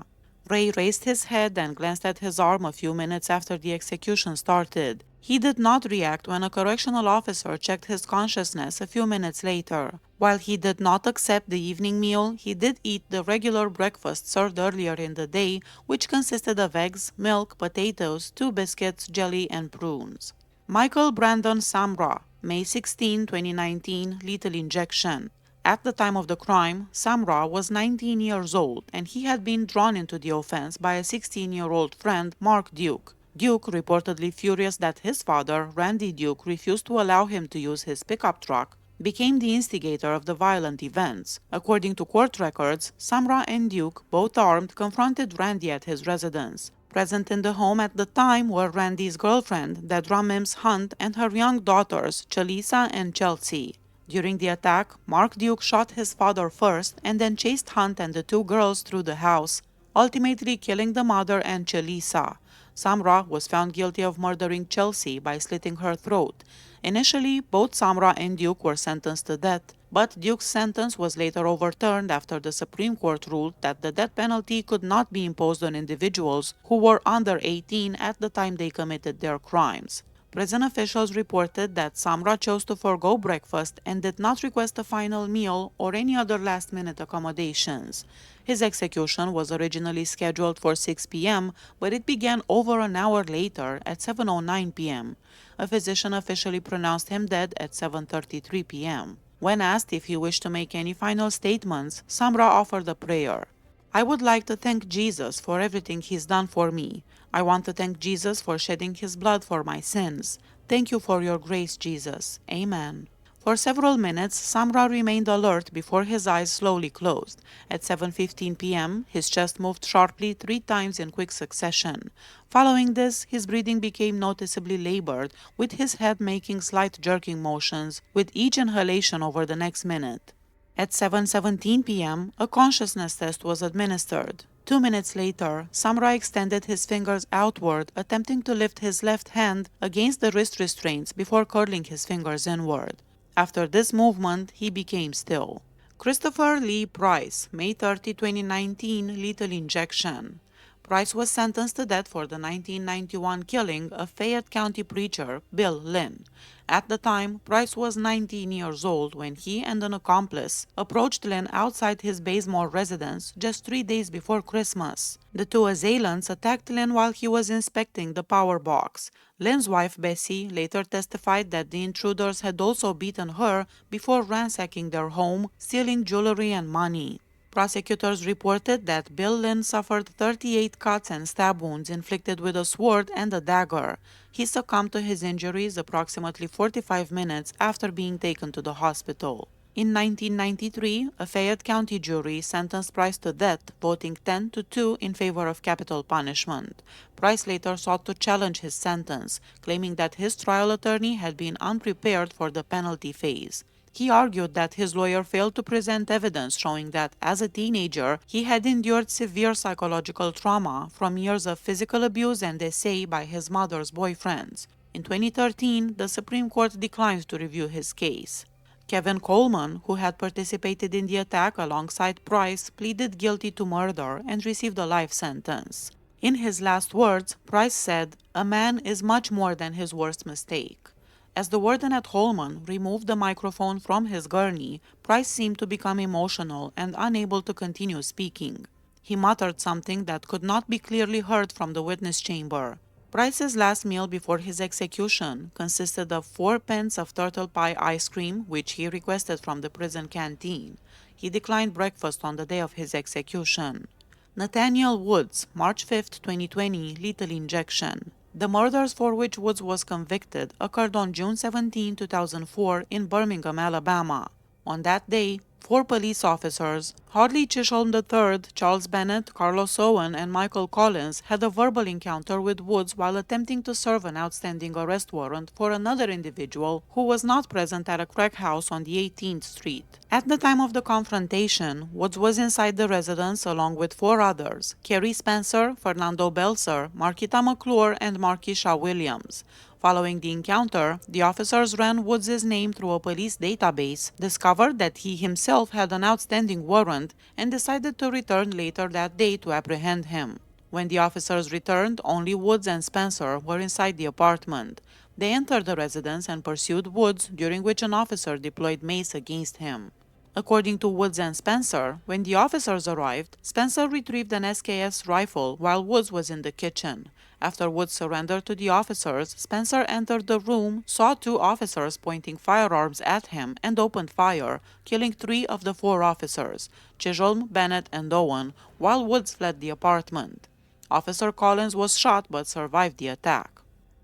Ray raised his head and glanced at his arm a few minutes after the execution started. He did not react when a correctional officer checked his consciousness a few minutes later. While he did not accept the evening meal, he did eat the regular breakfast served earlier in the day, which consisted of eggs, milk, potatoes, 2 biscuits, jelly, and prunes. Michael Brandon Samra, May 16, 2019, lethal injection. At the time of the crime, Samra was 19 years old, and he had been drawn into the offense by a 16-year-old friend, Mark Duke. Duke, reportedly furious that his father, Randy Duke, refused to allow him to use his pickup truck, became the instigator of the violent events. According to court records, Samra and Duke, both armed, confronted Randy at his residence. Present in the home at the time were Randy's girlfriend, Dedra Mims Hunt, and her young daughters, Chalisa and Chelsea. During the attack, Mark Duke shot his father first and then chased Hunt and the two girls through the house, ultimately killing the mother and Chalisa. Samra was found guilty of murdering Chelsea by slitting her throat. Initially, both Samra and Duke were sentenced to death, but Duke's sentence was later overturned after the Supreme Court ruled that the death penalty could not be imposed on individuals who were under 18 at the time they committed their crimes. Prison officials reported that Samra chose to forgo breakfast and did not request a final meal or any other last-minute accommodations. His execution was originally scheduled for 6 p.m., but it began over an hour later at 7:09 p.m. A physician officially pronounced him dead at 7:33 p.m. When asked if he wished to make any final statements, Samra offered a prayer. I would like to thank Jesus for everything he's done for me. I want to thank Jesus for shedding his blood for my sins. Thank you for your grace, Jesus. Amen. For several minutes, Samra remained alert before his eyes slowly closed. At 7:15 p.m., his chest moved sharply 3 times in quick succession. Following this, his breathing became noticeably labored, with his head making slight jerking motions with each inhalation over the next minute. At 7:17 p.m., a consciousness test was administered. 2 minutes later, Samra extended his fingers outward, attempting to lift his left hand against the wrist restraints before curling his fingers inward. After this movement, he became still. Christopher Lee Price, May 30, 2019, lethal injection. Price was sentenced to death for the 1991 killing of Fayette County preacher Bill Lynn. At the time, Price was 19 years old when he and an accomplice approached Lynn outside his Bazemore residence just 3 days before Christmas. The two assailants attacked Lynn while he was inspecting the power box. Lynn's wife, Bessie, later testified that the intruders had also beaten her before ransacking their home, stealing jewelry and money. Prosecutors reported that Bill Lynn suffered 38 cuts and stab wounds inflicted with a sword and a dagger. He succumbed to his injuries approximately 45 minutes after being taken to the hospital. In 1993, a Fayette County jury sentenced Price to death, voting 10-2 in favor of capital punishment. Price later sought to challenge his sentence, claiming that his trial attorney had been unprepared for the penalty phase. He argued that his lawyer failed to present evidence showing that, as a teenager, he had endured severe psychological trauma from years of physical abuse and essay by his mother's boyfriends. In 2013, the Supreme Court declined to review his case. Kevin Coleman, who had participated in the attack alongside Price, pleaded guilty to murder and received a life sentence. In his last words, Price said, "A man is much more than his worst mistake." As the warden at Holman removed the microphone from his gurney, Price seemed to become emotional and unable to continue speaking. He muttered something that could not be clearly heard from the witness chamber. Price's last meal before his execution consisted of 4 pence of turtle pie ice cream, which he requested from the prison canteen. He declined breakfast on the day of his execution. Nathaniel Woods, March 5, 2020, lethal injection. The murders for which Woods was convicted occurred on June 17, 2004 in Birmingham, Alabama. On that day, 4 police officers, Harley Chisholm III, Charles Bennett, Carlos Owen, and Michael Collins, had a verbal encounter with Woods while attempting to serve an outstanding arrest warrant for another individual who was not present at a crack house on the 18th Street. At the time of the confrontation, Woods was inside the residence along with 4 others: Kerry Spencer, Fernando Belser, Marquita McClure, and Marquisha Williams. Following the encounter, the officers ran Woods' name through a police database, discovered that he himself had an outstanding warrant, and decided to return later that day to apprehend him. When the officers returned, only Woods and Spencer were inside the apartment. They entered the residence and pursued Woods, during which an officer deployed mace against him. According to Woods and Spencer, when the officers arrived, Spencer retrieved an SKS rifle while Woods was in the kitchen. After Woods surrendered to the officers, Spencer entered the room, saw 2 officers pointing firearms at him, and opened fire, killing 3 of the 4 officers, Chisholm, Bennett, and Owen, while Woods fled the apartment. Officer Collins was shot but survived the attack.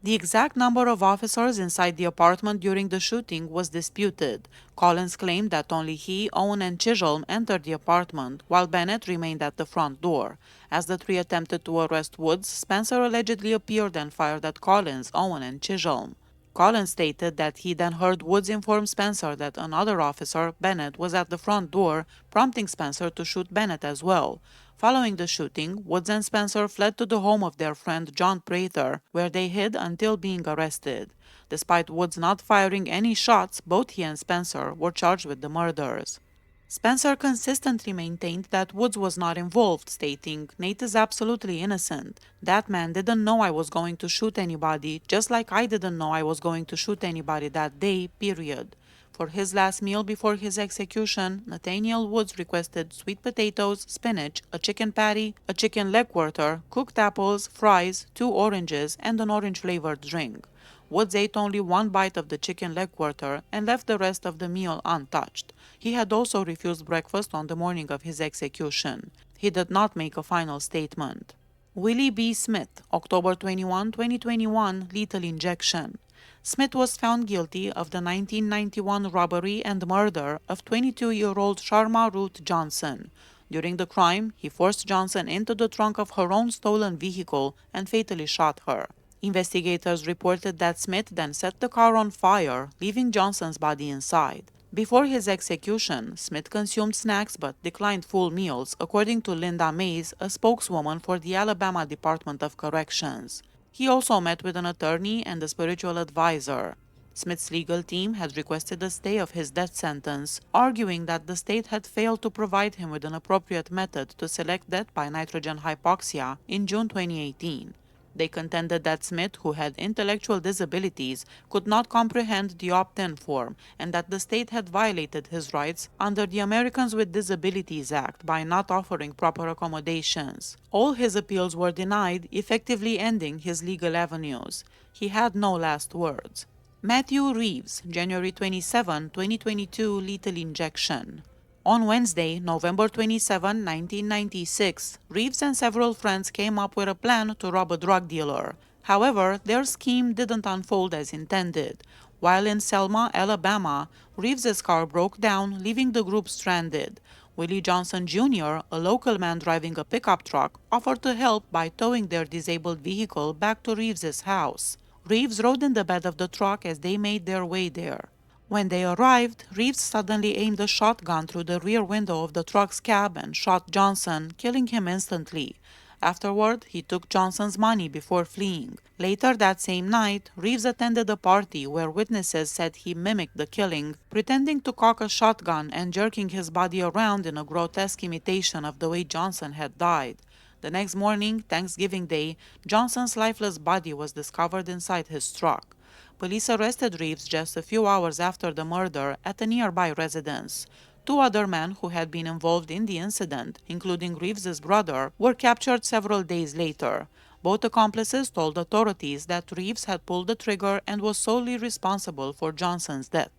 The exact number of officers inside the apartment during the shooting was disputed. Collins claimed that only he, Owen, and Chisholm entered the apartment, while Bennett remained at the front door. As the 3 attempted to arrest Woods, Spencer allegedly appeared and fired at Collins, Owen, and Chisholm. Collins stated that he then heard Woods inform Spencer that another officer, Bennett, was at the front door, prompting Spencer to shoot Bennett as well. Following the shooting, Woods and Spencer fled to the home of their friend John Prather, where they hid until being arrested. Despite Woods not firing any shots, both he and Spencer were charged with the murders. Spencer consistently maintained that Woods was not involved, stating, "Nate is absolutely innocent. That man didn't know I was going to shoot anybody, just like I didn't know I was going to shoot anybody that day, period." For his last meal before his execution, Nathaniel Woods requested sweet potatoes, spinach, a chicken patty, a chicken leg quarter, cooked apples, fries, 2 oranges, and an orange-flavored drink. Woods ate only 1 bite of the chicken leg quarter and left the rest of the meal untouched. He had also refused breakfast on the morning of his execution. He did not make a final statement. Willie B. Smith, October 21, 2021, lethal injection. Smith was found guilty of the 1991 robbery and murder of 22-year-old Sharma Ruth Johnson. During the crime, he forced Johnson into the trunk of her own stolen vehicle and fatally shot her. Investigators reported that Smith then set the car on fire, leaving Johnson's body inside. Before his execution, Smith consumed snacks but declined full meals, according to Linda Mays, a spokeswoman for the Alabama Department of Corrections. He also met with an attorney and a spiritual advisor. Smith's legal team had requested a stay of his death sentence, arguing that the state had failed to provide him with an appropriate method to select death by nitrogen hypoxia in June 2018. They contended that Smith, who had intellectual disabilities, could not comprehend the opt-in form, and that the state had violated his rights under the Americans with Disabilities Act by not offering proper accommodations. All his appeals were denied, effectively ending his legal avenues. He had no last words. Matthew Reeves, January 27, 2022, lethal injection. On Wednesday, November 27, 1996, Reeves and several friends came up with a plan to rob a drug dealer. However, their scheme didn't unfold as intended. While in Selma, Alabama, Reeves's car broke down, leaving the group stranded. Willie Johnson Jr., a local man driving a pickup truck, offered to help by towing their disabled vehicle back to Reeves's house. Reeves rode in the bed of the truck as they made their way there. When they arrived, Reeves suddenly aimed a shotgun through the rear window of the truck's cab and shot Johnson, killing him instantly. Afterward, he took Johnson's money before fleeing. Later that same night, Reeves attended a party where witnesses said he mimicked the killing, pretending to cock a shotgun and jerking his body around in a grotesque imitation of the way Johnson had died. The next morning, Thanksgiving Day, Johnson's lifeless body was discovered inside his truck. Police arrested Reeves just a few hours after the murder at a nearby residence. 2 other men who had been involved in the incident, including Reeves's brother, were captured several days later. Both accomplices told authorities that Reeves had pulled the trigger and was solely responsible for Johnson's death.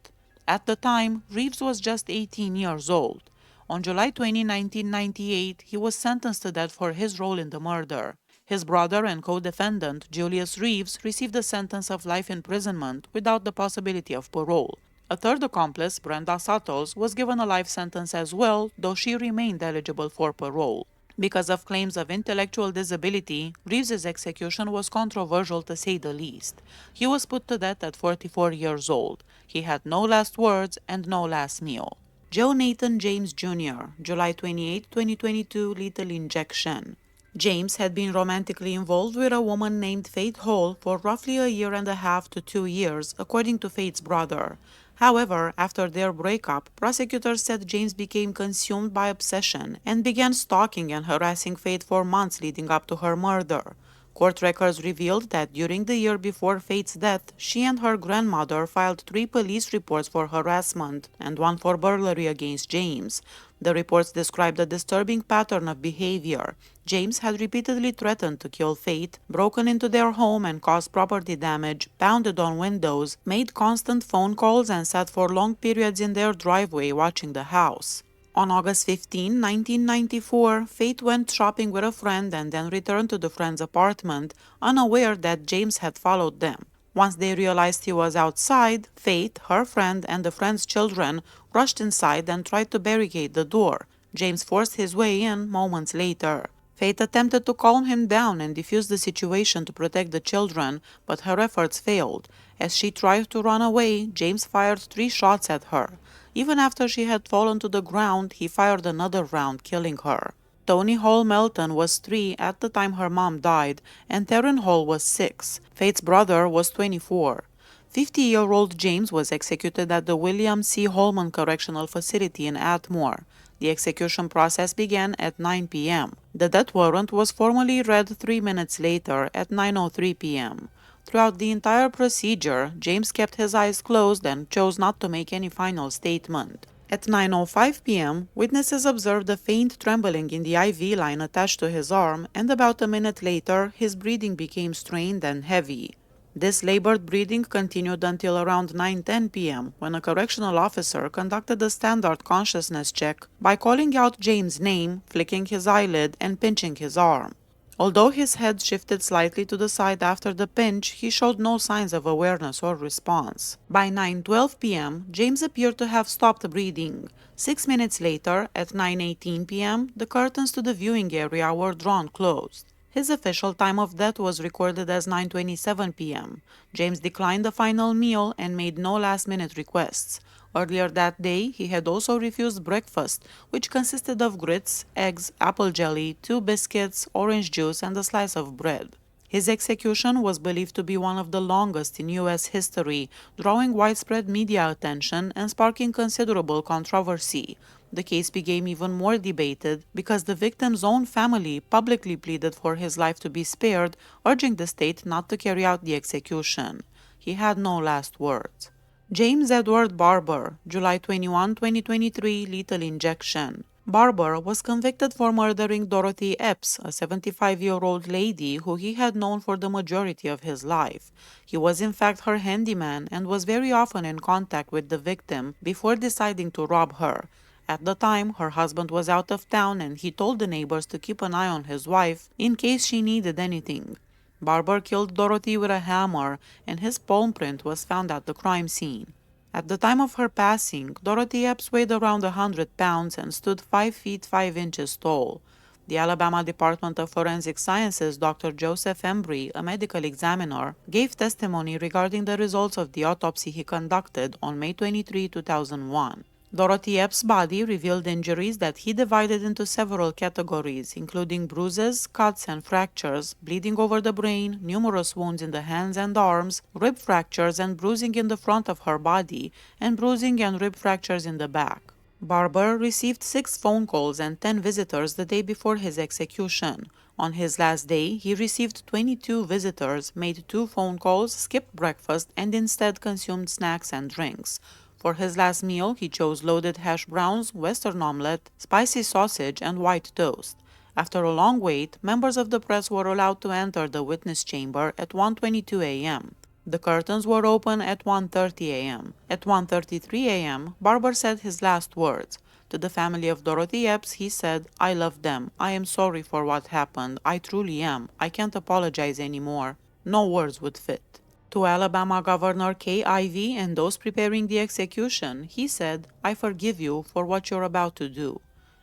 At the time, Reeves was just 18 years old. On July 20, 1998, he was sentenced to death for his role in the murder. His brother and co-defendant, Julius Reeves, received a sentence of life imprisonment without the possibility of parole. A third accomplice, Brenda Suttles, was given a life sentence as well, though she remained eligible for parole. Because of claims of intellectual disability, Reeves's execution was controversial to say the least. He was put to death at 44 years old. He had no last words and no last meal. Joe Nathan James Jr., July 28, 2022, lethal injection. James had been romantically involved with a woman named Faith Hall for roughly a year and a half to 2 years, according to Faith's brother. However, after their breakup, prosecutors said James became consumed by obsession and began stalking and harassing Faith for months leading up to her murder. Court records revealed that during the year before Faith's death, she and her grandmother filed 3 police reports for harassment and 1 for burglary against James. The reports described a disturbing pattern of behavior. James had repeatedly threatened to kill Faith, broken into their home and caused property damage, pounded on windows, made constant phone calls, and sat for long periods in their driveway watching the house. On August 15, 1994, Faith went shopping with a friend and then returned to the friend's apartment, unaware that James had followed them. Once they realized he was outside, Faith, her friend, and the friend's children rushed inside and tried to barricade the door. James forced his way in moments later. Faith attempted to calm him down and defuse the situation to protect the children, but her efforts failed. As she tried to run away, James fired 3 shots at her. Even after she had fallen to the ground, he fired another round, killing her. Toni Hall Melton was 3 at the time her mom died, and Theron Hall was 6. Faith's brother was 24. 50-year-old James was executed at the William C. Holman Correctional Facility in Atmore. The execution process began at 9 p.m. The death warrant was formally read 3 minutes later at 9:03 p.m. Throughout the entire procedure, James kept his eyes closed and chose not to make any final statement. At 9:05 p.m., witnesses observed a faint trembling in the IV line attached to his arm, and about a minute later, his breathing became strained and heavy. This labored breathing continued until around 9:10 p.m., when a correctional officer conducted a standard consciousness check by calling out James' name, flicking his eyelid, and pinching his arm. Although his head shifted slightly to the side after the pinch, he showed no signs of awareness or response. By 9:12 p.m., James appeared to have stopped breathing. 6 minutes later, at 9:18 p.m., the curtains to the viewing area were drawn closed. His official time of death was recorded as 9:27 p.m. James declined the final meal and made no last-minute requests. Earlier that day, he had also refused breakfast, which consisted of grits, eggs, apple jelly, 2 biscuits, orange juice, and a slice of bread. His execution was believed to be one of the longest in U.S. history, drawing widespread media attention and sparking considerable controversy. The case became even more debated because the victim's own family publicly pleaded for his life to be spared, urging the state not to carry out the execution. He had no last words. James Edward Barber, July 21, 2023, lethal injection. Barber was convicted for murdering Dorothy Epps, a 75-year-old lady who he had known for the majority of his life. He was in fact her handyman and was very often in contact with the victim before deciding to rob her. At the time, her husband was out of town and he told the neighbors to keep an eye on his wife in case she needed anything. Barber killed Dorothy with a hammer, and his palm print was found at the crime scene. At the time of her passing, Dorothy Epps weighed around 100 pounds and stood 5 feet 5 inches tall. The Alabama Department of Forensic Sciences Dr. Joseph Embry, a medical examiner, gave testimony regarding the results of the autopsy he conducted on May 23, 2001. Dorothy Epps' body revealed injuries that he divided into several categories, including bruises, cuts, and fractures, bleeding over the brain, numerous wounds in the hands and arms, rib fractures and bruising in the front of her body, and bruising and rib fractures in the back. Barber received 6 phone calls and 10 visitors the day before his execution. On his last day, he received 22 visitors, made 2 phone calls, skipped breakfast, and instead consumed snacks and drinks. For his last meal, he chose loaded hash browns, western omelette, spicy sausage, and white toast. After a long wait, members of the press were allowed to enter the witness chamber at 1:22 a.m. The curtains were open at 1:30 a.m. At 1:33 a.m., Barber said his last words. To the family of Dorothy Epps, he said, "I love them. I am sorry for what happened. I truly am. I can't apologize anymore." No words would fit. To Alabama Governor Kay Ivey and those preparing the execution, he said, "I forgive you for what you're about to do."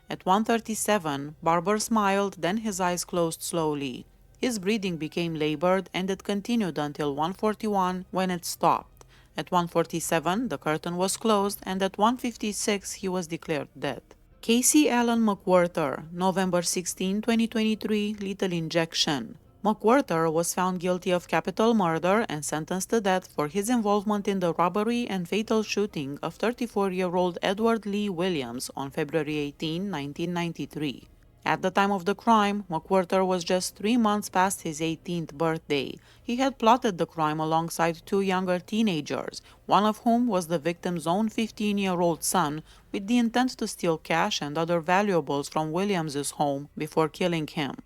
At 1:37, Barber smiled, then his eyes closed slowly. His breathing became labored and it continued until 1:41 when it stopped. At 1:47, the curtain was closed and at 1:56 he was declared dead. Casey Allen McWhorter, November 16, 2023, lethal injection. McWhorter was found guilty of capital murder and sentenced to death for his involvement in the robbery and fatal shooting of 34-year-old Edward Lee Williams on February 18, 1993. At the time of the crime, McWhorter was just 3 months past his 18th birthday. He had plotted the crime alongside two younger teenagers, one of whom was the victim's own 15-year-old son, with the intent to steal cash and other valuables from Williams's home before killing him.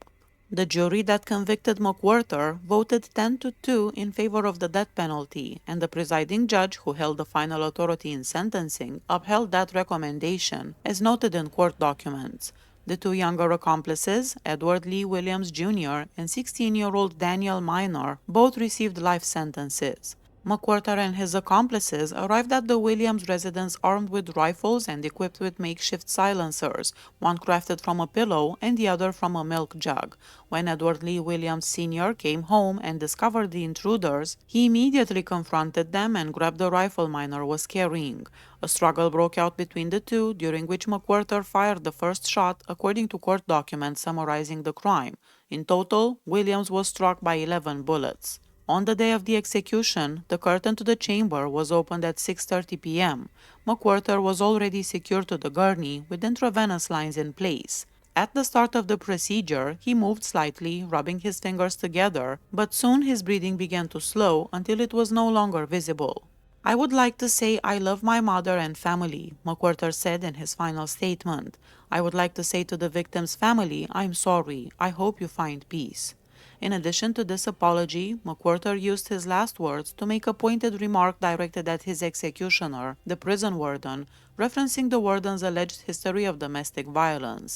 The jury that convicted McWhorter voted 10-2 in favor of the death penalty, and the presiding judge, who held the final authority in sentencing, upheld that recommendation, as noted in court documents. The two younger accomplices, Edward Lee Williams Jr. and 16-year-old Daniel Minor, both received life sentences. McWhorter and his accomplices arrived at the Williams residence armed with rifles and equipped with makeshift silencers, one crafted from a pillow and the other from a milk jug. When Edward Lee Williams Sr. came home and discovered the intruders, he immediately confronted them and grabbed the rifle Minor was carrying. A struggle broke out between the two, during which McWhorter fired the first shot, according to court documents summarizing the crime. In total, Williams was struck by 11 bullets. On the day of the execution, the curtain to the chamber was opened at 6:30 p.m. McWhorter was already secured to the gurney with intravenous lines in place. At the start of the procedure, he moved slightly, rubbing his fingers together, but soon his breathing began to slow until it was no longer visible. "I would like to say I love my mother and family," McWhorter said in his final statement. "I would like to say to the victim's family, I'm sorry. I hope you find peace." In addition to this apology, McWhorter used his last words to make a pointed remark directed at his executioner, the prison warden, referencing the warden's alleged history of domestic violence.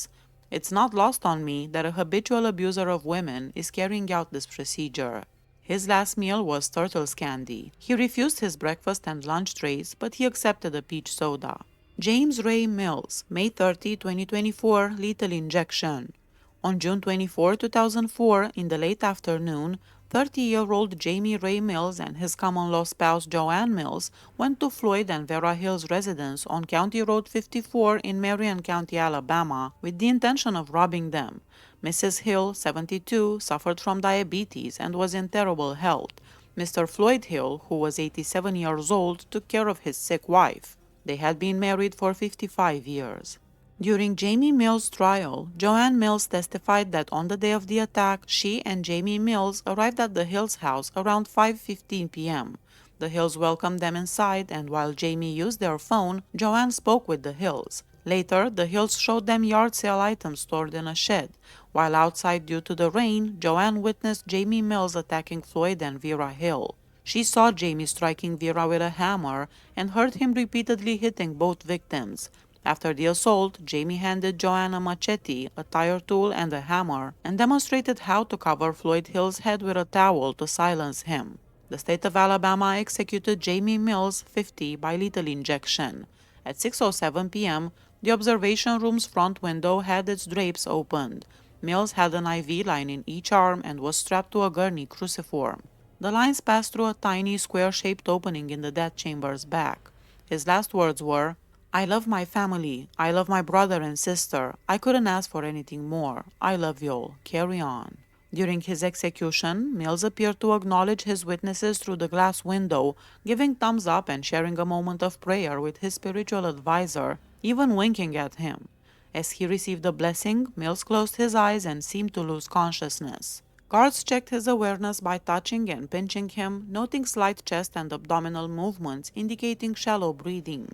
"It's not lost on me that a habitual abuser of women is carrying out this procedure." His last meal was turtles candy. He refused his breakfast and lunch trays, but he accepted a peach soda. James Ray Mills, May 30, 2024, lethal injection. On June 24, 2004, in the late afternoon, 30-year-old Jamie Ray Mills and his common-law spouse Joanne Mills went to Floyd and Vera Hill's residence on County Road 54 in Marion County, Alabama, with the intention of robbing them. Mrs. Hill, 72, suffered from diabetes and was in terrible health. Mr. Floyd Hill, who was 87 years old, took care of his sick wife. They had been married for 55 years. During Jamie Mills' trial, Joanne Mills testified that on the day of the attack, she and Jamie Mills arrived at the Hills' house around 5:15 p.m. The Hills welcomed them inside, and while Jamie used their phone, Joanne spoke with the Hills. Later, the Hills showed them yard sale items stored in a shed. While outside due to the rain, Joanne witnessed Jamie Mills attacking Floyd and Vera Hill. She saw Jamie striking Vera with a hammer and heard him repeatedly hitting both victims. After the assault, Jamie handed Joanne a machete, a tire tool, and a hammer, and demonstrated how to cover Floyd Hill's head with a towel to silence him. The state of Alabama executed Jamie Mills, 50, by lethal injection. At 6:07 p.m., the observation room's front window had its drapes opened. Mills had an IV line in each arm and was strapped to a gurney cruciform. The lines passed through a tiny square-shaped opening in the death chamber's back. His last words were, "I love my family. I love my brother and sister. I couldn't ask for anything more. I love y'all. Carry on." During his execution, Mills appeared to acknowledge his witnesses through the glass window, giving thumbs up and sharing a moment of prayer with his spiritual advisor, even winking at him. As he received a blessing, Mills closed his eyes and seemed to lose consciousness. Guards checked his awareness by touching and pinching him, noting slight chest and abdominal movements indicating shallow breathing.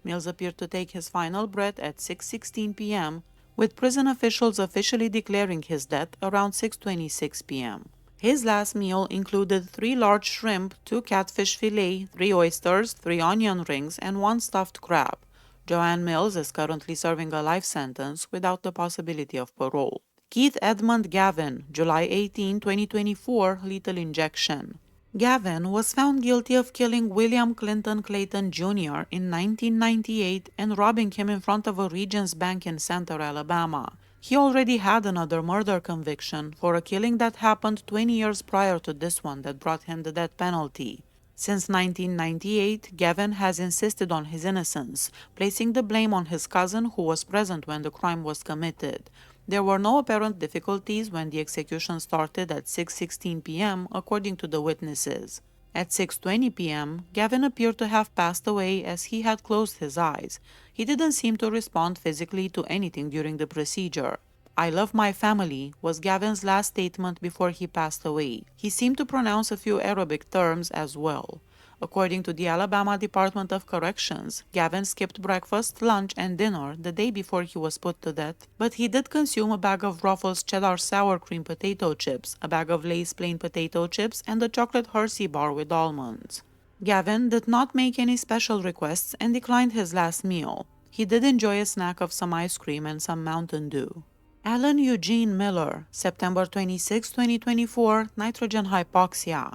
Mills appeared to take his final breath at 6:16 p.m., with prison officials officially declaring his death around 6:26 p.m. His last meal included 3 large shrimp, 2 catfish fillet, 3 oysters, 3 onion rings, and 1 stuffed crab. Joanne Mills is currently serving a life sentence without the possibility of parole. Keith Edmund Gavin, July 18, 2024, lethal injection. Gavin was found guilty of killing William Clinton Clayton Jr. in 1998 and robbing him in front of a Regions Bank in Center, Alabama. He already had another murder conviction for a killing that happened 20 years prior to this one that brought him the death penalty. Since 1998, Gavin has insisted on his innocence, placing the blame on his cousin who was present when the crime was committed. There were no apparent difficulties when the execution started at 6:16 p.m., according to the witnesses. At 6:20 p.m., Gavin appeared to have passed away as he had closed his eyes. He didn't seem to respond physically to anything during the procedure. "I love my family" was Gavin's last statement before he passed away. He seemed to pronounce a few Arabic terms as well. According to the Alabama Department of Corrections, Gavin skipped breakfast, lunch, and dinner the day before he was put to death, but he did consume a bag of Ruffles cheddar sour cream potato chips, a bag of Lay's plain potato chips, and a chocolate Hershey bar with almonds. Gavin did not make any special requests and declined his last meal. He did enjoy a snack of some ice cream and some Mountain Dew. Alan Eugene Miller, September 26, 2024, nitrogen hypoxia.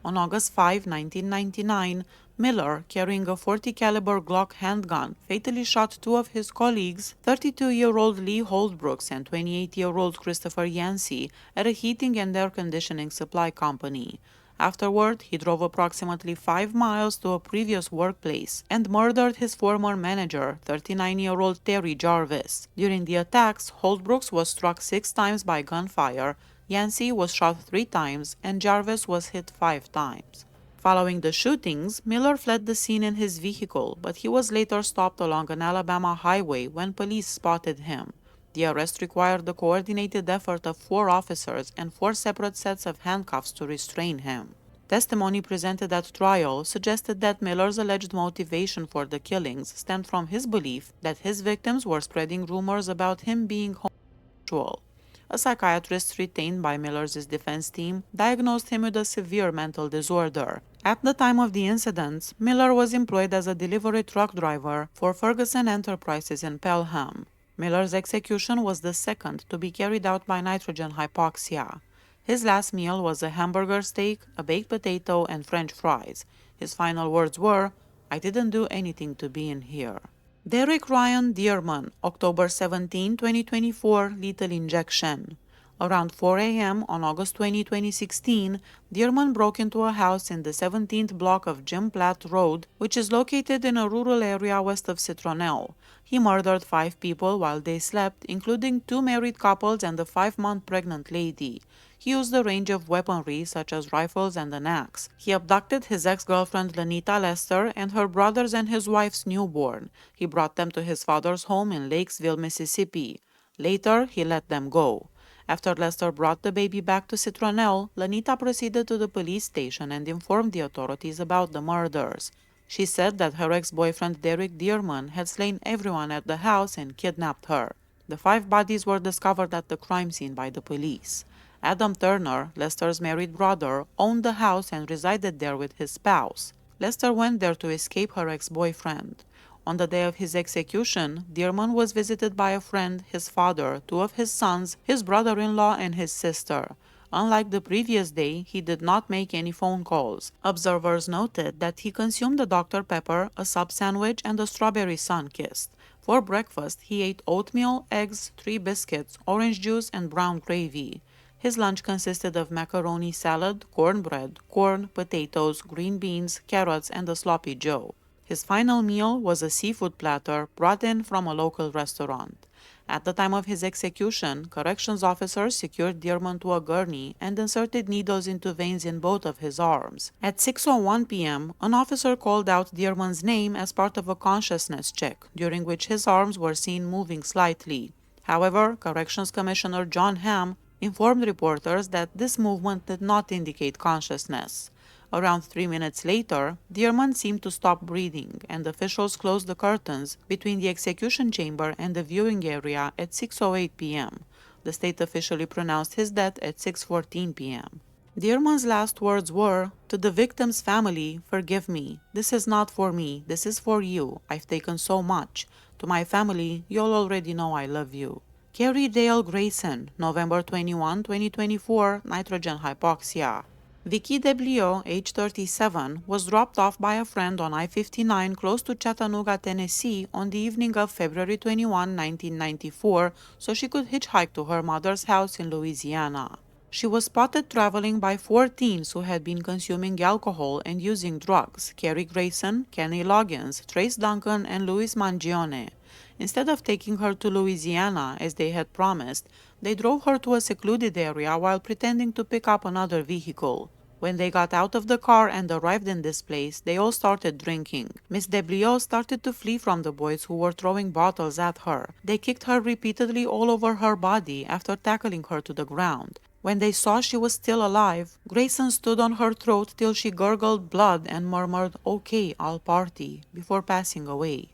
On August 5, 1999, Miller, carrying a .40 caliber Glock handgun, fatally shot two of his colleagues, 32-year-old Lee Holdbrooks and 28-year-old Christopher Yancey, at a heating and air conditioning supply company. Afterward, he drove approximately 5 miles to a previous workplace and murdered his former manager, 39-year-old Terry Jarvis. During the attacks, Holdbrooks was struck 6 times by gunfire, Yancey was shot 3 times, and Jarvis was hit 5 times. Following the shootings, Miller fled the scene in his vehicle, but he was later stopped along an Alabama highway when police spotted him. The arrest required the coordinated effort of 4 officers and 4 separate sets of handcuffs to restrain him. Testimony presented at trial suggested that Miller's alleged motivation for the killings stemmed from his belief that his victims were spreading rumors about him being homosexual. A psychiatrist retained by Miller's defense team diagnosed him with a severe mental disorder. At the time of the incidents, Miller was employed as a delivery truck driver for Ferguson Enterprises in Pelham. Miller's execution was the second to be carried out by nitrogen hypoxia. His last meal was a hamburger steak, a baked potato, and French fries. His final words were, "I didn't do anything to be in here." Derek Ryan Dearman, October 17, 2024, lethal injection. Around 4 a.m. on August 20, 2016, Dearman broke into a house in the 17th block of Jim Platt Road, which is located in a rural area west of Citronelle. He murdered 5 people while they slept, including 2 married couples and a 5-month pregnant lady. He used a range of weaponry, such as rifles and an axe. He abducted his ex-girlfriend Lanita Lester and her brothers and his wife's newborn. He brought them to his father's home in Lakesville, Mississippi. Later, he let them go. After Lester brought the baby back to Citronelle, Lanita proceeded to the police station and informed the authorities about the murders. She said that her ex-boyfriend Derek Dearman had slain everyone at the house and kidnapped her. The 5 bodies were discovered at the crime scene by the police. Adam Turner, Lester's married brother, owned the house and resided there with his spouse. Lester went there to escape her ex-boyfriend. On the day of his execution, Dearman was visited by a friend, his father, 2 of his sons, his brother-in-law, and his sister. Unlike the previous day, he did not make any phone calls. Observers noted that he consumed a Dr. Pepper, a sub sandwich, and a strawberry Sunkist. For breakfast, he ate oatmeal, eggs, 3 biscuits, orange juice, and brown gravy. His lunch consisted of macaroni salad, cornbread, corn, potatoes, green beans, carrots, and a sloppy joe. His final meal was a seafood platter brought in from a local restaurant. At the time of his execution, corrections officers secured Dearman to a gurney and inserted needles into veins in both of his arms. At 6:01 p.m., an officer called out Dearman's name as part of a consciousness check, during which his arms were seen moving slightly. However, Corrections Commissioner John Hamm informed reporters that this movement did not indicate consciousness. Around 3 minutes later, Dearman seemed to stop breathing, and officials closed the curtains between the execution chamber and the viewing area at 6:08 p.m. The state officially pronounced his death at 6:14 p.m. Dearman's last words were, "To the victim's family, forgive me. This is not for me. This is for you. I've taken so much. To my family, you'll already know I love you." Carrie Dale Grayson, November 21, 2024, nitrogen hypoxia. Vicky DeBlio, age 37, was dropped off by a friend on I-59 close to Chattanooga, Tennessee on the evening of February 21, 1994, so she could hitchhike to her mother's house in Louisiana. She was spotted traveling by 4 teens who had been consuming alcohol and using drugs: Kerry Grayson, Kenny Loggins, Trace Duncan, and Louis Mangione. Instead of taking her to Louisiana, as they had promised, they drove her to a secluded area while pretending to pick up another vehicle. When they got out of the car and arrived in this place, they all started drinking. Miss DeBlio started to flee from the boys who were throwing bottles at her. They kicked her repeatedly all over her body after tackling her to the ground. When they saw she was still alive, Grayson stood on her throat till she gurgled blood and murmured, "Okay, I'll party," before passing away.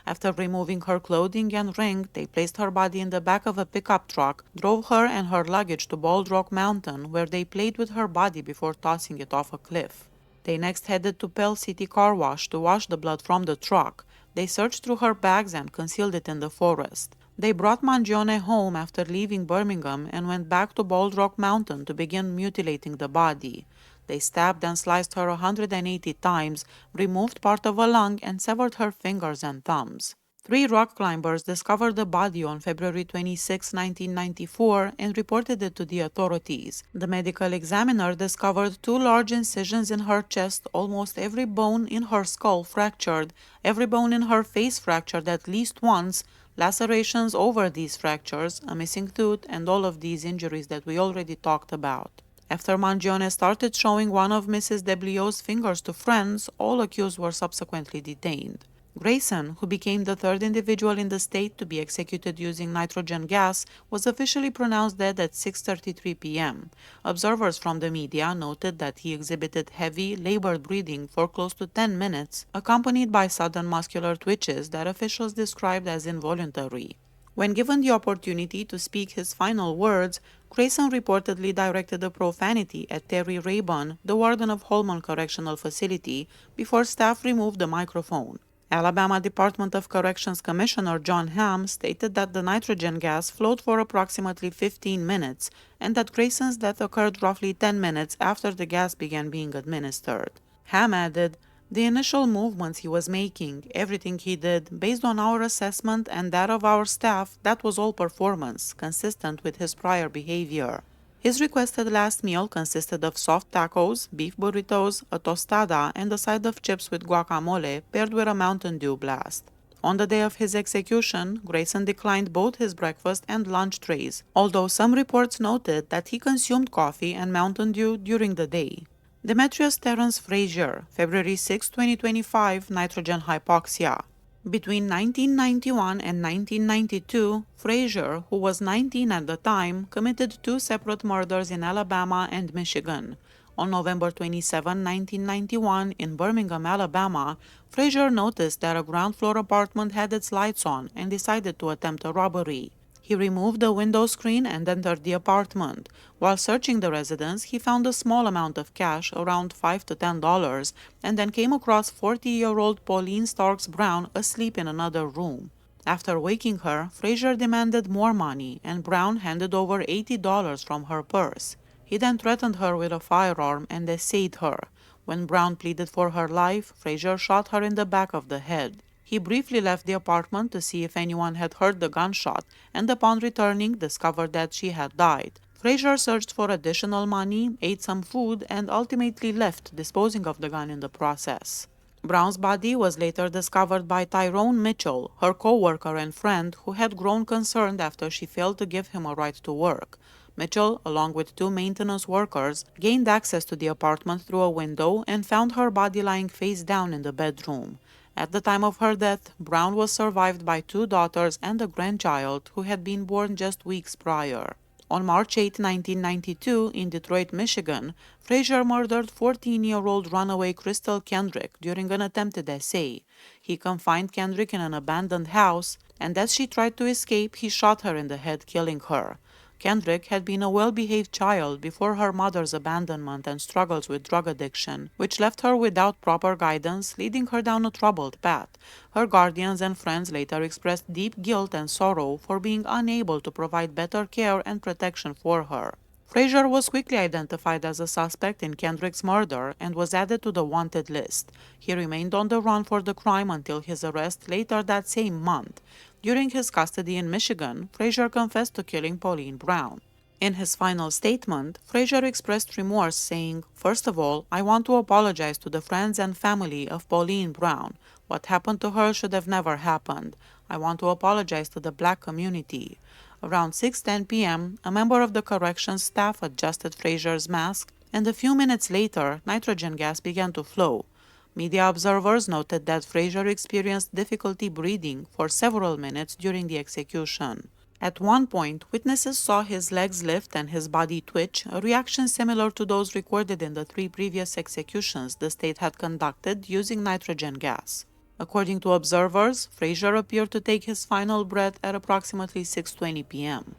After removing her clothing and ring, they placed her body in the back of a pickup truck, drove her and her luggage to Bald Rock Mountain, where they played with her body before tossing it off a cliff. They next headed to Pell City Car Wash to wash the blood from the truck. They searched through her bags and concealed it in the forest. They brought Mangione home after leaving Birmingham and went back to Bald Rock Mountain to begin mutilating the body. They stabbed and sliced her 180 times, removed part of a lung, and severed her fingers and thumbs. 3 rock climbers discovered the body on February 26, 1994, and reported it to the authorities. The medical examiner discovered 2 large incisions in her chest, almost every bone in her skull fractured, every bone in her face fractured at least once, lacerations over these fractures, a missing tooth, and all of these injuries that we already talked about. After Mangione started showing one of Mrs. DeBlio's fingers to friends, all accused were subsequently detained. Grayson, who became the 3rd individual in the state to be executed using nitrogen gas, was officially pronounced dead at 6:33 p.m. Observers from the media noted that he exhibited heavy, labored breathing for close to 10 minutes, accompanied by sudden muscular twitches that officials described as involuntary. When given the opportunity to speak his final words, Grayson reportedly directed a profanity at Terry Raybon, the warden of Holman Correctional Facility, before staff removed the microphone. Alabama Department of Corrections Commissioner John Hamm stated that the nitrogen gas flowed for approximately 15 minutes and that Grayson's death occurred roughly 10 minutes after the gas began being administered. Hamm added, "The initial movements he was making, everything he did, based on our assessment and that of our staff, that was all performance, consistent with his prior behavior." His requested last meal consisted of soft tacos, beef burritos, a tostada, and a side of chips with guacamole paired with a Mountain Dew blast. On the day of his execution, Grayson declined both his breakfast and lunch trays, although some reports noted that he consumed coffee and Mountain Dew during the day. Demetrius Terrence Frazier, February 6, 2025, nitrogen hypoxia. Between 1991 and 1992, Frazier, who was 19 at the time, committed 2 separate murders in Alabama and Michigan. On November 27, 1991, in Birmingham, Alabama, Frazier noticed that a ground floor apartment had its lights on and decided to attempt a robbery. He removed the window screen and entered the apartment. While searching the residence, he found a small amount of cash, around $5 to $10, and then came across 40-year-old Pauline Starks Brown asleep in another room. After waking her, Frazier demanded more money, and Brown handed over $80 from her purse. He then threatened her with a firearm and essayed her. When Brown pleaded for her life, Frazier shot her in the back of the head. He briefly left the apartment to see if anyone had heard the gunshot, and upon returning discovered that she had died. Frazier searched for additional money, ate some food, and ultimately left, disposing of the gun in the process. Brown's body was later discovered by Tyrone Mitchell, her co-worker and friend, who had grown concerned after she failed to give him a ride to work. Mitchell, along with 2 maintenance workers, gained access to the apartment through a window and found her body lying face down in the bedroom. At the time of her death, Brown was survived by 2 daughters and a grandchild who had been born just weeks prior. On March 8, 1992, in Detroit, Michigan, Frazier murdered 14-year-old runaway Crystal Kendrick during an attempted essay. He confined Kendrick in an abandoned house, and as she tried to escape, he shot her in the head, killing her. Kendrick had been a well-behaved child before her mother's abandonment and struggles with drug addiction, which left her without proper guidance, leading her down a troubled path. Her guardians and friends later expressed deep guilt and sorrow for being unable to provide better care and protection for her. Frazier was quickly identified as a suspect in Kendrick's murder and was added to the wanted list. He remained on the run for the crime until his arrest later that same month. During his custody in Michigan, Frazier confessed to killing Pauline Brown. In his final statement, Frazier expressed remorse, saying, "First of all, I want to apologize to the friends and family of Pauline Brown. What happened to her should have never happened. I want to apologize to the black community." Around 6:10 p.m., a member of the corrections staff adjusted Frazier's mask, and a few minutes later, nitrogen gas began to flow. Media observers noted that Frazier experienced difficulty breathing for several minutes during the execution. At one point, witnesses saw his legs lift and his body twitch, a reaction similar to those recorded in the 3 previous executions the state had conducted using nitrogen gas. According to observers, Frazier appeared to take his final breath at approximately 6:20 p.m.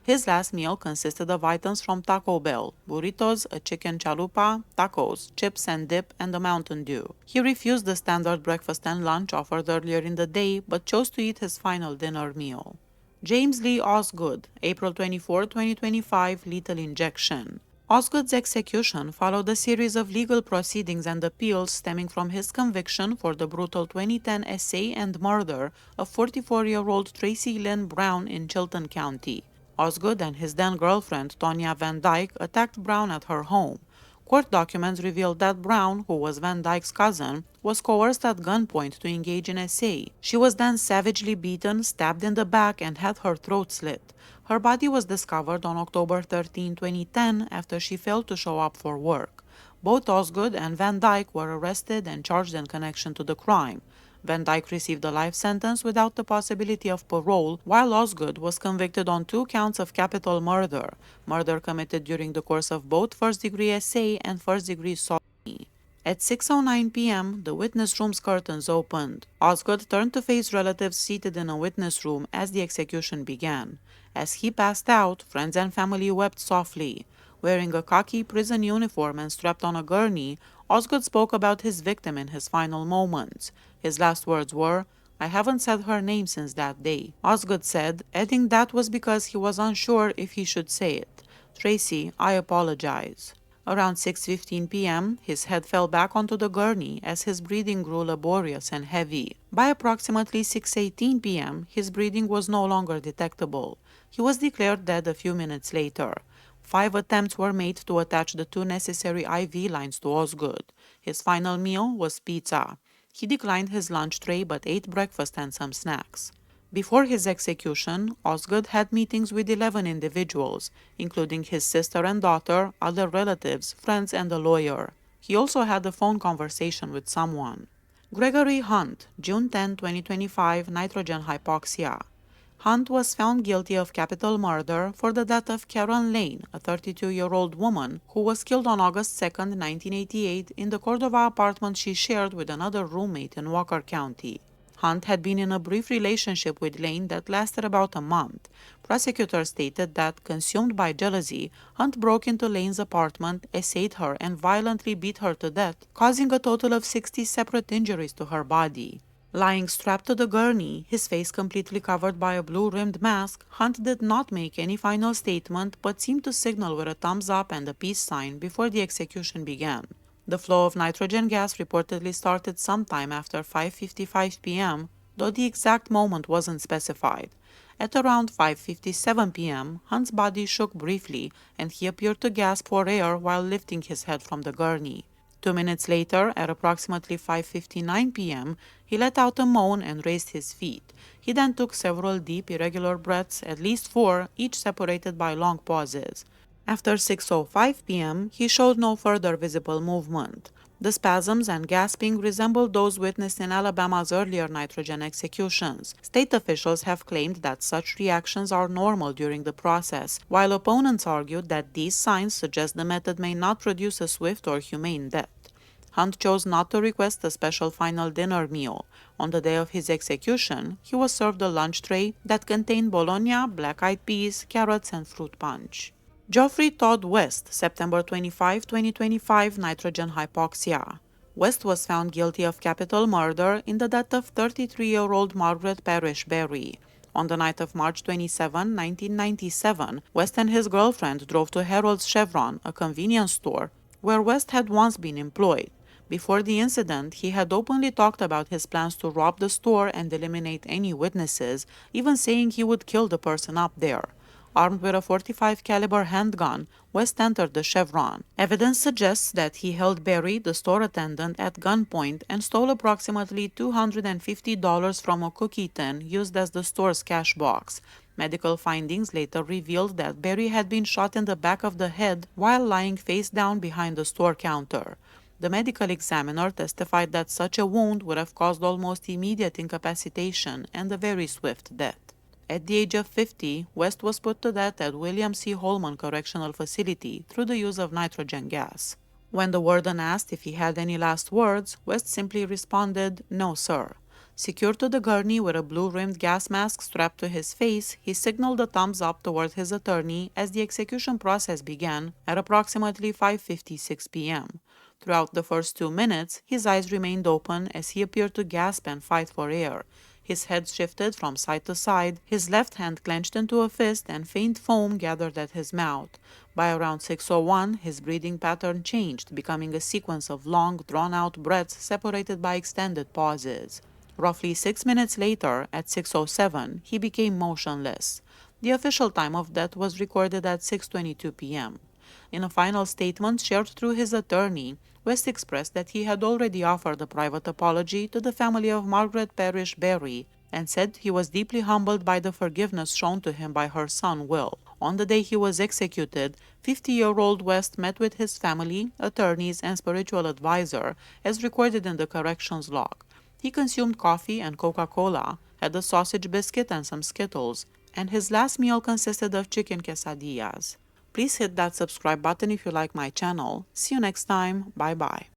His last meal consisted of items from Taco Bell: burritos, a chicken chalupa, tacos, chips and dip, and a Mountain Dew. He refused the standard breakfast and lunch offered earlier in the day, but chose to eat his final dinner meal. James Lee Osgood, April 24, 2025, lethal injection. Osgood's execution followed a series of legal proceedings and appeals stemming from his conviction for the brutal 2010 essay and murder of 44-year-old Tracy Lynn Brown in Chilton County. Osgood and his then-girlfriend Tonya Van Dyke attacked Brown at her home. Court documents revealed that Brown, who was Van Dyke's cousin, was coerced at gunpoint to engage in essay. She was then savagely beaten, stabbed in the back, and had her throat slit. Her body was discovered on October 13, 2010, after she failed to show up for work. Both Osgood and Van Dyke were arrested and charged in connection to the crime. Van Dyke received a life sentence without the possibility of parole, while Osgood was convicted on 2 counts of capital murder committed during the course of both first-degree essay and first-degree sodomy. At 6:09 p.m., the witness room's curtains opened. Osgood turned to face relatives seated in a witness room as the execution began. As he passed out, friends and family wept softly. Wearing a khaki prison uniform and strapped on a gurney, Osgood spoke about his victim in his final moments. His last words were, "I haven't said her name since that day," Osgood said, adding that was because he was unsure if he should say it. "Tracy, I apologize." Around 6:15 p.m., his head fell back onto the gurney as his breathing grew laborious and heavy. By approximately 6:18 p.m., his breathing was no longer detectable. He was declared dead a few minutes later. 5 attempts were made to attach the 2 necessary IV lines to Osgood. His final meal was pizza. He declined his lunch tray but ate breakfast and some snacks. Before his execution, Osgood had meetings with 11 individuals, including his sister and daughter, other relatives, friends, and a lawyer. He also had a phone conversation with someone. Gregory Hunt, June 10, 2025, nitrogen hypoxia. Hunt was found guilty of capital murder for the death of Karen Lane, a 32-year-old woman who was killed on August 2, 1988, in the Cordova apartment she shared with another roommate in Walker County. Hunt had been in a brief relationship with Lane that lasted about a month. Prosecutors stated that, consumed by jealousy, Hunt broke into Lane's apartment, essayed her, and violently beat her to death, causing a total of 60 separate injuries to her body. Lying strapped to the gurney, his face completely covered by a blue-rimmed mask, Hunt did not make any final statement but seemed to signal with a thumbs up and a peace sign before the execution began. The flow of nitrogen gas reportedly started sometime after 5:55 p.m., though the exact moment wasn't specified. At around 5:57 p.m., Hunt's body shook briefly, and he appeared to gasp for air while lifting his head from the gurney. 2 minutes later, at approximately 5:59 p.m., he let out a moan and raised his feet. He then took several deep, irregular breaths, at least 4, each separated by long pauses. After 6:05 p.m., he showed no further visible movement. The spasms and gasping resembled those witnessed in Alabama's earlier nitrogen executions. State officials have claimed that such reactions are normal during the process, while opponents argued that these signs suggest the method may not produce a swift or humane death. Hunt chose not to request a special final dinner meal. On the day of his execution, he was served a lunch tray that contained bologna, black-eyed peas, carrots, and fruit punch. Geoffrey Todd West, September 25, 2025, nitrogen hypoxia. West was found guilty of capital murder in the death of 33-year-old Margaret Parrish Berry. On the night of March 27, 1997, West and his girlfriend drove to Harold's Chevron, a convenience store, where West had once been employed. Before the incident, he had openly talked about his plans to rob the store and eliminate any witnesses, even saying he would kill the person up there. Armed with a .45 caliber handgun, West entered the Chevron. Evidence suggests that he held Barry, the store attendant, at gunpoint and stole approximately $250 from a cookie tin used as the store's cash box. Medical findings later revealed that Barry had been shot in the back of the head while lying face down behind the store counter. The medical examiner testified that such a wound would have caused almost immediate incapacitation and a very swift death. At the age of 50, West was put to death at William C. Holman Correctional Facility through the use of nitrogen gas. When the warden asked if he had any last words, West simply responded, "No, sir." Secured to the gurney with a blue-rimmed gas mask strapped to his face, he signaled a thumbs up toward his attorney as the execution process began at approximately 5:56 p.m. Throughout the first 2 minutes, his eyes remained open as he appeared to gasp and fight for air. His head shifted from side to side, his left hand clenched into a fist, and faint foam gathered at his mouth. By around 6:01, his breathing pattern changed, becoming a sequence of long, drawn-out breaths separated by extended pauses. Roughly 6 minutes later, at 6:07, he became motionless. The official time of death was recorded at 6:22 p.m. In a final statement shared through his attorney, West expressed that he had already offered a private apology to the family of Margaret Parrish Berry and said he was deeply humbled by the forgiveness shown to him by her son Will. On the day he was executed, 50-year-old West met with his family, attorneys, and spiritual advisor, as recorded in the corrections log. He consumed coffee and Coca-Cola, had a sausage biscuit and some Skittles, and his last meal consisted of chicken quesadillas. Please hit that subscribe button if you like my channel. See you next time. Bye bye.